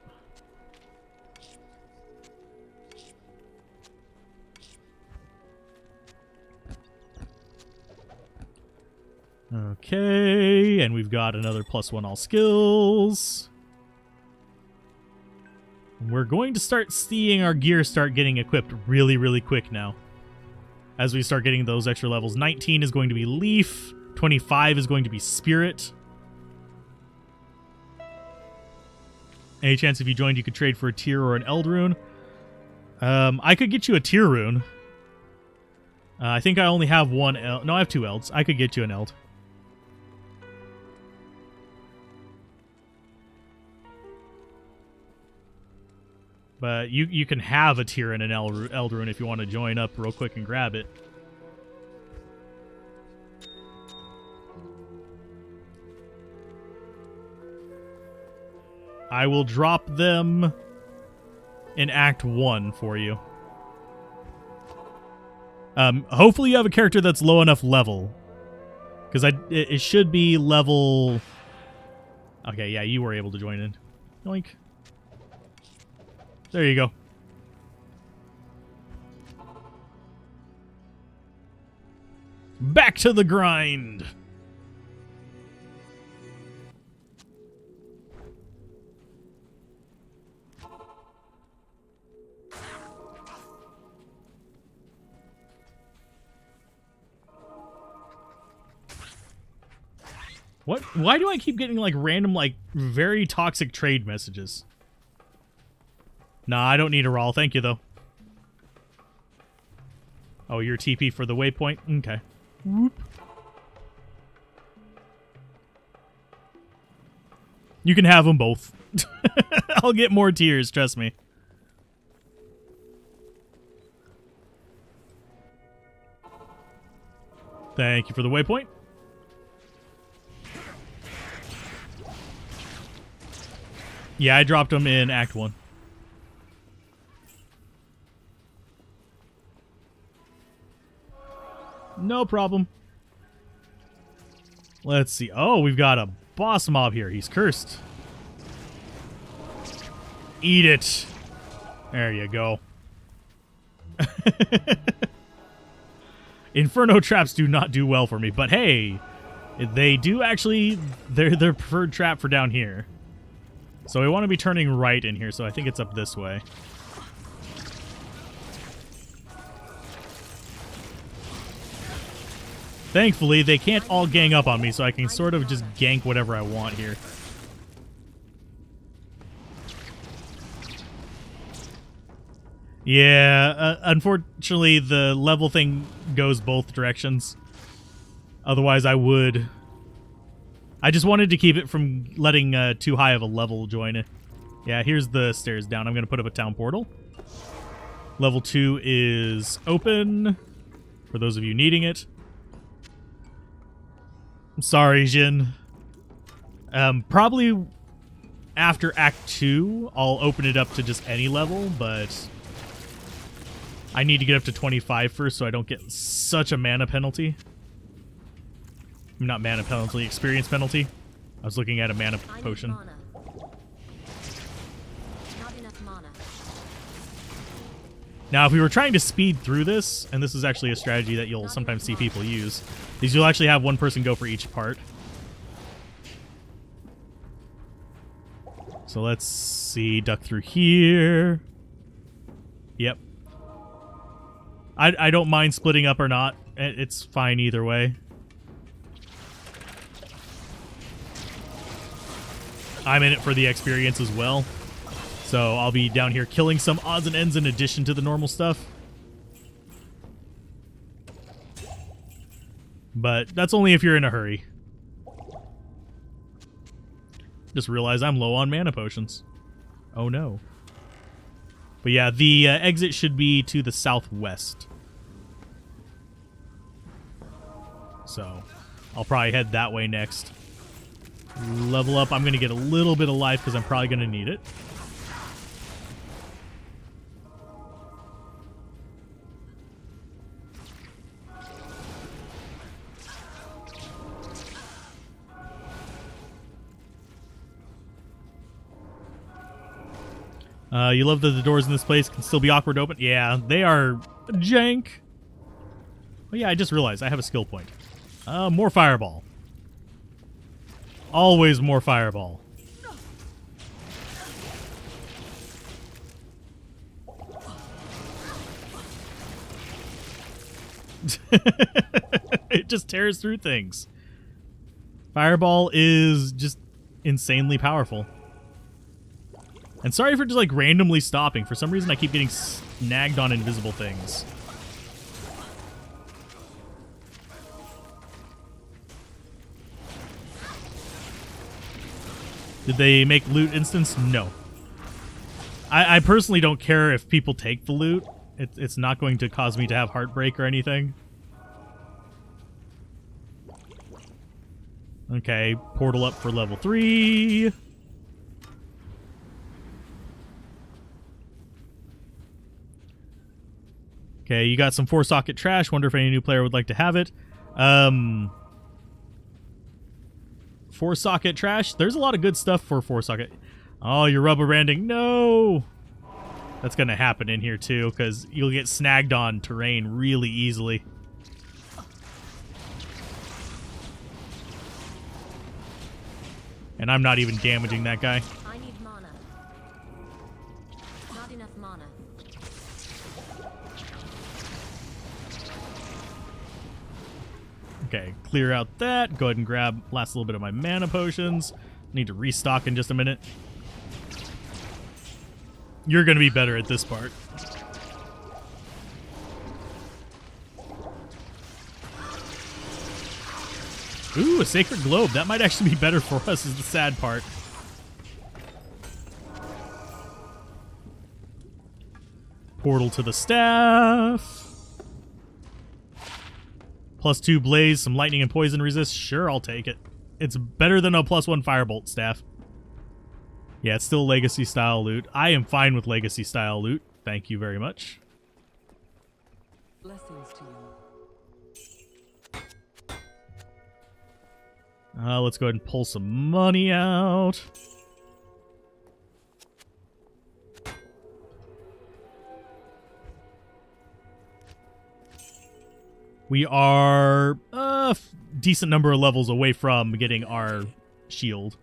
Okay, and we've got another +1 all skills. We're going to start seeing our gear start getting equipped really, really quick now. As we start getting those extra levels. 19 is going to be Leaf. 25 is going to be Spirit. Any chance if you joined you could trade for a tier or an eld rune? I could get you a tier rune. I think I only have one eld. No, I have 2 elds. I could get you an eld. But you can have a tier and an eld rune if you want to join up real quick and grab it. I will drop them in Act 1 for you. Hopefully you have a character that's low enough level. Because it should be level... Okay, yeah, you were able to join in. Yoink. There you go. Back to the grind. What? Why do I keep getting like random, like very toxic trade messages? Nah, I don't need a roll. Thank you, though. Oh, you're TP for the waypoint? Okay. Whoop. You can have them both. I'll get more tiers, trust me. Thank you for the waypoint. Yeah, I dropped them in Act 1. No problem. Let's see. Oh, we've got a boss mob here. He's cursed. Eat it. There you go. Inferno traps do not do well for me, but hey, they do actually, they're their preferred trap for down here. So we want to be turning right in here, so I think it's up this way. Thankfully, they can't all gang up on me, so I can sort of just gank whatever I want here. Yeah, unfortunately, the level thing goes both directions. Otherwise, I would... I just wanted to keep it from letting too high of a level join it. Yeah, here's the stairs down. I'm going to put up a town portal. Level 2 is open, for those of you needing it. I'm sorry, Jin. Probably after Act 2, I'll open it up to just any level, but I need to get up to 25 first so I don't get such a mana penalty. Not mana penalty, experience penalty. I was looking at a mana potion. Mana. Not enough mana. Now, if we were trying to speed through this, and this is actually a strategy that you'll sometimes see people use, is you'll actually have one person go for each part. So let's see, duck through here. Yep. I don't mind splitting up or not. It's fine either way. I'm in it for the experience as well. So I'll be down here killing some odds and ends in addition to the normal stuff. But that's only if you're in a hurry. Just realize I'm low on mana potions. Oh no. But yeah, the exit should be to the southwest. So I'll probably head that way next. Level up. I'm going to get a little bit of life because I'm probably going to need it. You love that the doors in this place can still be awkward open? Yeah, they are jank. Oh yeah, I just realized I have a skill point. More fireball. Always more fireball. It just tears through things. Fireball is just insanely powerful. And sorry for just like randomly stopping. For some reason I keep getting snagged on invisible things. Did they make loot instance? No. I personally don't care if people take the loot. It's not going to cause me to have heartbreak or anything. Okay, portal up for level 3. Okay, you got some 4-socket trash. Wonder if any new player would like to have it. 4-socket trash. There's a lot of good stuff for 4-socket. Oh, you're rubber banding. No! That's going to happen in here too, because you'll get snagged on terrain really easily. And I'm not even damaging that guy. I need mana. Not enough mana. Okay, clear out that. Go ahead and grab last little bit of my mana potions. Need to restock in just a minute. You're going to be better at this part. Ooh, a sacred globe. That might actually be better for us is the sad part. Portal to the staff. +2 blaze, some lightning and poison resist. Sure, I'll take it. It's better than a +1 firebolt staff. Yeah, it's still legacy style loot. I am fine with legacy style loot. Thank you very much. Blessings to you. Let's go ahead and pull some money out. We are a decent number of levels away from getting our shield.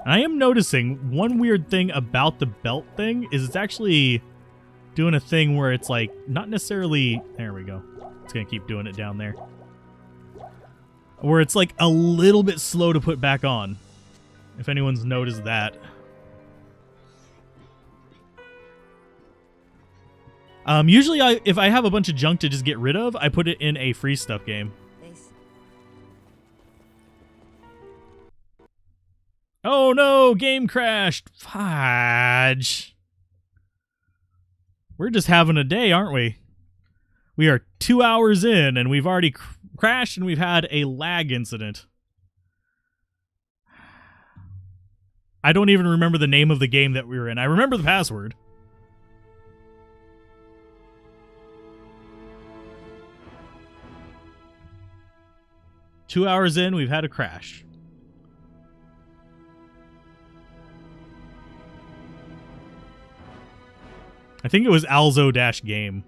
I am noticing one weird thing about the belt thing is it's actually doing a thing where it's like not necessarily... There we go. It's going to keep doing it down there. Where it's like a little bit slow to put back on. If anyone's noticed that. Usually if I have a bunch of junk to just get rid of, I put it in a free stuff game. Oh no, game crashed. Fudge. We're just having a day, aren't we? We are 2 hours in and we've already crashed and we've had a lag incident. I don't even remember the name of the game that we were in. I remember the password. Two hours in, we've had a crash. I think it was Alzo-game.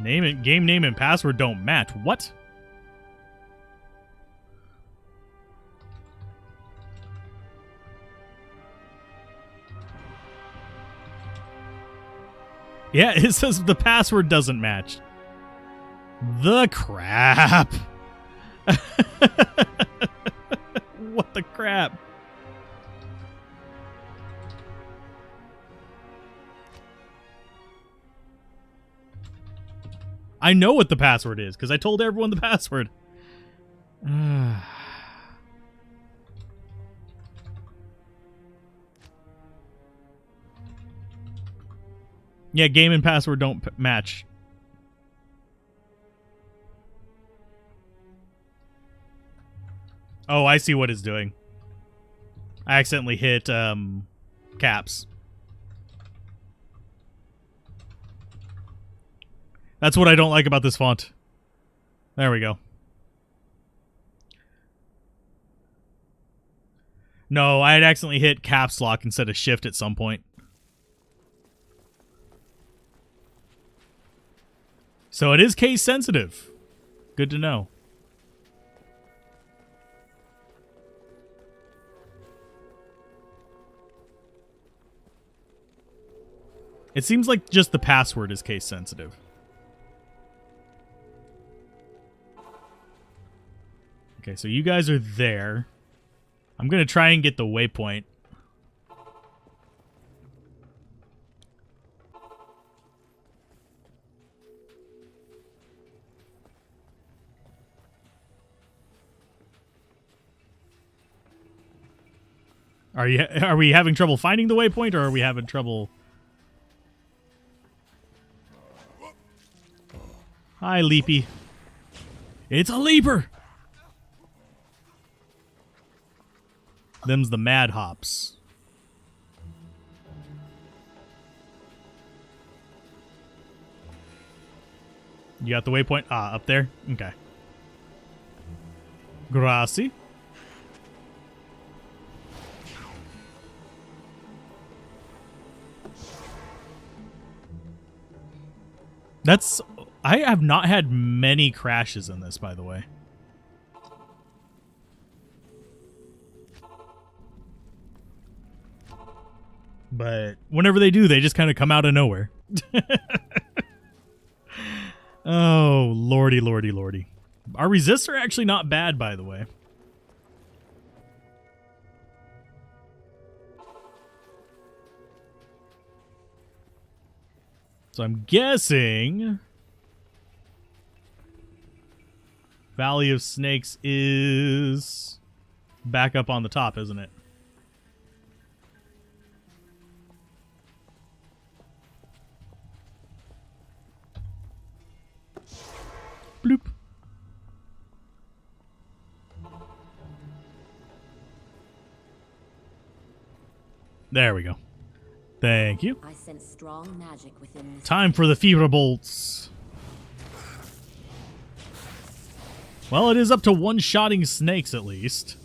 Game name and password don't match. What? Yeah, it says the password doesn't match. The crap. What the crap? I know what the password is because I told everyone the password. Yeah, game and password don't match. Oh, I see what it's doing. I accidentally hit caps. That's what I don't like about this font. There we go. No, I had accidentally hit caps lock instead of shift at some point. So it is case sensitive. Good to know. It seems like just the password is case sensitive. Okay, so you guys are there. I'm going to try and get the waypoint. Are we having trouble finding the waypoint, or are we having trouble? Hi, Leapy. It's a leaper. Them's the mad hops. You got the waypoint? Ah, up there? Okay. Gracie. I have not had many crashes in this, by the way. But whenever they do, they just kind of come out of nowhere. Oh, lordy, lordy, lordy. Our resists are actually not bad, by the way. So I'm guessing Valley of Snakes is back up on the top, isn't it? Bloop. There we go. Thank you. I sense strong magic within this. Time for the fever bolts. Well, it is up to one-shotting snakes at least.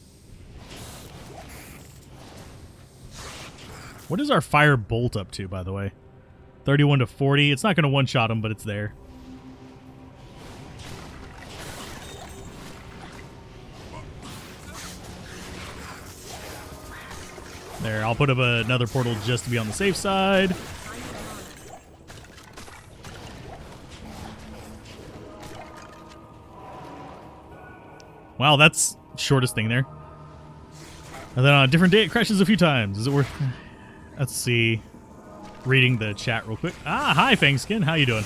What is our fire bolt up to, by the way? 31 to 40. It's not going to one-shot them, but it's there. There, I'll put up another portal just to be on the safe side. Wow, that's shortest thing there. And then on a different day, it crashes a few times. Is it worth... Let's see. Reading the chat real quick. Ah, hi, Fangskin. How you doing?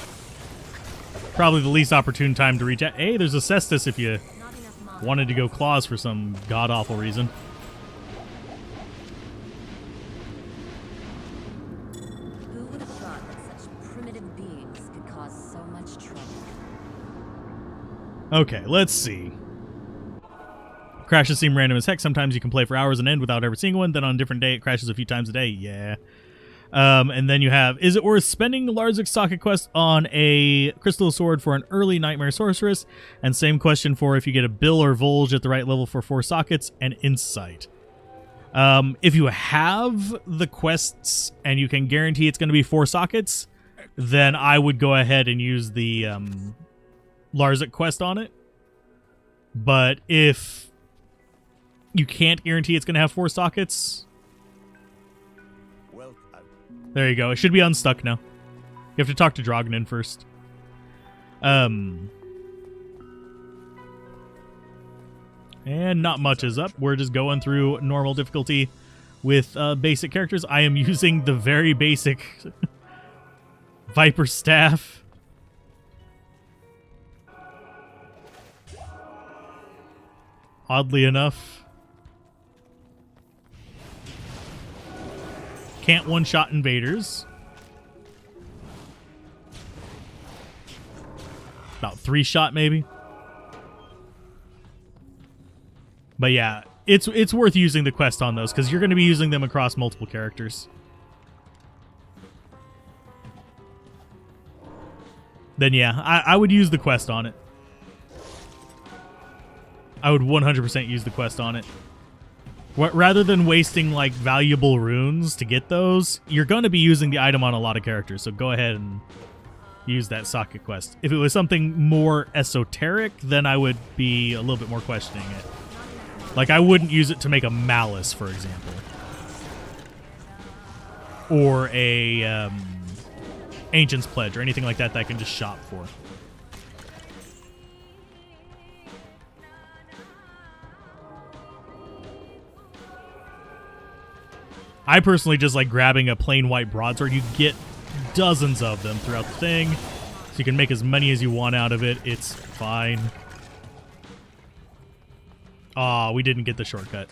Probably the least opportune time to reach out. Hey, there's a Cestus if you wanted to go claws for some god-awful reason. Who would have thought that such primitive beings could cause so much trouble? Okay, let's see. Crashes seem random as heck. Sometimes you can play for hours and end without ever seeing one. Then on a different day, it crashes a few times a day. Yeah. And then you have, is it worth spending Larza's socket quest on a crystal sword for an early Nightmare Sorceress? And same question for if you get a Bill or Volge at the right level for 4 sockets and Insight. If you have the quests and you can guarantee it's going to be 4 sockets, then I would go ahead and use the Larzac quest on it. But if you can't guarantee it's going to have 4 sockets, there you go. It should be unstuck now. You have to talk to Drognin first. And not much is up. We're just going through normal difficulty with basic characters. I am using the very basic Viper Staff. Oddly enough. Can't one-shot invaders. About 3-shot maybe. But yeah, it's worth using the quest on those because you're going to be using them across multiple characters. Then yeah, I would use the quest on it. I would 100% use the quest on it. Rather than wasting like valuable runes to get those, you're going to be using the item on a lot of characters, so go ahead and use that socket quest. If it was something more esoteric, then I would be a little bit more questioning it. Like, I wouldn't use it to make a Malice, for example. Or a Ancient's Pledge, or anything like that that I can just shop for. I personally just like grabbing a plain white broadsword. You get dozens of them throughout the thing, so you can make as many as you want out of it. It's fine. Aw, we didn't get the shortcut.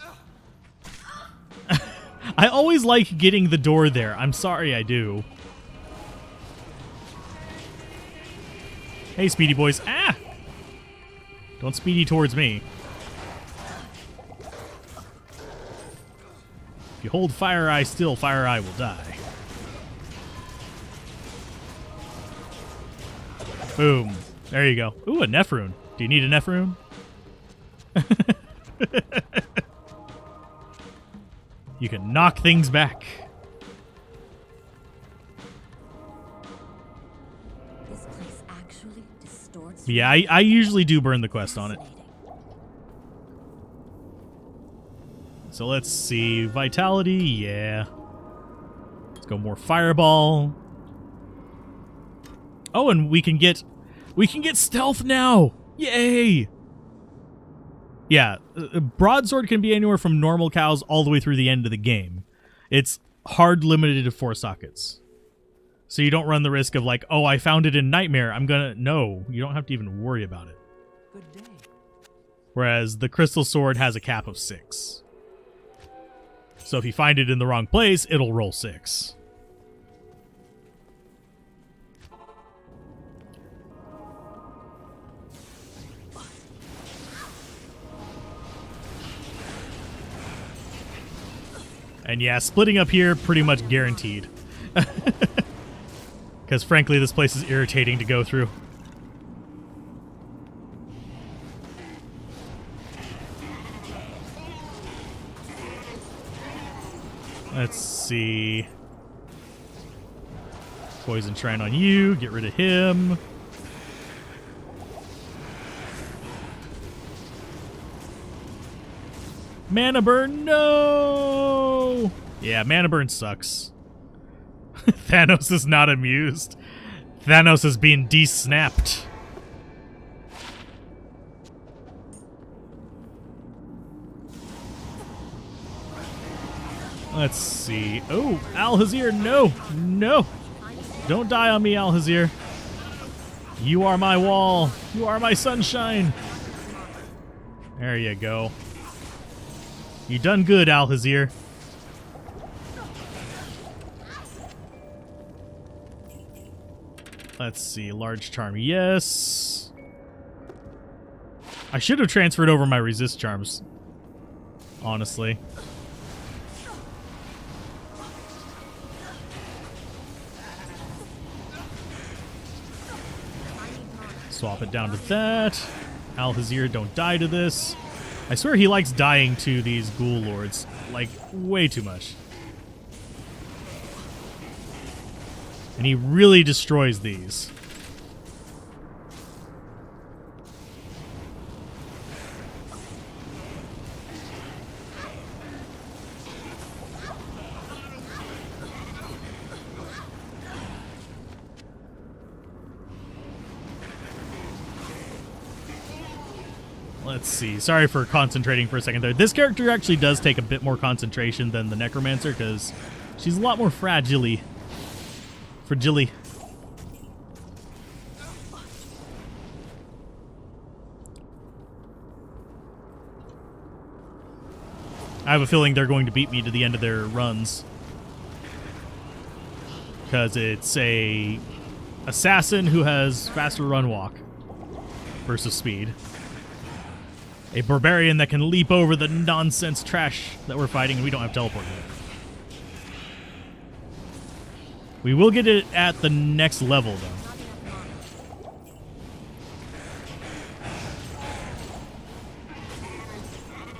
I always like getting the door there. I'm sorry I do. Hey, Speedy boys. Ah! Don't speedy towards me. If you hold Fire Eye still, Fire Eye will die. Boom. There you go. Ooh, a Nephrune. Do you need a Nephrune? You can knock things back. This place actually distorts. Yeah, I usually do burn the quest on it. So let's see. Vitality, yeah. Let's go more Fireball. Oh, and we can get stealth now. Yay! Yeah, broadsword can be anywhere from normal cows all the way through the end of the game. It's hard limited to 4 sockets. So you don't run the risk of like, oh, I found it in Nightmare. No, you don't have to even worry about it. Good day. Whereas the Crystal Sword has a cap of 6. So if you find it in the wrong place, it'll roll 6. And yeah, splitting up here, pretty much guaranteed. Because frankly, this place is irritating to go through. Let's see. Poison Shrine on you. Get rid of him. Mana burn, no! Yeah, mana burn sucks. Thanos is not amused. Thanos is being de-snapped. Let's see. Oh, Alhazir, no! No! Don't die on me, Alhazir. You are my wall. You are my sunshine. There you go. You done good, Alhazir. Let's see. Large charm, yes. I should have transferred over my resist charms, honestly. Swap it down to that. Alhazir, don't die to this. I swear he likes dying to these ghoul lords, like, way too much. And he really destroys these. Let's see. Sorry for concentrating for a second there. This character actually does take a bit more concentration than the Necromancer because she's a lot more fragile-y. Fragile-y. I have a feeling they're going to beat me to the end of their runs. Because it's a assassin who has faster run walk versus speed. A barbarian that can leap over the nonsense trash that we're fighting, and we don't have teleport yet. We will get it at the next level, though.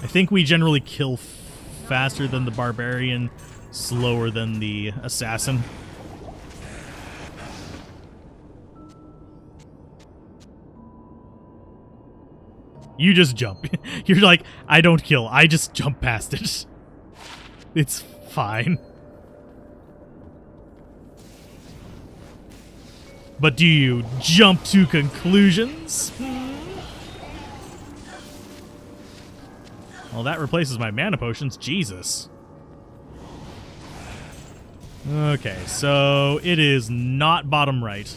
I think we generally kill faster than the barbarian, slower than the assassin. You just jump. You're like, I don't kill. I just jump past it. It's fine. But do you jump to conclusions? Well, that replaces my mana potions. Jesus. Okay, so it is not bottom right.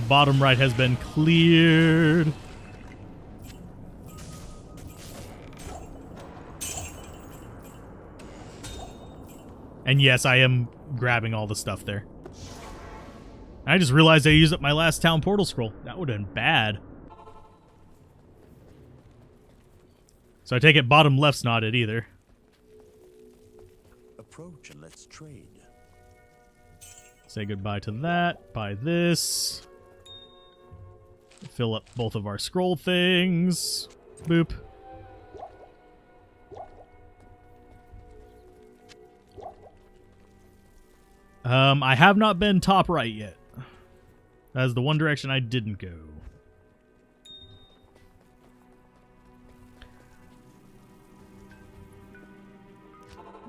Bottom right has been cleared. And yes, I am grabbing all the stuff there. I just realized I used up my last town portal scroll. That would have been bad. So I take it bottom left's not it either. Approach and let's trade. Say goodbye to that. Buy this. Fill up both of our scroll things. Boop. I have not been top right yet. That is the one direction I didn't go.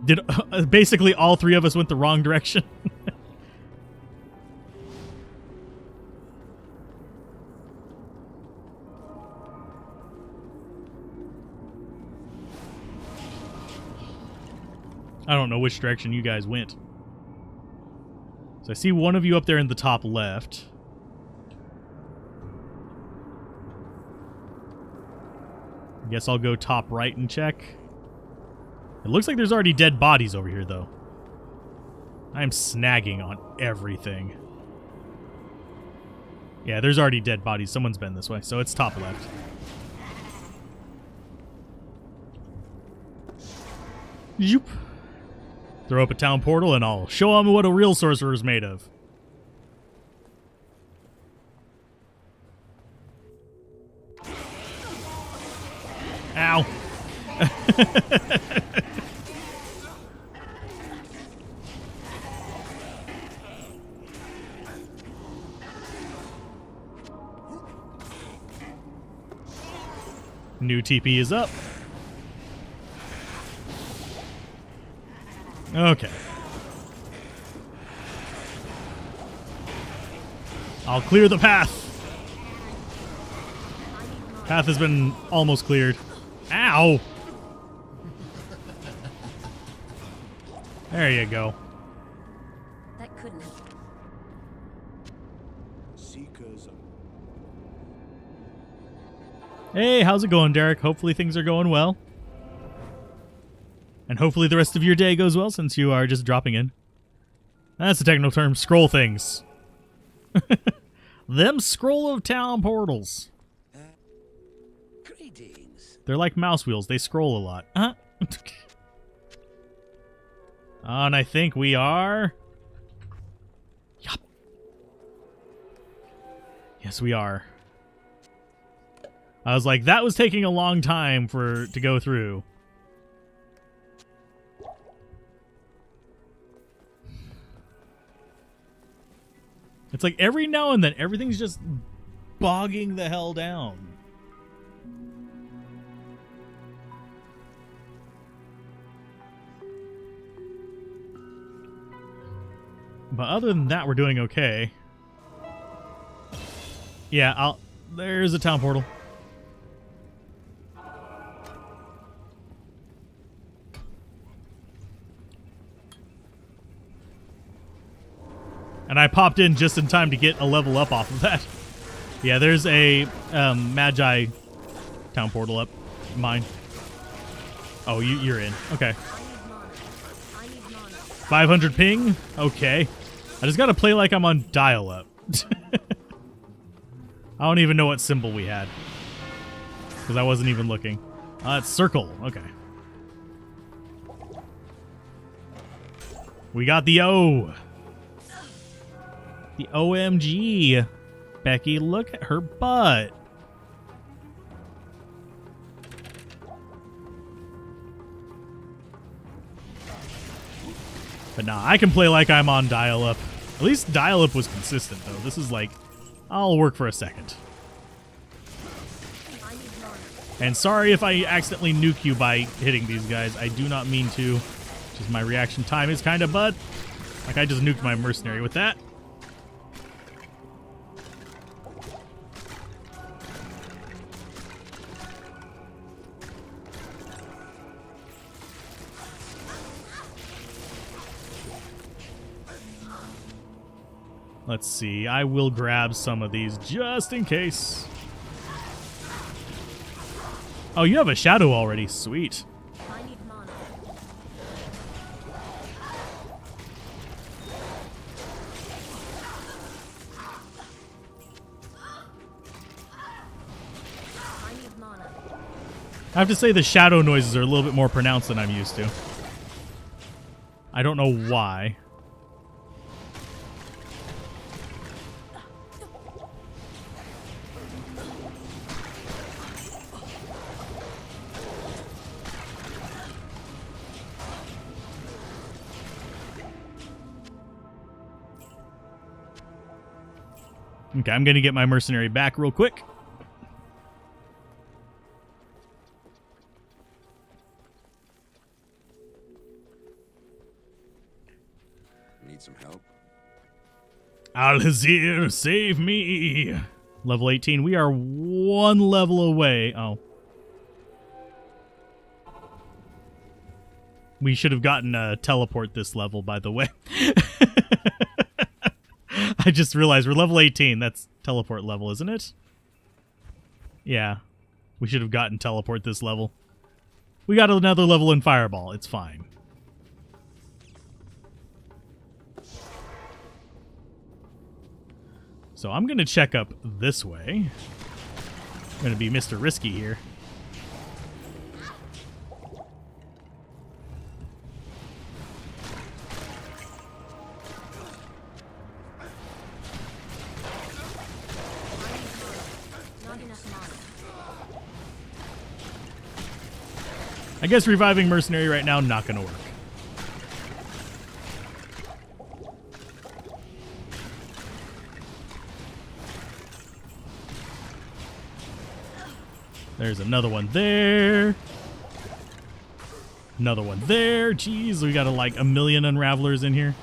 Did basically all three of us went the wrong direction? I don't know which direction you guys went. So I see one of you up there in the top left. I guess I'll go top right and check. It looks like there's already dead bodies over here, though. I'm snagging on everything. Yeah, there's already dead bodies. Someone's been this way, so it's top left. Yoop. Throw up a town portal and I'll show them what a real sorcerer is made of. Ow. New TP is up. Okay. I'll clear the path. Path has been almost cleared. Ow! There you go. That couldn't have. Seekers. Hey, how's it going, Derek? Hopefully things are going well. And hopefully the rest of your day goes well since you are just dropping in. That's the technical term, scroll things. Them scroll of town portals. Greetings. They're like mouse wheels. They scroll a lot. Uh-huh. And I think we are... Yup. Yes, we are. I was like, that was taking a long time to go through. It's like every now and then everything's just bogging the hell down. But other than that, we're doing okay. Yeah, there's a town portal. And I popped in just in time to get a level up off of that. Yeah, there's a Magi town portal up. Mine. Oh, you're in. Okay. 500 ping? Okay. I just gotta play like I'm on dial-up. I don't even know what symbol we had. Because I wasn't even looking. It's circle. Okay. We got the O. The OMG. Becky, look at her butt. But nah, I can play like I'm on dial-up. At least dial-up was consistent, though. This is like, I'll work for a second. And sorry if I accidentally nuke you by hitting these guys. I do not mean to. Just my reaction time is kind of butt. Like I just nuked my mercenary with that. Let's see. I will grab some of these just in case. Oh, you have a shadow already. Sweet. I need mana. I need mana. I have to say the shadow noises are a little bit more pronounced than I'm used to. I don't know why. Okay, I'm going to get my mercenary back real quick. Need some help? Alzir, save me! Level 18. We are one level away. Oh. We should have gotten a teleport this level, by the way. I just realized we're level 18. That's teleport level, isn't it? Yeah. We should have gotten teleport this level. We got another level in Fireball. It's fine. So I'm going to check up this way. I'm going to be Mr. Risky here. Not enough mana. I guess reviving Mercenary right now, not going to work. There's another one there. Another one there. Jeez, we got like a million Unravelers in here.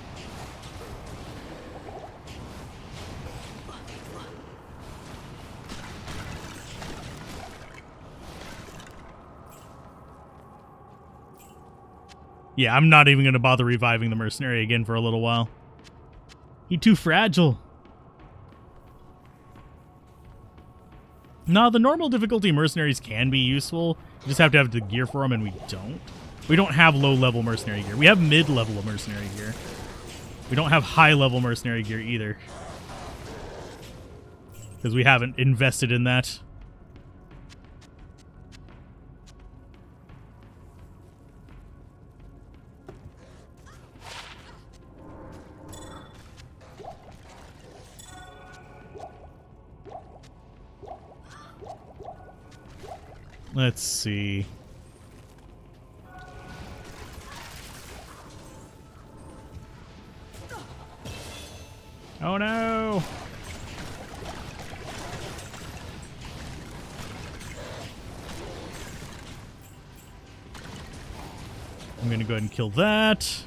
Yeah, I'm not even going to bother reviving the Mercenary again for a little while. He's too fragile. No, the normal difficulty Mercenaries can be useful. You just have to have the gear for them, and we don't. We don't have low-level Mercenary gear. We have mid-level Mercenary gear. We don't have high-level Mercenary gear either. Because we haven't invested in that. Let's see. Oh no! I'm gonna go ahead and kill that.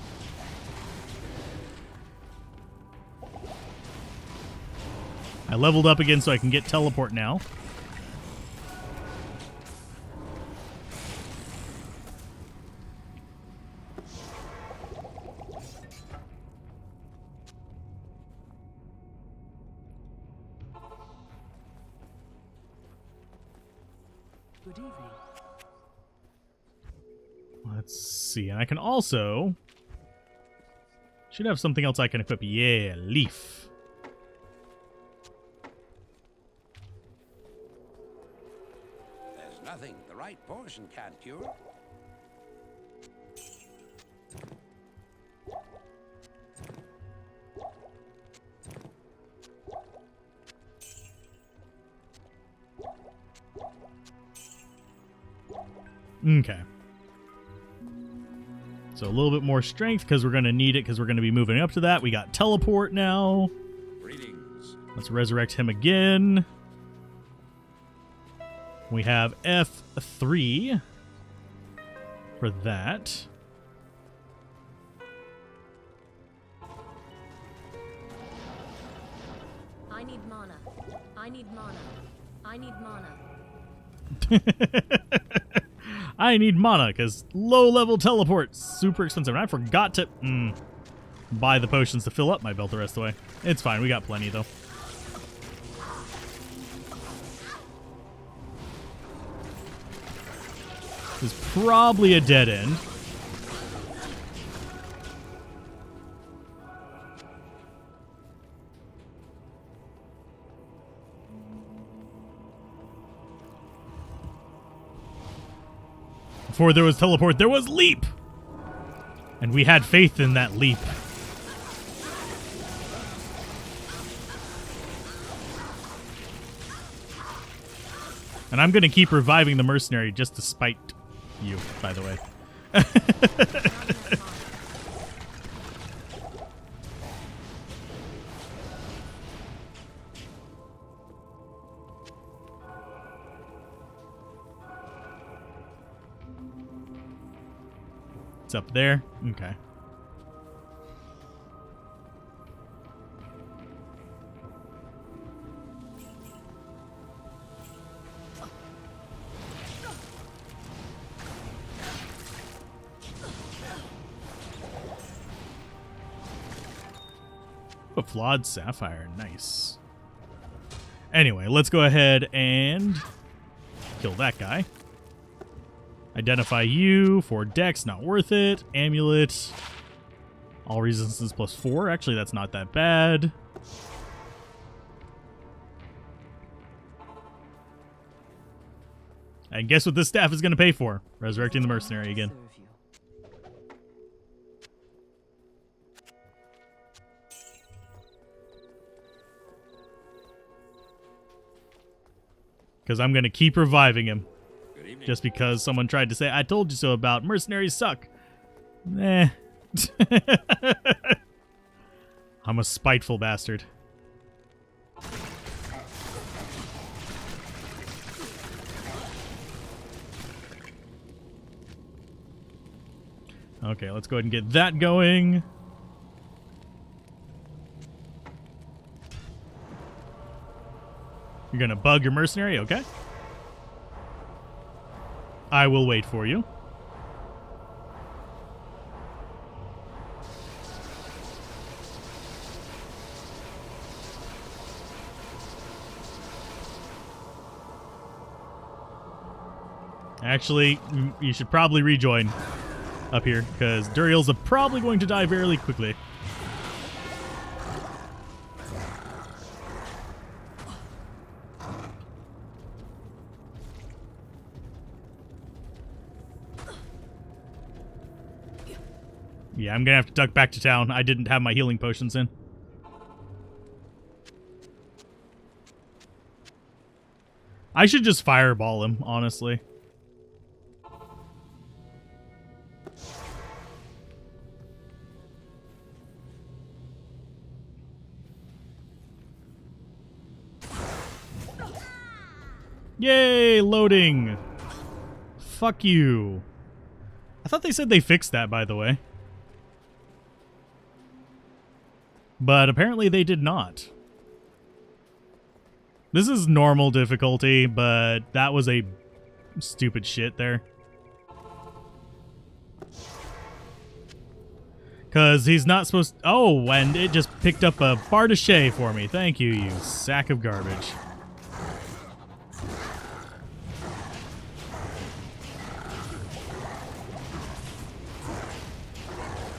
I leveled up again so I can get teleport now. Good evening. Let's see. And I can also... should have something else I can equip. Yeah, leaf. There's nothing the right portion can't cure. Okay. So a little bit more strength because we're going to need it because we're going to be moving up to that. We got teleport now. Greetings. Let's resurrect him again. We have F3 for that. I need mana. I need mana. I need mana. I need mana because low-level teleport super expensive. And I forgot to buy the potions to fill up my belt the rest of the way. It's fine. We got plenty, though. This is probably a dead end. Before there was teleport, there was leap! And we had faith in that leap. And I'm going to keep reviving the mercenary just to spite you, by the way. It's up there? Okay. A flawed sapphire. Nice. Anyway, let's go ahead and kill that guy. Identify you for Dex, not worth it. Amulet. All resistances +4. Actually, that's not that bad. And guess what this staff is going to pay for? Resurrecting the mercenary again. Serve you. Because I'm going to keep reviving him. Good evening. Just because someone tried to say, I told you so about mercenaries suck. Eh. I'm a spiteful bastard. Okay, let's go ahead and get that going. You're gonna bug your mercenary, okay? I will wait for you. Actually, you should probably rejoin up here, because Duriels are probably going to die very quickly. Yeah, I'm gonna have to duck back to town. I didn't have my healing potions in. I should just fireball him, honestly. Yay, loading. Fuck you. I thought they said they fixed that, by the way. But apparently they did not. This is normal difficulty, but that was a stupid shit there. Because he's not supposed to... Oh, and it just picked up a Bardache for me. Thank you, you sack of garbage.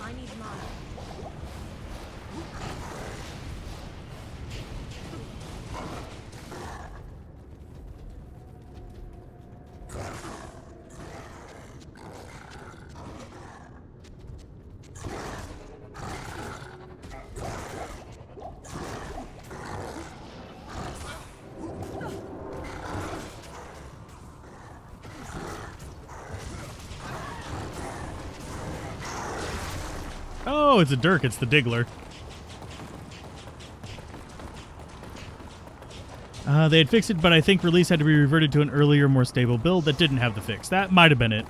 I need mana. Oh, it's a Dirk. It's the Diggler. They had fixed it, but I think release had to be reverted to an earlier, more stable build that didn't have the fix. That might have been it.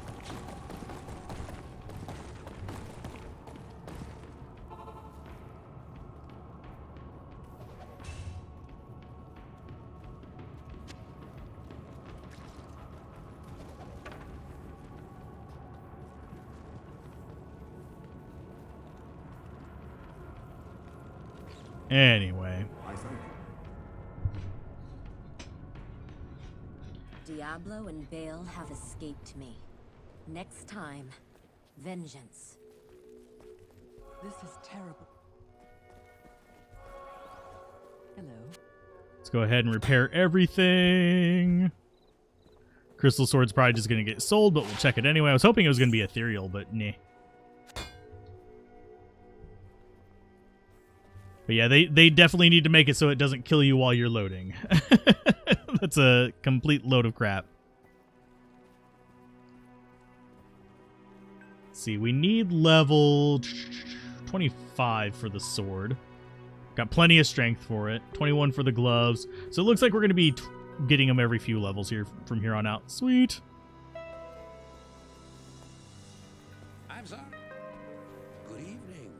Anyway. Diablo and Bale have escaped me. Next time, vengeance. This is terrible. Hello. Let's go ahead and repair everything. Crystal Sword's probably just going to get sold, but we'll check it anyway. I was hoping it was going to be ethereal, but nah. But yeah, they definitely need to make it so it doesn't kill you while you're loading. That's a complete load of crap. Let's see, we need level 25 for the sword. Got plenty of strength for it. 21 for the gloves. So it looks like we're going to be getting them every few levels here from here on out. Sweet. I'm sorry. Good evening.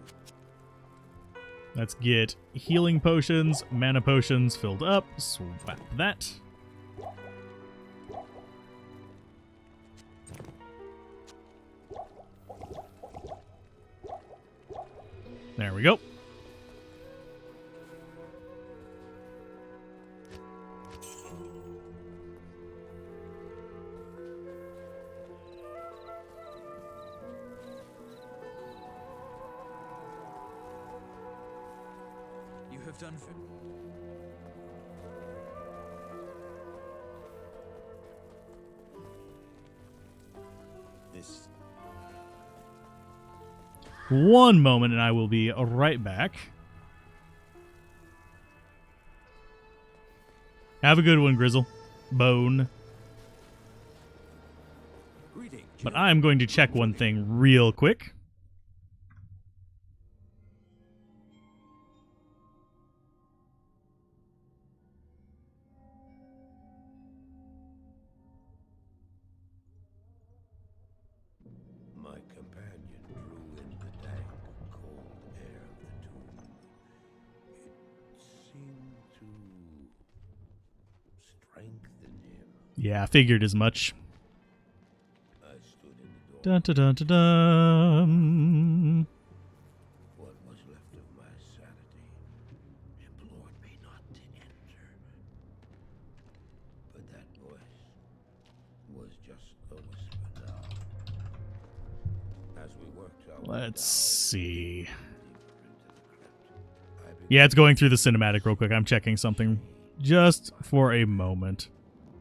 Let's get healing potions, mana potions filled up. Swap that. There we go. You have done for... this. One moment, and I will be right back. Have a good one, Grizzle. Bone. Greetings. But I'm going to check one thing real quick. My companion drew in the dank, cold air of the tomb. It seemed to strengthen him. Yeah, I figured as much. I stood in the door. Dun dun dun dun dun. What was left of my sanity implored me not to enter. But that voice was just a whisper now. As we worked our way Let's down, see. deeper into the crypt, I Yeah, it's going through the cinematic real quick. I'm checking something just for a moment.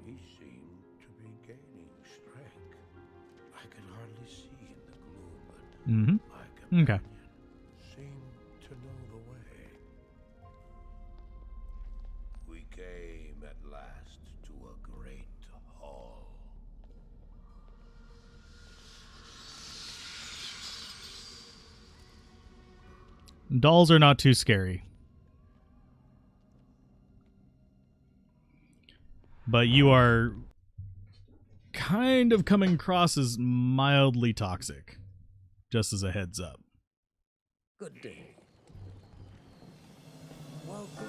He seemed to be gaining strength. I could hardly see in the gloom, but Mm-hmm. my companion Okay. seemed to know the way. We came at last to a great hall. Dolls are not too scary. But you are kind of coming across as mildly toxic. Just as a heads up. Good day. Welcome.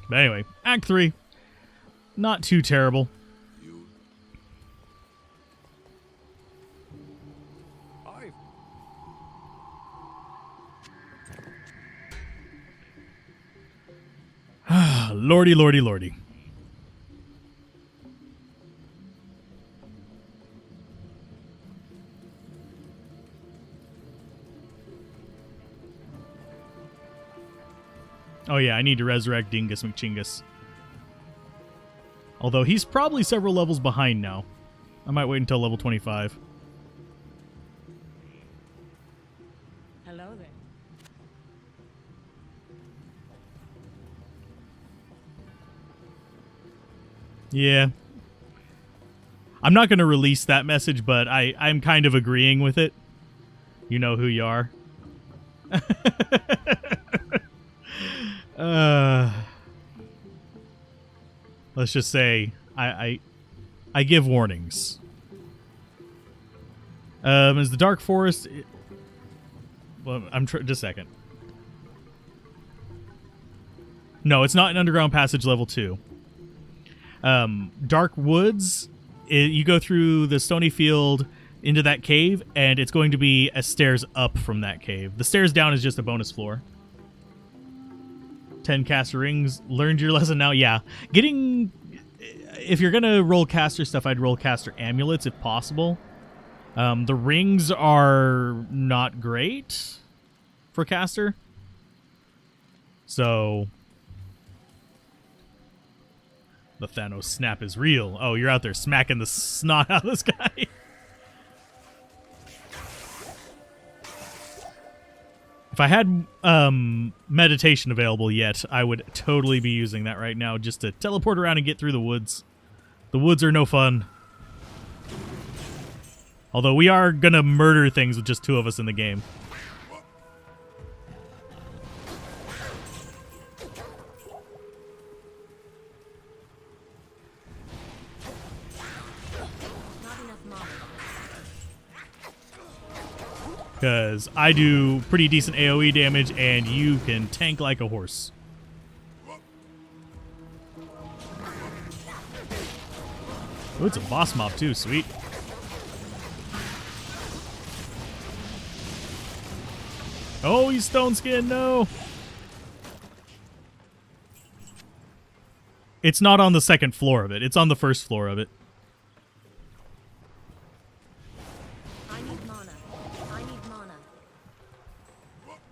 But anyway, Act 3. Not too terrible. You I Lordy, lordy, lordy. Oh yeah, I need to resurrect Dingus McChingus. Although he's probably several levels behind now. I might wait until level 25. Hello there. Yeah. I'm not going to release that message, but I'm kind of agreeing with it. You know who you are. Let's just say I give warnings. Is the Dark Forest? Well, just a second. No, it's not an underground passage level 2. Dark Woods. You go through the stony field into that cave, and it's going to be a stairs up from that cave. The stairs down is just a bonus floor. 10 caster rings. Learned your lesson now. Yeah. If you're going to roll caster stuff, I'd roll caster amulets if possible. The rings are not great for caster. So the Thanos snap is real. Oh, you're out there smacking the snot out of this guy. If I had meditation available yet, I would totally be using that right now just to teleport around and get through the woods. The woods are no fun. Although we are going to murder things with just 2 of us in the game. Not enough mana. Because I do pretty decent AoE damage, and you can tank like a horse. Ooh, it's a boss mob too, sweet. Oh, he's stone skin, no! It's not on the second floor of it. It's on the first floor of it. I need mana. I need mana.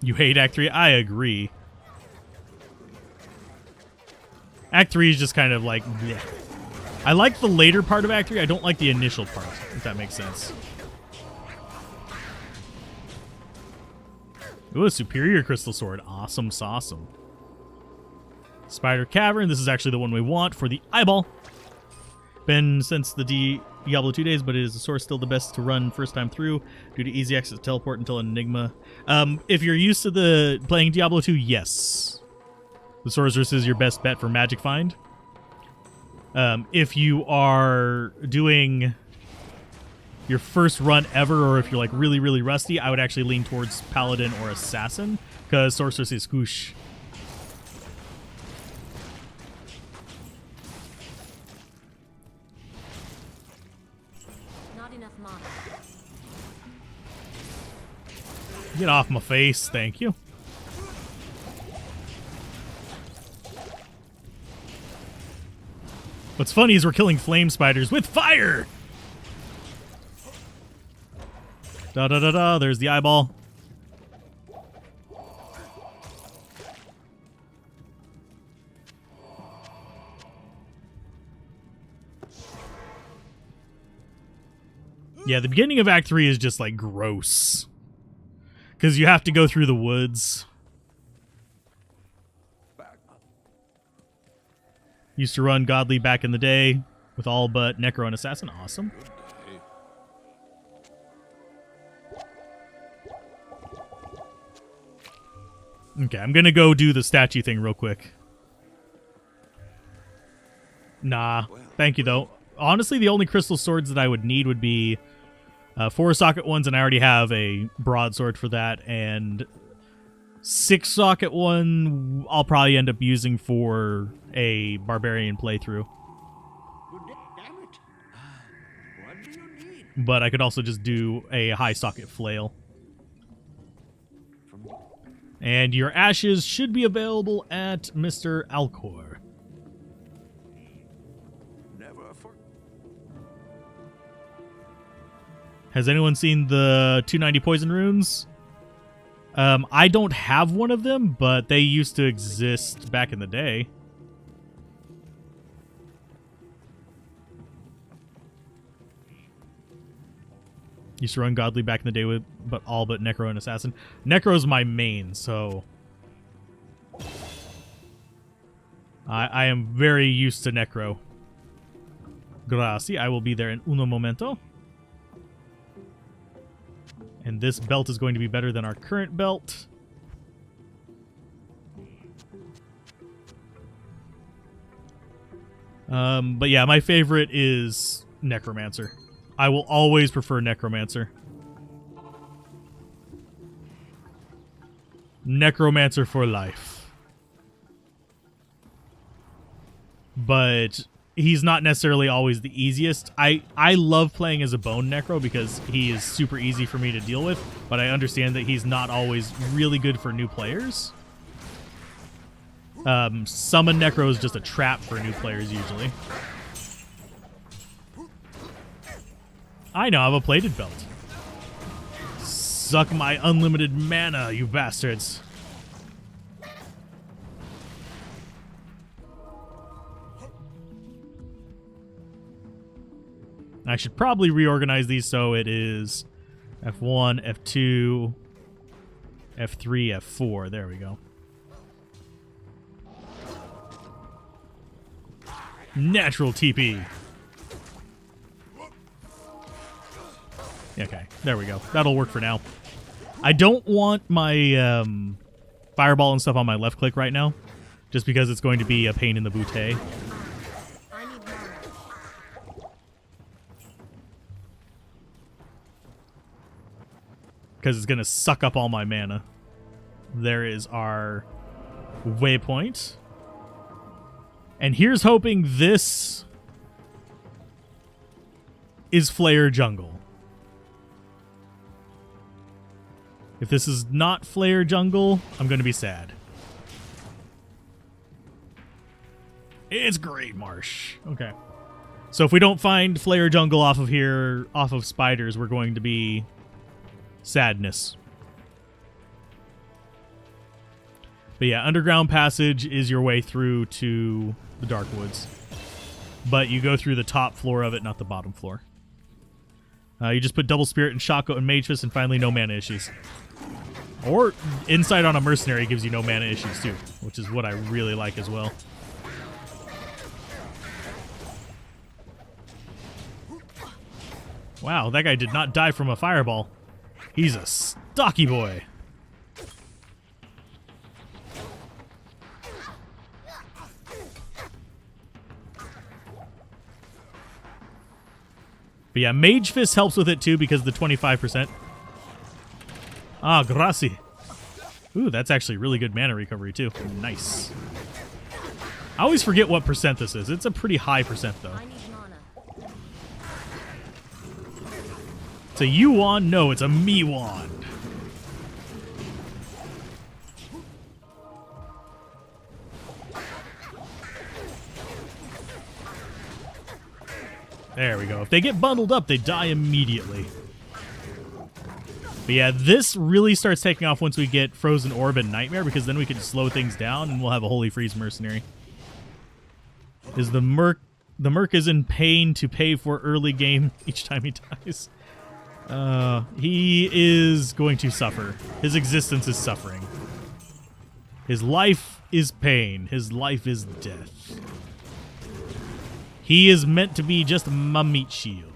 You hate Act 3? I agree. Act 3 is just kind of like, bleh. I like the later part of Act 3. I don't like the initial part, if that makes sense. Ooh, a superior crystal sword. Awesome sauceum. Spider Cavern. This is actually the one we want for the eyeball. Been since the Diablo 2 days, but it is the source still the best to run first time through due to easy access to teleport until Enigma. If you're used to the playing Diablo 2, yes. The Sorceress is your best bet for Magic Find. If you are doing your first run ever, or if you're like really, really rusty, I would actually lean towards Paladin or Assassin, because Sorceress is squoosh. Not enough mana. Get off my face, thank you. What's funny is we're killing flame spiders with fire! Da-da-da-da, there's the eyeball. Yeah, the beginning of Act 3 is just, like, gross. Because you have to go through the woods. Used to run Godly back in the day with all but Necro and Assassin. Awesome. Okay, I'm going to go do the statue thing real quick. Nah, thank you, though. Honestly, the only crystal swords that I would need would be 4-socket ones, and I already have a broadsword for that, and 6-socket one I'll probably end up using for a barbarian playthrough. Damn it. What do you need? But I could also just do a high-socket flail. And your ashes should be available at Mr. Alcor. Never for Has anyone seen the 290 poison runes? I don't have one of them, but they used to exist back in the day. Used to run Godly back in the day with all but Necro and Assassin. Necro's my main, so I am very used to Necro. Grazie, I will be there in uno momento. And this belt is going to be better than our current belt. But yeah, my favorite is Necromancer. I will always prefer Necromancer. Necromancer for life. But he's not necessarily always the easiest. I love playing as a Bone Necro because he is super easy for me to deal with, but I understand that he's not always really good for new players. Summon Necro is just a trap for new players usually. I now have a plated belt. Suck my unlimited mana, you bastards. I should probably reorganize these so it is F1, F2, F3, F4. There we go. Natural TP. Okay, there we go. That'll work for now. I don't want my fireball and stuff on my left click right now, just because it's going to be a pain in the bootay. I need mana. Because it's going to suck up all my mana. There is our waypoint. And here's hoping this is Flare Jungle. If this is not Flare Jungle, I'm going to be sad. It's Great Marsh. Okay. So if we don't find Flare Jungle off of here, off of spiders, we're going to be sadness. But yeah, underground passage is your way through to the Dark Woods. But you go through the top floor of it, not the bottom floor. You just put Double Spirit and Shako and Mage Fist, and finally no mana issues. Or Insight on a Mercenary gives you no mana issues too, which is what I really like as well. Wow, that guy did not die from a fireball. He's a stocky boy. But yeah, Mage Fist helps with it too because of the 25%. Ah, grazie. Ooh, that's actually really good mana recovery too. Nice. I always forget what percent this is. It's a pretty high percent though. I need mana. It's a you wand? No, it's a me wand. There we go. If they get bundled up, they die immediately. But yeah, this really starts taking off once we get Frozen Orb and Nightmare, because then we can slow things down and we'll have a Holy Freeze Mercenary. Is the Merc is in pain to pay for early game each time he dies? He is going to suffer. His existence is suffering. His life is pain. His life is death. He is meant to be just my meat shield.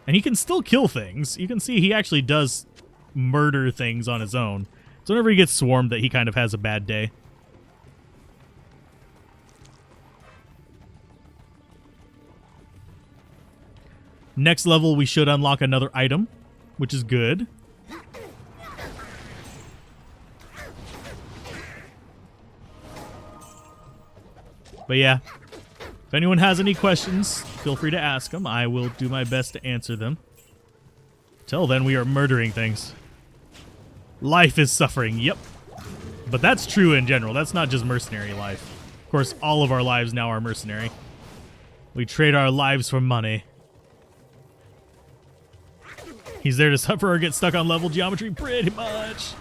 And he can still kill things. You can see he actually does murder things on his own. So whenever he gets swarmed, that he kind of has a bad day. Next level, we should unlock another item, which is good. But yeah, if anyone has any questions, feel free to ask them. I will do my best to answer them. Till then, we are murdering things. Life is suffering, yep. But that's true in general. That's not just mercenary life. Of course, all of our lives now are mercenary. We trade our lives for money. He's there to suffer or get stuck on level geometry, pretty much.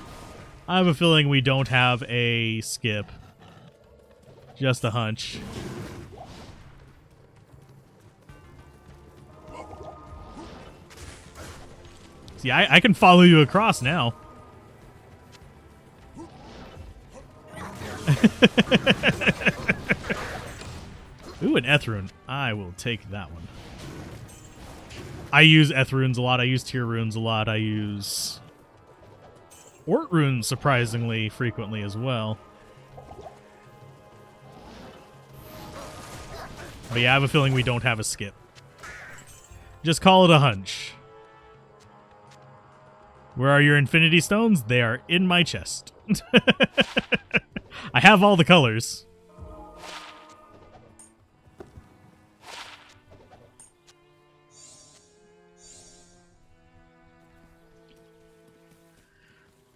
I have a feeling we don't have a skip. Just a hunch. See, I can follow you across now. Ooh, an Eth-rune. I will take that one. I use Eth-runes a lot. I use Tier runes a lot. I use Ort runes surprisingly frequently as well. But yeah, I have a feeling we don't have a skip. Just call it a hunch. Where are your Infinity Stones? They are in my chest. I have all the colors.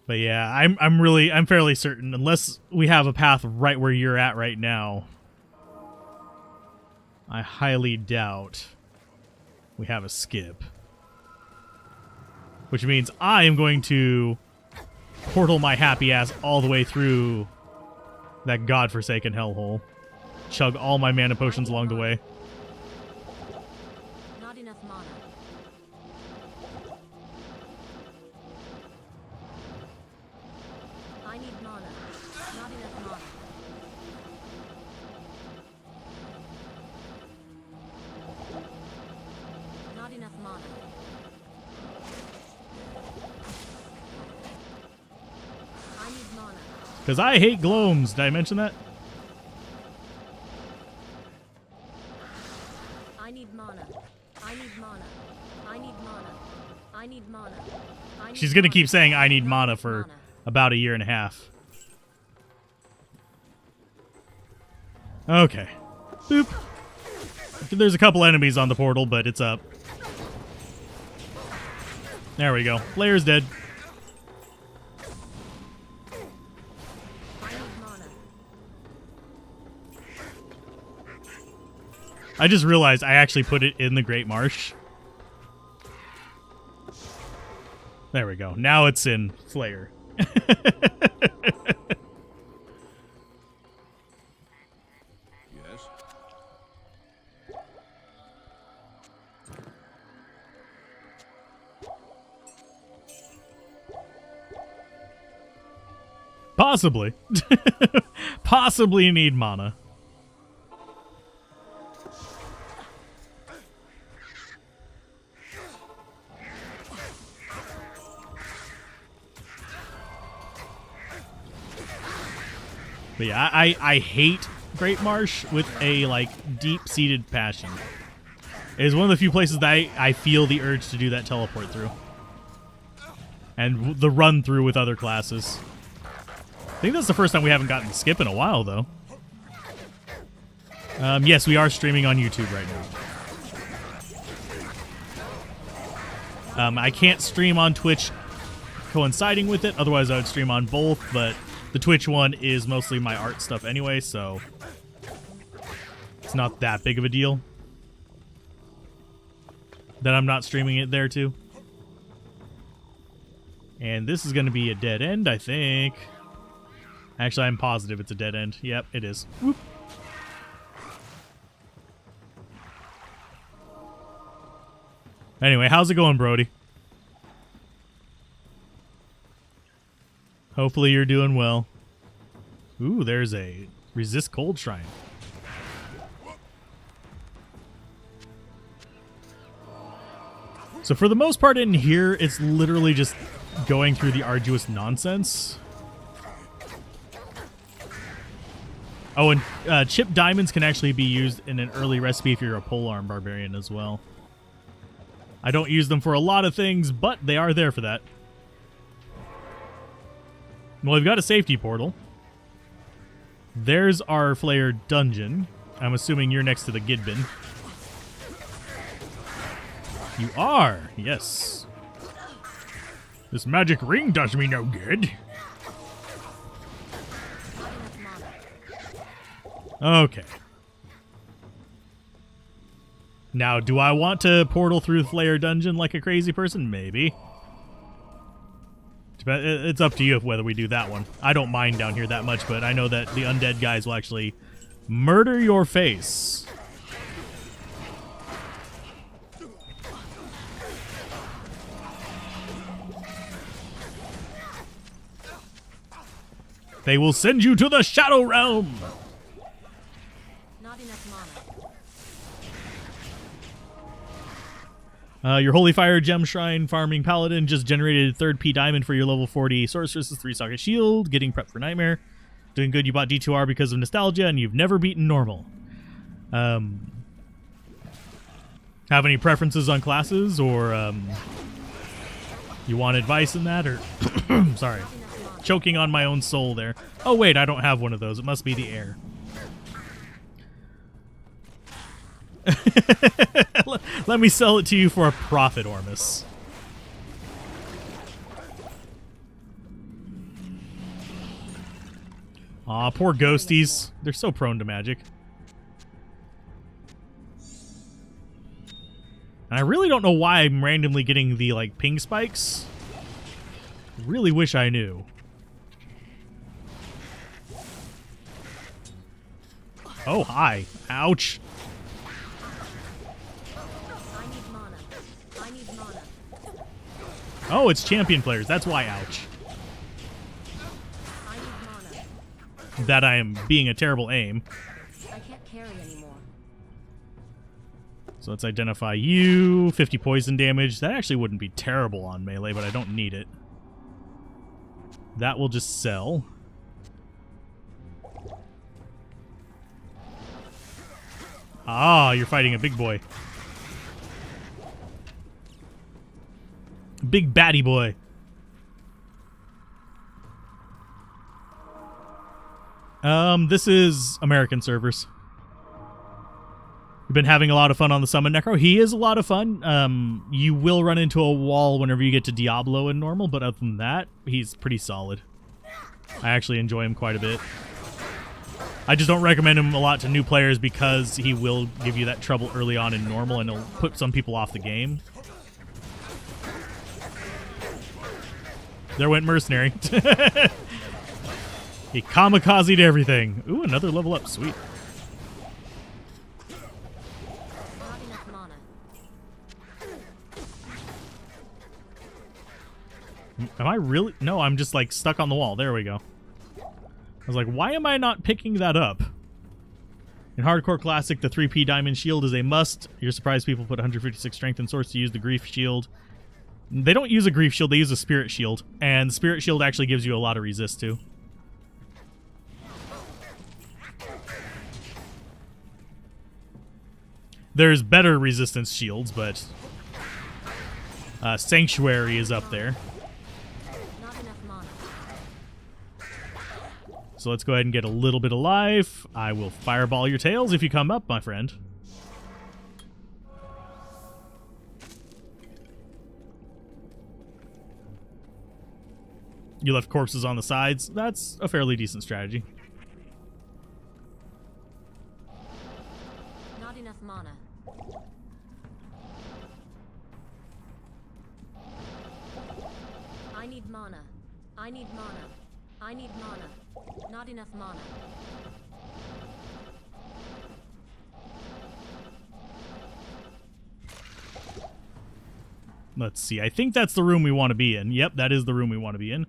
But yeah, I'm fairly certain, unless we have a path right where you're at right now, I highly doubt we have a skip. Which means I am going to portal my happy ass all the way through that godforsaken hellhole. Chug all my mana potions along the way. Not enough mana. I need mana. Not enough mana. Not enough mana. I need mana. Because I hate gloams. Did I mention that? I need mana. I need mana. I need mana. I need mana. I need She's going to mana. keep saying I need mana for Mana. about a year and a half. Okay. Boop. There's a couple enemies on the portal, but it's up. There we go. Player's dead. I just realized I actually put it in the Great Marsh. There we go. Now it's in Slayer. Yes? Possibly. Possibly need mana. But yeah, I hate Great Marsh with a, like, deep-seated passion. It is one of the few places that I feel the urge to do that teleport through. And the run through with other classes. I think that's the first time we haven't gotten skip in a while, though. Yes, we are streaming on YouTube right now. I can't stream on Twitch coinciding with it, otherwise I would stream on both, but the Twitch one is mostly my art stuff anyway, so it's not that big of a deal that I'm not streaming it there too. And this is going to be a dead end, I think. Actually, I'm positive it's a dead end. Yep, it is. Whoop. Anyway, how's it going, Brody? Hopefully you're doing well. Ooh, there's a resist cold shrine. So for the most part in here, it's literally just going through the arduous nonsense. Oh, and chip diamonds can actually be used in an early recipe if you're a polearm barbarian as well. I don't use them for a lot of things, but they are there for that. Well, we've got a safety portal. There's our Flayer dungeon. I'm assuming you're next to the Gidbin. You are, yes. This magic ring does me no good. Okay. Now, do I want to portal through the Flayer dungeon like a crazy person? Maybe. It's up to you whether we do that one. I don't mind down here that much, but I know that the undead guys will actually murder your face. They will send you to the Shadow Realm. Not enough mana. Your Holy Fire Gem Shrine Farming Paladin just generated 3rd P Diamond for your level 40 Sorceress' 3-socket shield, getting prepped for Nightmare. Doing good, you bought D2R because of nostalgia, and you've never beaten normal. Have any preferences on classes, or you want advice in that, or... Sorry. Choking on my own soul there. Oh, wait, I don't have one of those. It must be the air. Let me sell it to you for a profit, Ormus. Aw, poor ghosties. They're so prone to magic. And I really don't know why I'm randomly getting the, like, ping spikes. Really wish I knew. Oh, hi. Ouch. I need mana. I need mana. Oh, it's champion players. That's why, ouch. I need mana. That I am being a terrible aim. I can't carry anymore. So let's identify you. 50 poison damage. That actually wouldn't be terrible on melee, but I don't need it. That will just sell. Ah, you're fighting a big boy. Big baddie boy. This is American servers. We've been having a lot of fun on the Summon Necro. He is a lot of fun. You will run into a wall whenever you get to Diablo in normal, but other than that, he's pretty solid. I actually enjoy him quite a bit. I just don't recommend him a lot to new players because he will give you that trouble early on in normal and it'll put some people off the game. There went Mercenary. He kamikazed everything. Ooh, another level up. Sweet. Not enough mana. Am I really? No, I'm just like stuck on the wall. There we go. I was like, why am I not picking that up? In Hardcore Classic, the 3P Diamond Shield is a must. You're surprised people put 156 Strength and Source to use the Grief Shield. They don't use a Grief Shield, they use a Spirit Shield. And the Spirit Shield actually gives you a lot of resist, too. There's better resistance shields, but Sanctuary is up there. Not enough mana. So let's go ahead and get a little bit of life. I will fireball your tails if you come up, my friend. You left corpses on the sides. That's a fairly decent strategy. Not enough mana. I need mana. I need mana. I need mana. Not enough mana. Let's see. I think that's the room we want to be in. Yep, that is the room we want to be in.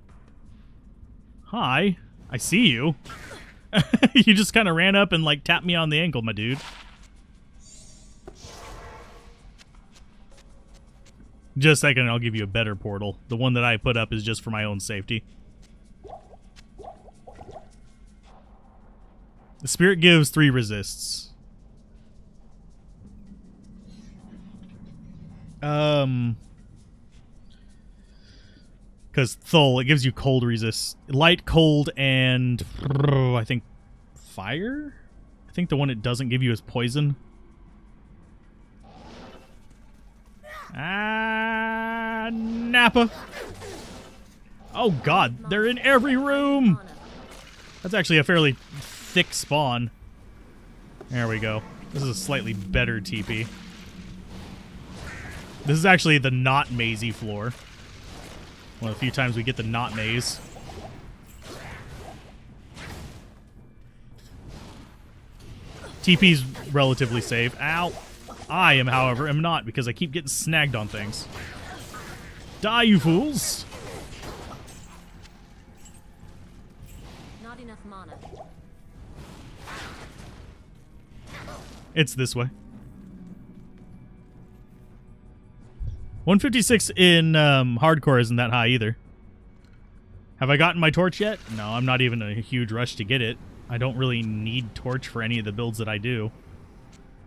Hi. I see you. You just kind of ran up and like tapped me on the ankle, my dude. Just a second, and I'll give you a better portal. The one that I put up is just for my own safety. The Spirit gives 3 resists. Because Thul, it gives you cold resist. Light, cold, and I think fire? I think the one it doesn't give you is poison. Nappa. Oh god, they're in every room. That's actually a fairly thick spawn. There we go. This is a slightly better TP. This is actually the not mazy floor. One of the few times we get the not maze. TP's relatively safe. Ow. I am, however, am not because I keep getting snagged on things. Die, you fools! Not enough mana. It's this way. 156 in hardcore isn't that high either. Have I gotten my torch yet? No, I'm not even in a huge rush to get it. I don't really need torch for any of the builds that I do.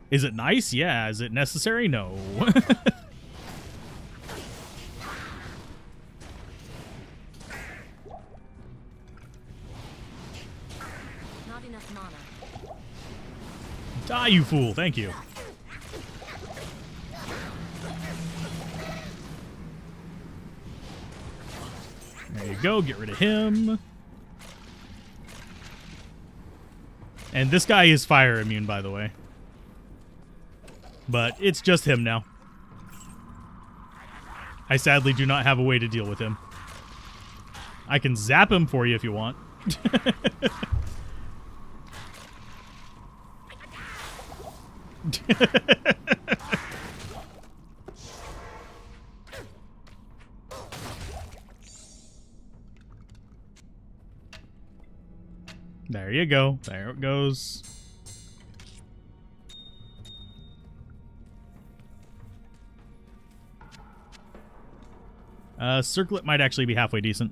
Is it nice? Yeah. Is it necessary? No. Not enough mana. Die, you fool. Thank you. There you go. Get rid of him. And this guy is fire immune, by the way. But it's just him now. I sadly do not have a way to deal with him. I can zap him for you if you want. There you go. There it goes. Circlet might actually be halfway decent.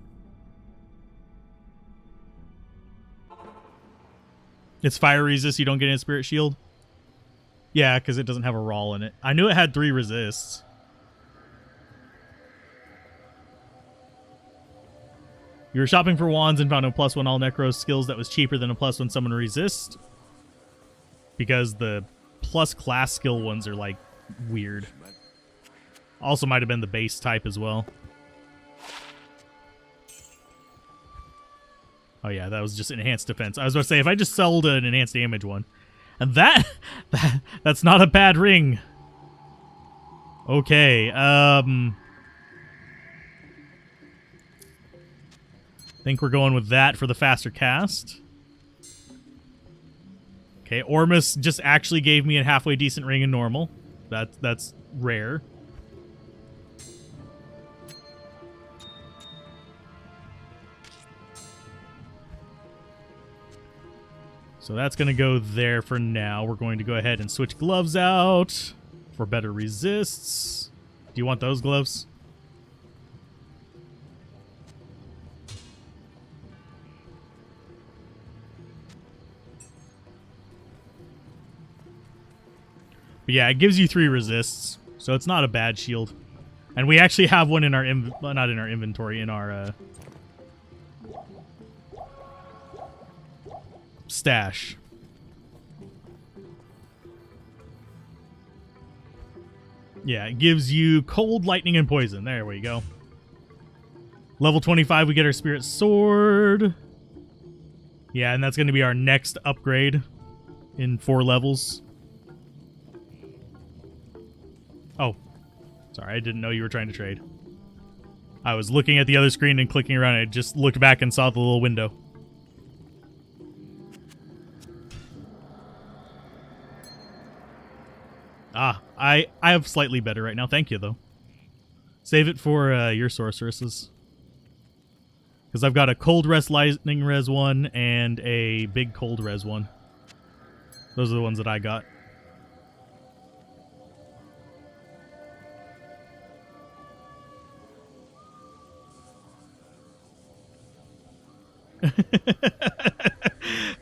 It's fire resist, you don't get in Spirit Shield? Yeah, because it doesn't have a raw in it. I knew it had 3 resists. You were shopping for wands and found a +1 all necro skills that was cheaper than a +1 summon resist. Because the plus class skill ones are like weird. Also might have been the base type as well. Oh yeah, that was just enhanced defense. I was about to say, if I just sold an enhanced damage one. And that's not a bad ring. Okay, think we're going with that for the faster cast. Okay, Ormus just actually gave me a halfway decent ring in normal. That's rare. So that's going to go there for now. We're going to go ahead and switch gloves out for better resists. Do you want those gloves? But yeah, it gives you 3 resists, so it's not a bad shield. And we actually have one in our not in our inventory, in our stash. Yeah, it gives you cold, lightning, and poison. There we go. Level 25, we get our spirit sword. Yeah, and that's going to be our next upgrade in 4 levels. Oh, sorry, I didn't know you were trying to trade. I was looking at the other screen and clicking around. I just looked back and saw the little window. Ah, I have slightly better right now. Thank you, though. Save it for your sorceresses. Because I've got a cold res lightning res one and a big cold res one. Those are the ones that I got.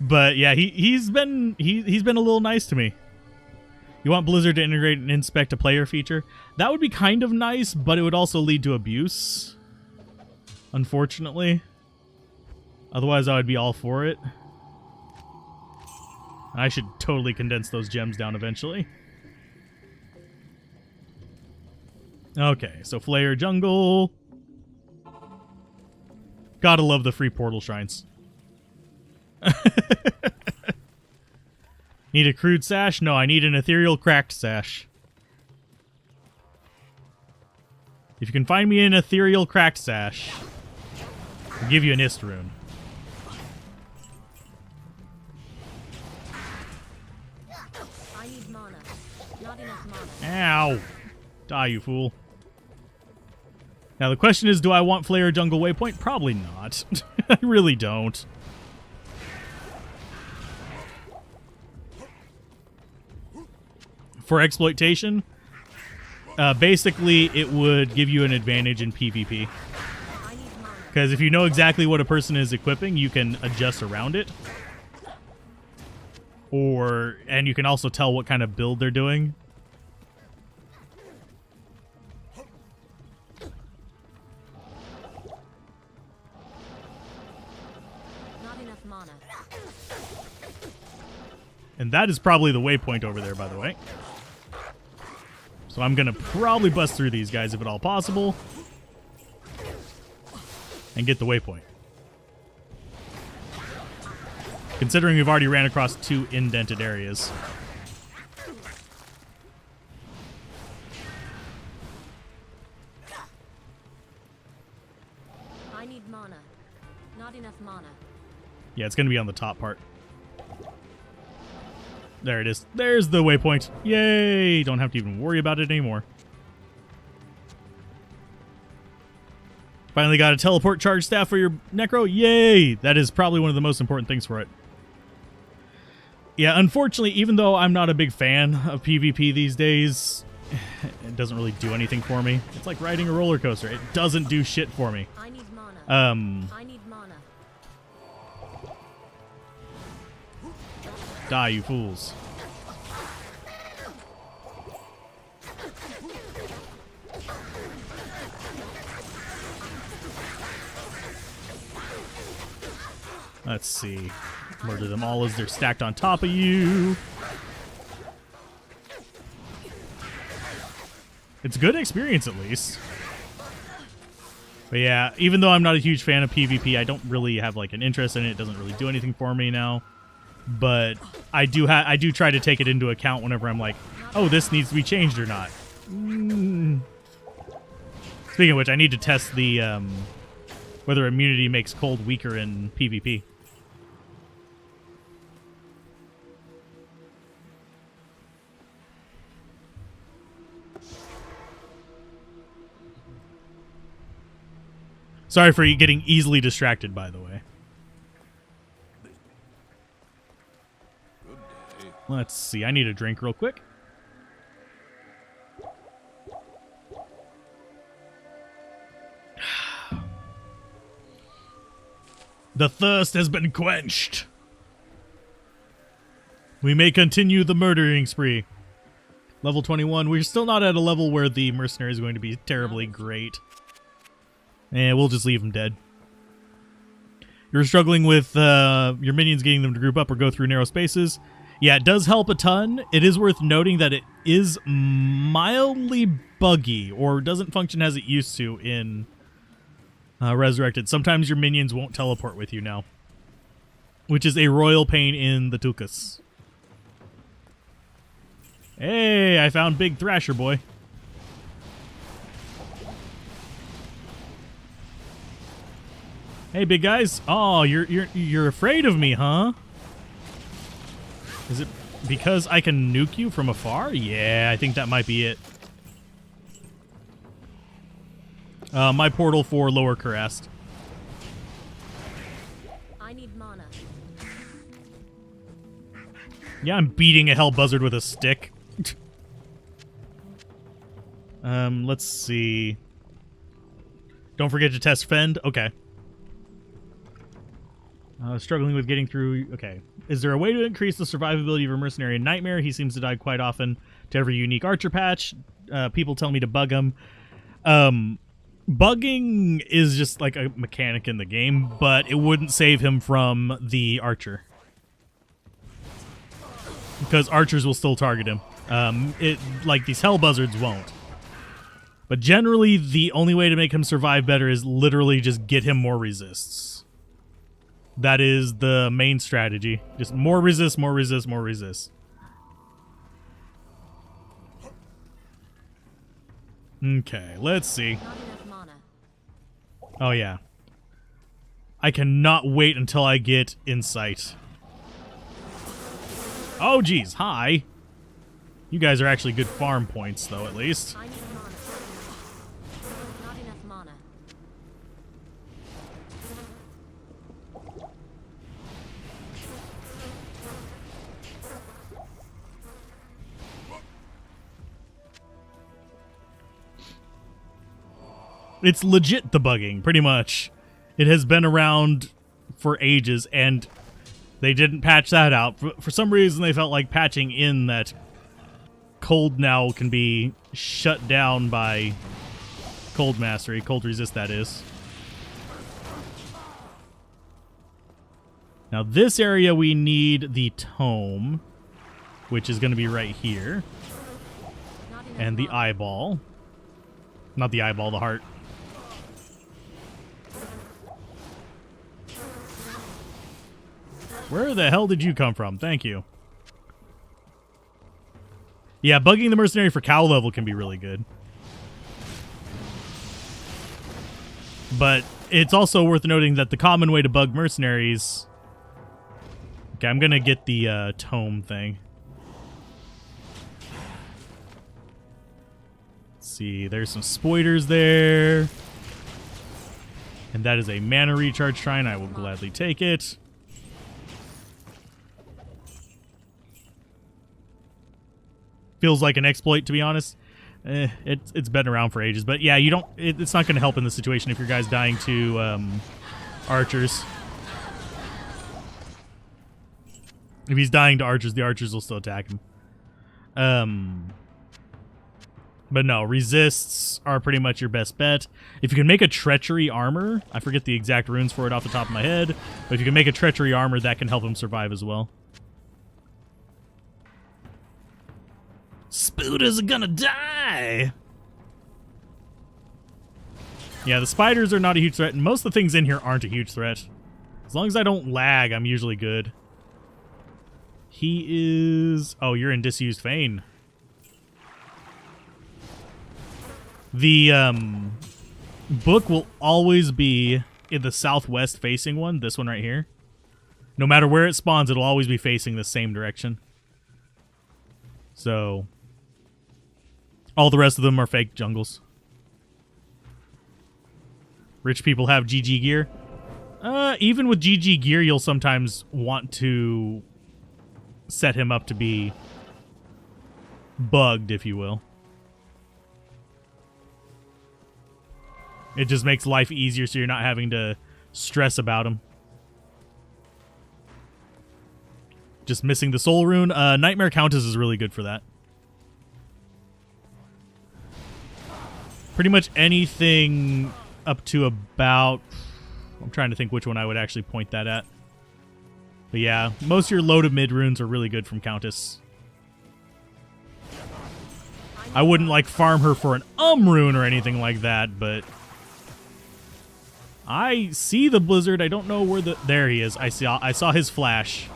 But yeah, he's been a little nice to me. You want Blizzard to integrate an inspect a player feature? That would be kind of nice, but it would also lead to abuse. Unfortunately. Otherwise, I would be all for it. I should totally condense those gems down eventually. Okay, so Flayer Jungle. Gotta love the free portal shrines. Need a crude sash? No, I need an ethereal cracked sash. If you can find me an ethereal cracked sash, I'll give you an Ist rune. I need mana. Not enough mana. Ow! Die, you fool. Now the question is, do I want Flayer Jungle Waypoint? Probably not. I really don't. For exploitation, basically it would give you an advantage in PvP. Because if you know exactly what a person is equipping, you can adjust around it. And you can also tell what kind of build they're doing. Not enough mana. And that is probably the waypoint over there, by the way. So I'm going to probably bust through these guys if at all possible. And get the waypoint. Considering we've already ran across 2 indented areas. I need mana. Not enough mana. Yeah, it's going to be on the top part. There it is. There's the waypoint. Yay! Don't have to even worry about it anymore. Finally got a teleport charge staff for your Necro. Yay! That is probably one of the most important things for it. Yeah, unfortunately, even though I'm not a big fan of PvP these days, it doesn't really do anything for me. It's like riding a roller coaster. It doesn't do shit for me. I need mana. I need mana. Die, you fools. Let's see. Murder them all as they're stacked on top of you. It's good experience, at least. But yeah, even though I'm not a huge fan of PvP, I don't really have like an interest in it. It doesn't really do anything for me now. But I do try to take it into account whenever I'm like, oh, this needs to be changed or not. Speaking of which, I need to test the whether immunity makes cold weaker in PvP. Sorry for getting easily distracted, by the way. Good day. Let's see. I need a drink real quick. The thirst has been quenched. We may continue the murdering spree. Level 21. We're still not at a level where the mercenary is going to be terribly great. And we'll just leave them dead. You're struggling with your minions getting them to group up or go through narrow spaces. Yeah, it does help a ton. It is worth noting that it is mildly buggy or doesn't function as it used to in Resurrected. Sometimes your minions won't teleport with you now, which is a royal pain in the tuchus. Hey, I found Big Thrasher Boy. Hey, big guys. Oh, you're afraid of me, huh? Is it because I can nuke you from afar? Yeah, I think that might be it. My portal for Lower Kurast. I need mana. Yeah, I'm beating a hell buzzard with a stick. Let's see. Don't forget to test Fend. Okay. Struggling with getting through. Okay. Is there a way to increase the survivability of a mercenary in Nightmare? He seems to die quite often to every unique archer patch. People tell me to bug him. Bugging is just like a mechanic in the game, but it wouldn't save him from the archer. Because archers will still target him. Like these hell buzzards won't. But generally, the only way to make him survive better is literally just get him more resists. That is the main strategy. Just more resist, more resist, more resist. Okay, let's see. Not enough mana. Oh, yeah. I cannot wait until I get insight. Oh, geez. Hi. You guys are actually good farm points, though, at least. I need mana. Not enough mana. It's legit the bugging, pretty much. It has been around for ages, and they didn't patch that out. For some reason, they felt like patching in that cold now can be shut down by cold mastery. Cold resist, that is. Now, this area we need the tome, which is going to be right here. Not enough And the mana. eyeball. Not the eyeball, the heart. Where the hell did you come from? Thank you. Yeah, bugging the mercenary for cow level can be really good. But it's also worth noting that the common way to bug mercenaries... Okay, I'm going to get the tome thing. Let's see, there's some spoiters there. And that is a mana recharge shrine. I will gladly take it. Feels like an exploit, to be honest. It's been around for ages, but yeah, you don't. It's not going to help in this situation if your guy's dying to archers. If he's dying to archers, the archers will still attack him. But no, resists are pretty much your best bet. If you can make a treachery armor, I forget the exact runes for it off the top of my head, but if you can make a treachery armor, that can help him survive as well. Spooters are gonna die! Yeah, the spiders are not a huge threat, and most of the things in here aren't a huge threat. As long as I don't lag, I'm usually good. He is... Oh, you're in disused vein. The book will always be in the southwest facing one, this one right here. No matter where it spawns, it'll always be facing the same direction. So, all the rest of them are fake jungles. Rich people have GG gear. Even with GG gear, you'll sometimes want to set him up to be bugged, if you will. It just makes life easier so you're not having to stress about him. Just missing the soul rune. Nightmare Countess is really good for that. Pretty much anything up to about... I'm trying to think which one I would actually point that at. But yeah, most of your low to mid runes are really good from Countess. I wouldn't like farm her for an rune or anything like that, but... I see the blizzard. I don't know where the... There he is. I saw his flash.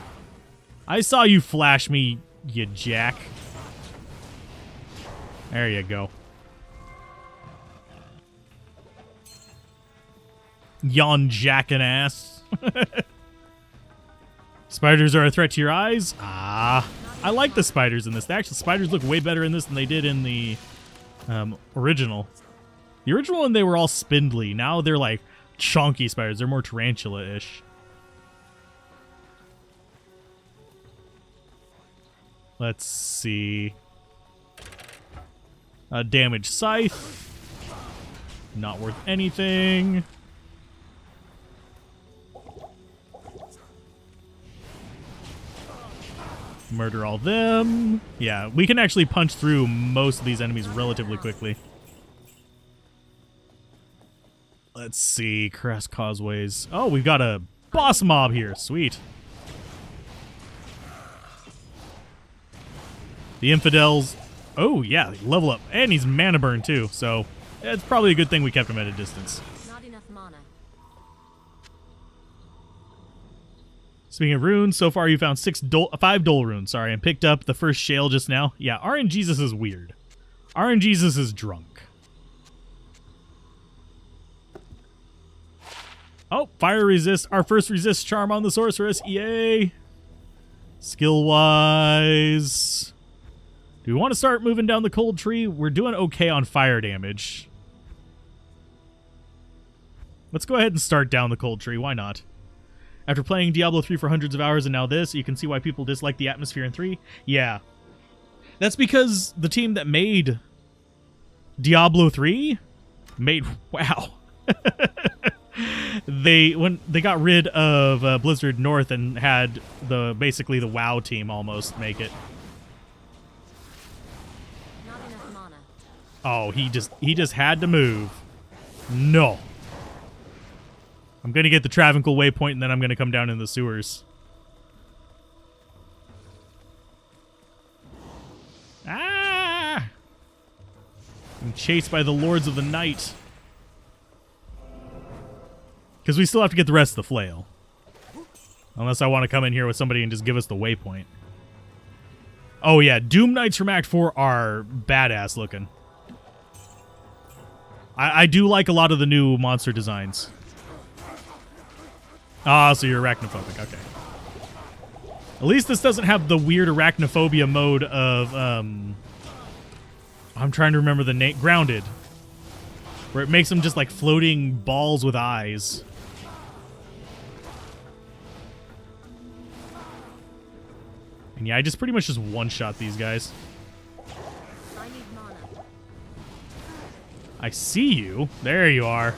I saw you flash me, you jack. There you go. Yon jackin' ass. Spiders are a threat to your eyes? Ah. I like the spiders in this. Actually, spiders look way better in this than they did in the original. The original one, they were all spindly. Now they're like chunky spiders. They're more tarantula-ish. Let's see. Damage scythe. Not worth anything. Murder all them. Yeah, we can actually punch through most of these enemies relatively quickly. Let's see. Cross causeways. Oh, we've got a boss mob here. Sweet. The infidels. Oh, yeah, level up. And he's mana burn, too. So, it's probably a good thing we kept him at a distance. Not enough mana. Speaking of runes, so far you found 5 Dole runes, sorry, and picked up the first shale just now. Yeah, RNGesus is weird. RNGesus is drunk. Oh, fire resist. Our first resist charm on the Sorceress. Yay. Skill-wise... Do we want to start moving down the cold tree? We're doing okay on fire damage. Let's go ahead and start down the cold tree. Why not? After playing Diablo 3 for hundreds of hours and now this, you can see why people dislike the atmosphere in 3. Yeah. That's because the team that made Diablo 3 made... Wow. When they got rid of Blizzard North and had basically the WoW team almost make it. Not enough mana. Oh, he just had to move. No. I'm going to get the Travancore waypoint, and then I'm going to come down in the sewers. Ah! I'm chased by the Lords of the Night. Because we still have to get the rest of the flail. Unless I want to come in here with somebody and just give us the waypoint. Oh yeah, Doom Knights from Act 4 are badass looking. I do like a lot of the new monster designs. Ah, so you're arachnophobic, okay. At least this doesn't have the weird arachnophobia mode of, I'm trying to remember the name, Grounded. Where it makes them just like floating balls with eyes. And yeah, I just pretty much just one-shot these guys. I need mana. I see you. There you are.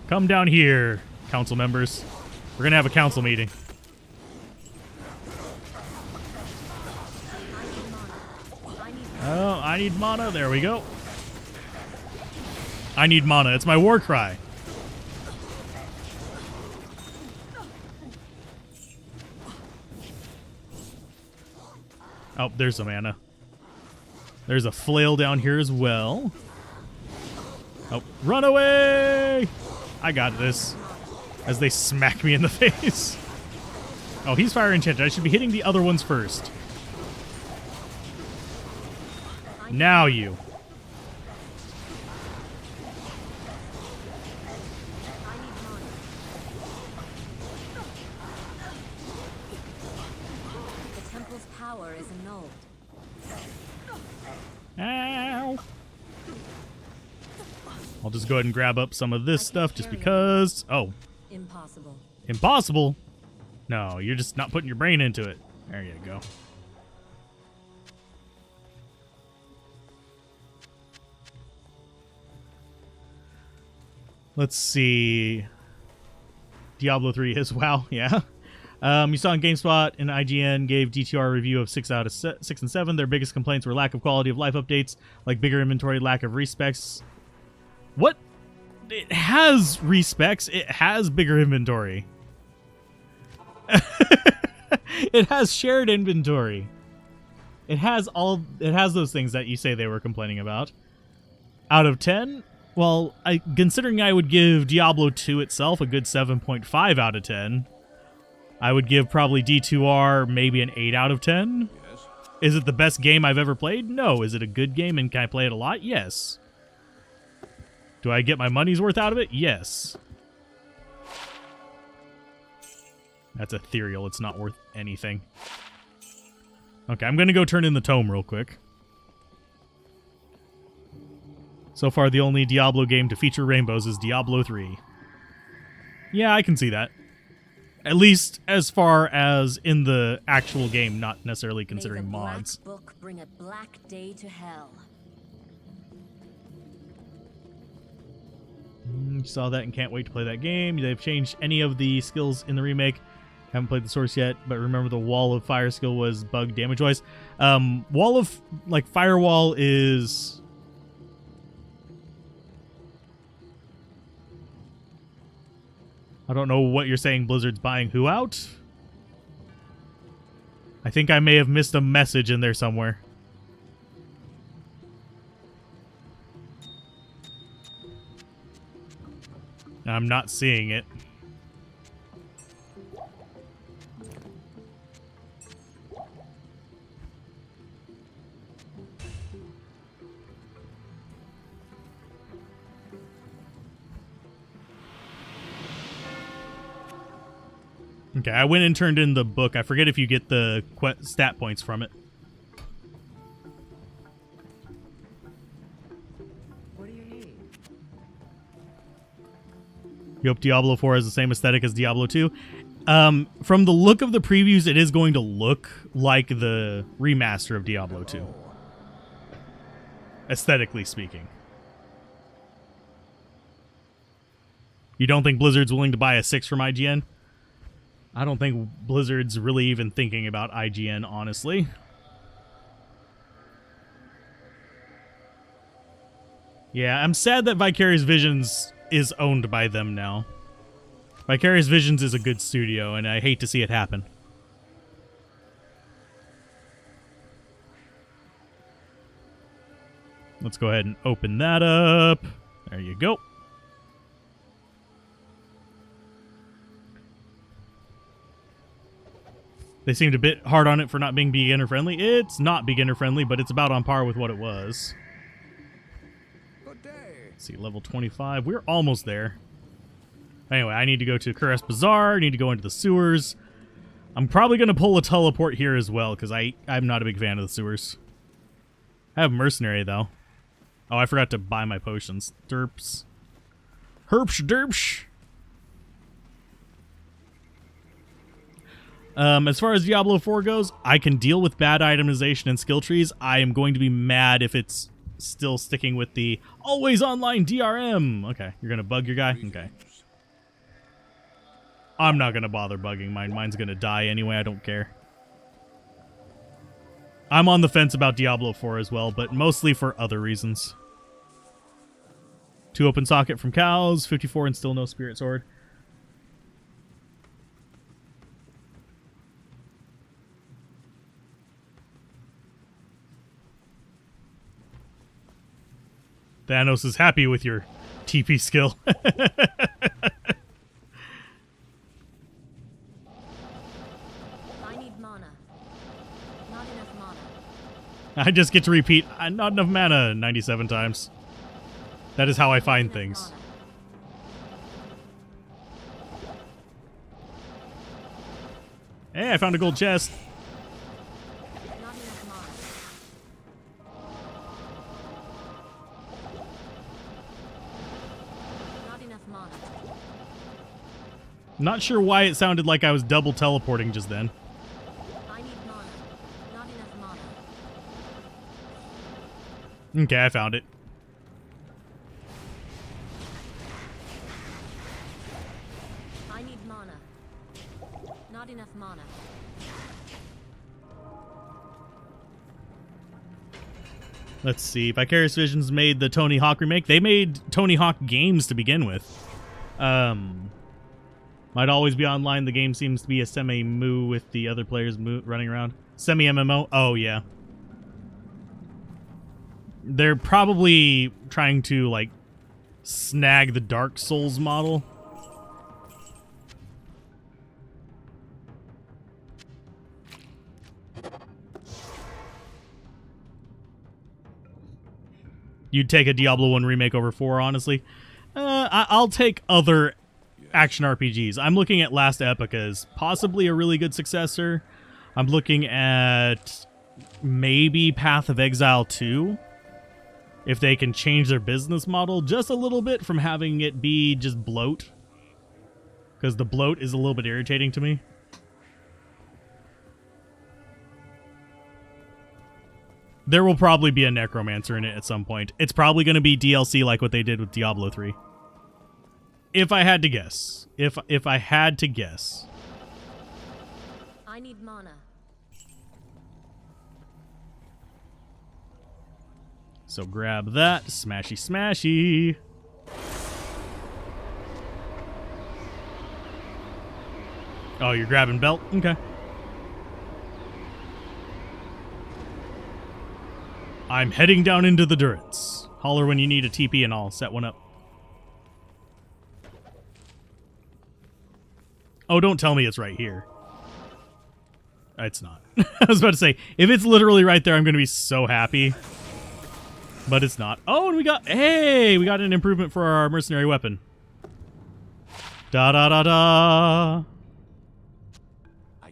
Come down here, council members. We're gonna have a council meeting. Oh, I need mana. There we go. I need mana. It's my war cry. Oh, there's some mana. There's a flail down here as well. Oh, run away! I got this. As they smack me in the face. Oh, he's fire enchanted. I should be hitting the other ones first. Now you. I need mine. The temple's power is annulled. Ow. I'll just go ahead and grab up some of this stuff just because. Oh, Impossible. impossible. No, you're just not putting your brain into it. There you go. Let's see. Diablo 3 is wow, yeah. You saw in GameSpot and IGN gave DTR a review of 6 out of 6 and 7. Their biggest complaints were lack of quality of life updates, like bigger inventory, lack of respecs. What? It has respecs. It has bigger inventory. It has shared inventory. It has those things that you say they were complaining about. Out of 10, well, considering I would give Diablo 2 itself a good 7.5 out of 10. I would give probably D2R maybe an 8 out of 10. Yes. Is it the best game I've ever played? No. Is it a good game and can I play it a lot? Yes. Do I get my money's worth out of it? Yes. That's ethereal. It's not worth anything. Okay, I'm going to go turn in the tome real quick. So far, the only Diablo game to feature rainbows is Diablo 3. Yeah, I can see that. At least as far as in the actual game, not necessarily considering May the mods. Black Book bring a black day to hell. Saw that and can't wait to play that game. They've changed any of the skills in the remake. Haven't played the source yet, but remember the wall of fire skill was bug damage wise. Wall of like firewall is I don't know what you're saying. Blizzard's buying who out? I think I may have missed a message in there somewhere. I'm not seeing it. Okay, I went and turned in the book. I forget if you get the stat points from it. What do you need? You hope Diablo 4 has the same aesthetic as Diablo 2. From the look of the previews, it is going to look like the remaster of Diablo 2. Aesthetically speaking. You don't think Blizzard's willing to buy a 6 from IGN? I don't think Blizzard's really even thinking about IGN, honestly. Yeah, I'm sad that Vicarious Visions is owned by them now. Vicarious Visions is a good studio, and I hate to see it happen. Let's go ahead and open that up. There you go. They seemed a bit hard on it for not being beginner-friendly. It's not beginner-friendly, but it's about on par with what it was. Good day. Let's see, level 25. We're almost there. Anyway, I need to go to Kuras Bazaar. I need to go into the sewers. I'm probably going to pull a teleport here as well, because I'm not a big fan of the sewers. I have Mercenary, though. Oh, I forgot to buy my potions. Derps. Herpsh derpsh. As far as Diablo 4 goes, I can deal with bad itemization and skill trees. I am going to be mad if it's still sticking with the always online DRM. Okay, you're going to bug your guy? Okay. I'm not going to bother bugging mine. Mine's going to die anyway. I don't care. I'm on the fence about Diablo 4 as well, but mostly for other reasons. 2 open socket from cows, 54 and still no spirit sword. Thanos is happy with your TP skill. I need mana. Not enough mana. I just get to repeat not enough mana 97 times. That is how I find Enough things. mana. Hey, I found a gold chest. Not enough mana. Not enough mana. Not sure why it sounded like I was double teleporting just then. I need mana. Not enough mana. Okay, I found it. I need mana. Not enough mana. Let's see. Vicarious Visions made the Tony Hawk remake. They made Tony Hawk games to begin with. Might always be online. The game seems to be a semi-moo with the other players running around. Semi-MMO? Oh, yeah. They're probably trying to, like, snag the Dark Souls model. You'd take a Diablo 1 remake over 4, honestly. I'll take other action RPGs. I'm looking at Last Epoch as possibly a really good successor. I'm looking at maybe Path of Exile 2. If they can change their business model just a little bit from having it be just bloat. Because the bloat is a little bit irritating to me. There will probably be a Necromancer in it at some point. It's probably going to be DLC like what they did with Diablo 3. If I had to guess. If I had to guess. I need mana. So grab that. Smashy, smashy. Oh, you're grabbing belt? Okay. I'm heading down into the Durance. Holler when you need a TP and I'll set one up. Oh, don't tell me it's right here. It's not. I was about to say, if it's literally right there, I'm going to be so happy. But it's not. Oh, and we got an improvement for our mercenary weapon. Da-da-da-da.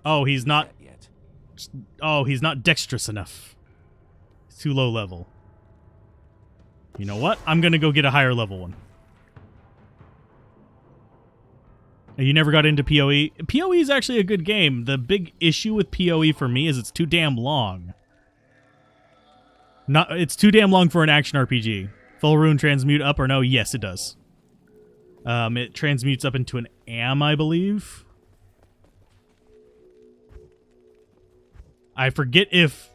Oh, he's not... Oh, he's not dexterous enough. He's too low level. You know what? I'm going to go get a higher level one. You never got into PoE? PoE is actually a good game. The big issue with PoE for me is it's too damn long. It's too damn long for an action RPG. Full Rune transmute up or no? Yes, it does. It transmutes up into an AM, I believe. I forget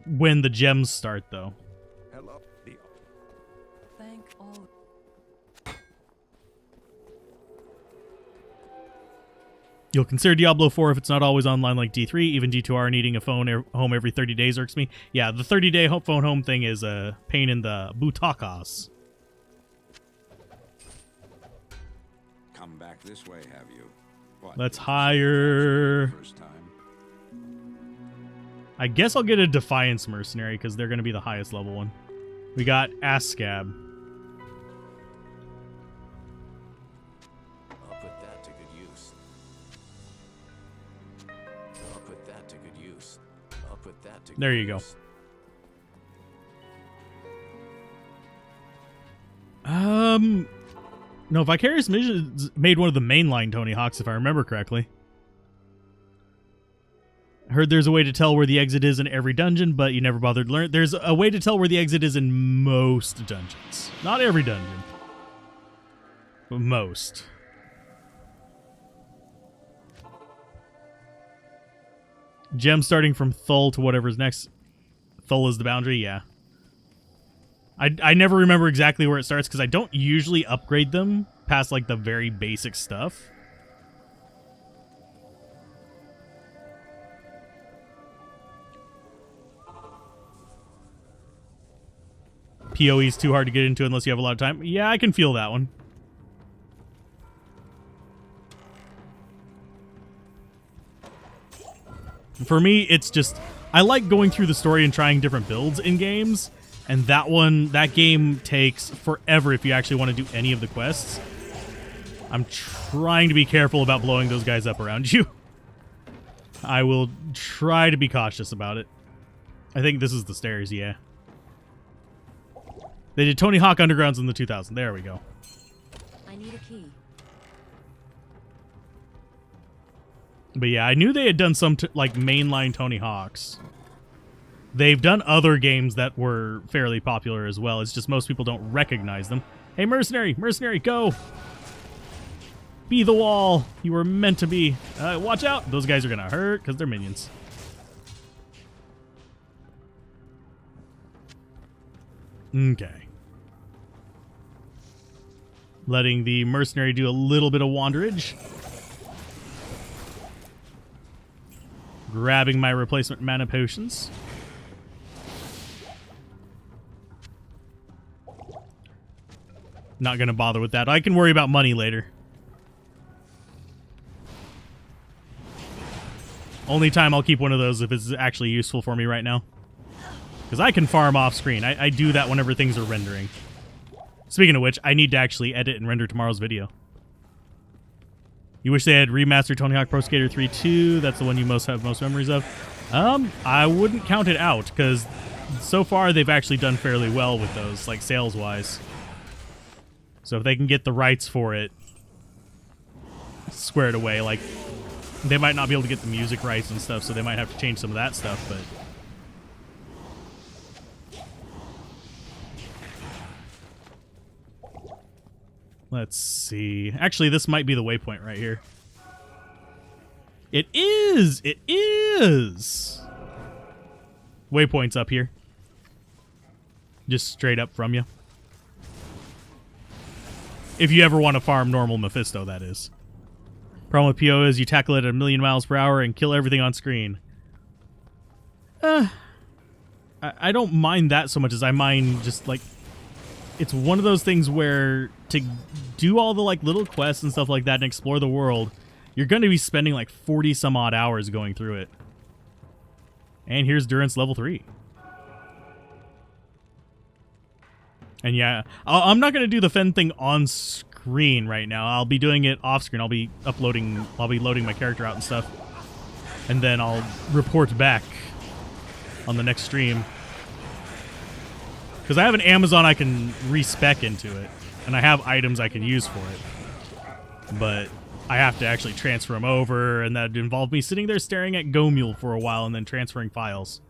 when the gems start, though. Hello. Thank all. You'll consider Diablo 4 if it's not always online like D3. Even D2R needing a phone home every 30 days irks me. Yeah, the 30-day phone home thing is a pain in the butakas. Come back this way, have you? What, Let's hire... first time? I guess I'll get a Defiance Mercenary because they're going to be the highest level one. We got Ass Scab. I'll put that to good use. I'll put that to good use. I'll put that to good There you go. use. No, Vicarious Visions made one of the mainline Tony Hawks, if I remember correctly. I heard there's a way to tell where the exit is in every dungeon, but you never bothered to learn. There's a way to tell where the exit is in most dungeons. Not every dungeon, but most. Gem starting from Thul to whatever's next. Thul is the boundary, yeah. I never remember exactly where it starts because I don't usually upgrade them past like the very basic stuff. PoE is too hard to get into unless you have a lot of time. Yeah, I can feel that one. For me, it's just I like going through the story and trying different builds in games, and that game takes forever if you actually want to do any of the quests. I'm trying to be careful about blowing those guys up around you. I will try to be cautious about it. I think this is the stairs, yeah. They did Tony Hawk Undergrounds in the 2000s. There we go. I need a key. But yeah, I knew they had done some like mainline Tony Hawks. They've done other games that were fairly popular as well. It's just most people don't recognize them. Hey, mercenary! Mercenary, go! Be the wall you were meant to be. Watch out! Those guys are gonna hurt because they're minions. Okay. Letting the mercenary do a little bit of wanderage. Grabbing my replacement mana potions. Not going to bother with that. I can worry about money later. Only time I'll keep one of those if it's actually useful for me right now. Because I can farm off screen. I do that whenever things are rendering. Speaking of which, I need to actually edit and render tomorrow's video. You wish they had remastered Tony Hawk Pro Skater 3 2. That's the one you have most memories of. I wouldn't count it out, because so far they've actually done fairly well with those, like sales-wise. So if they can get the rights for it squared away, like, they might not be able to get the music rights and stuff, so they might have to change some of that stuff, but... Let's see. Actually, this might be the waypoint right here. It is! It is! Waypoint's up here. Just straight up from you. If you ever want to farm normal Mephisto, that is. Problem with PO is you tackle it at 1,000,000 miles per hour and kill everything on screen. I don't mind that so much as I mind just, like... It's one of those things where to do all the like little quests and stuff like that and explore the world, you're going to be spending like 40 some odd hours going through it. And here's Durance level 3. And yeah, I'm not going to do the Fen thing on screen right now. I'll be doing it off screen. I'll be loading my character out and stuff. And then I'll report back on the next stream. Because I have an Amazon I can respec into it, and I have items I can use for it. But I have to actually transfer them over, and that involved me sitting there staring at GoMule for a while and then transferring files.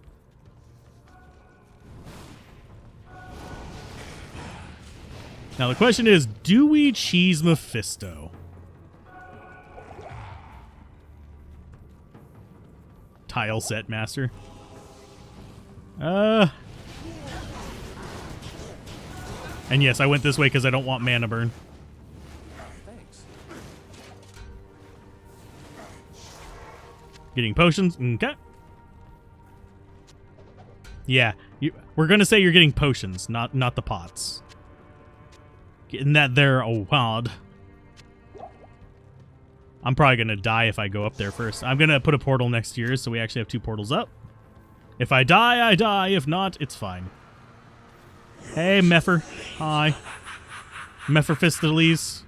Now the question is, do we cheese Mephisto? Tile set master. And yes, I went this way because I don't want mana burn. Thanks. Getting potions? Okay. Yeah, we're going to say you're getting potions, not the pots. Getting that there, oh god. I'm probably going to die if I go up there first. I'm going to put a portal next to yours so we actually have 2 portals up. If I die, I die. If not, it's fine. Hey, Mepher. Hi. Mephistopheles.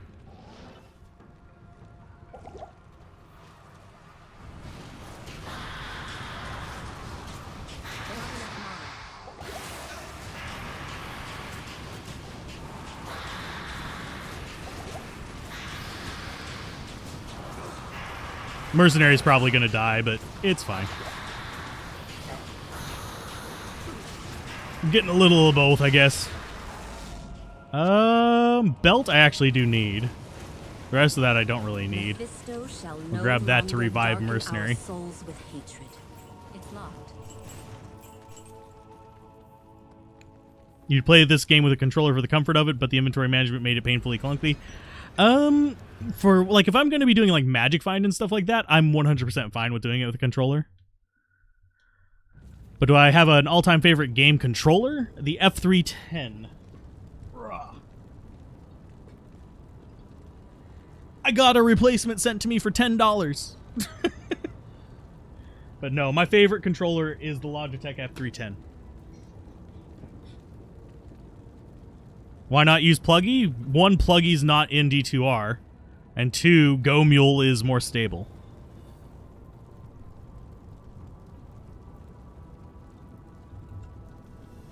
Mercenary's probably going to die, but it's fine. I'm getting a little of both, I guess. Belt I actually do need. The rest of that I don't really need. We'll grab that to revive Mercenary. Souls with hatred. It's locked. You play this game with a controller for the comfort of it, but the inventory management made it painfully clunky. For, like, if I'm going to be doing, like, Magic Find and stuff like that, I'm 100% fine with doing it with a controller. But do I have an all-time favorite game controller? The F310. I got a replacement sent to me for $10. But no, my favorite controller is the Logitech F310. Why not use Pluggy? One, Pluggy's not in D2R, and two, Go Mule is more stable.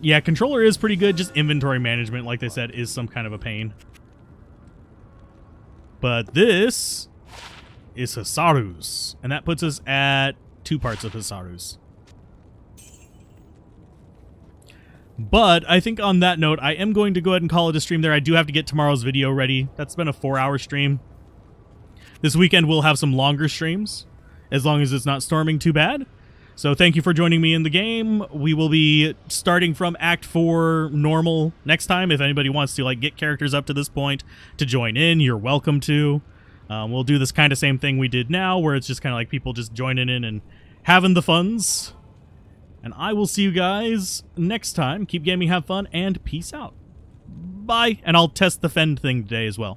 Yeah, controller is pretty good, just inventory management, like they said, is some kind of a pain. But this is Hisaru's, and that puts us at 2 parts of Hisaru's. But I think on that note, I am going to go ahead and call it a stream there. I do have to get tomorrow's video ready. That's been a 4-hour stream. This weekend we'll have some longer streams, as long as it's not storming too bad. So thank you for joining me in the game. We will be starting from Act 4 normal next time. If anybody wants to like get characters up to this point to join in, you're welcome to. We'll do this kind of same thing we did now, where it's just kind of like people just joining in and having the funs. And I will see you guys next time. Keep gaming, have fun, and peace out. Bye. And I'll test the Fend thing today as well.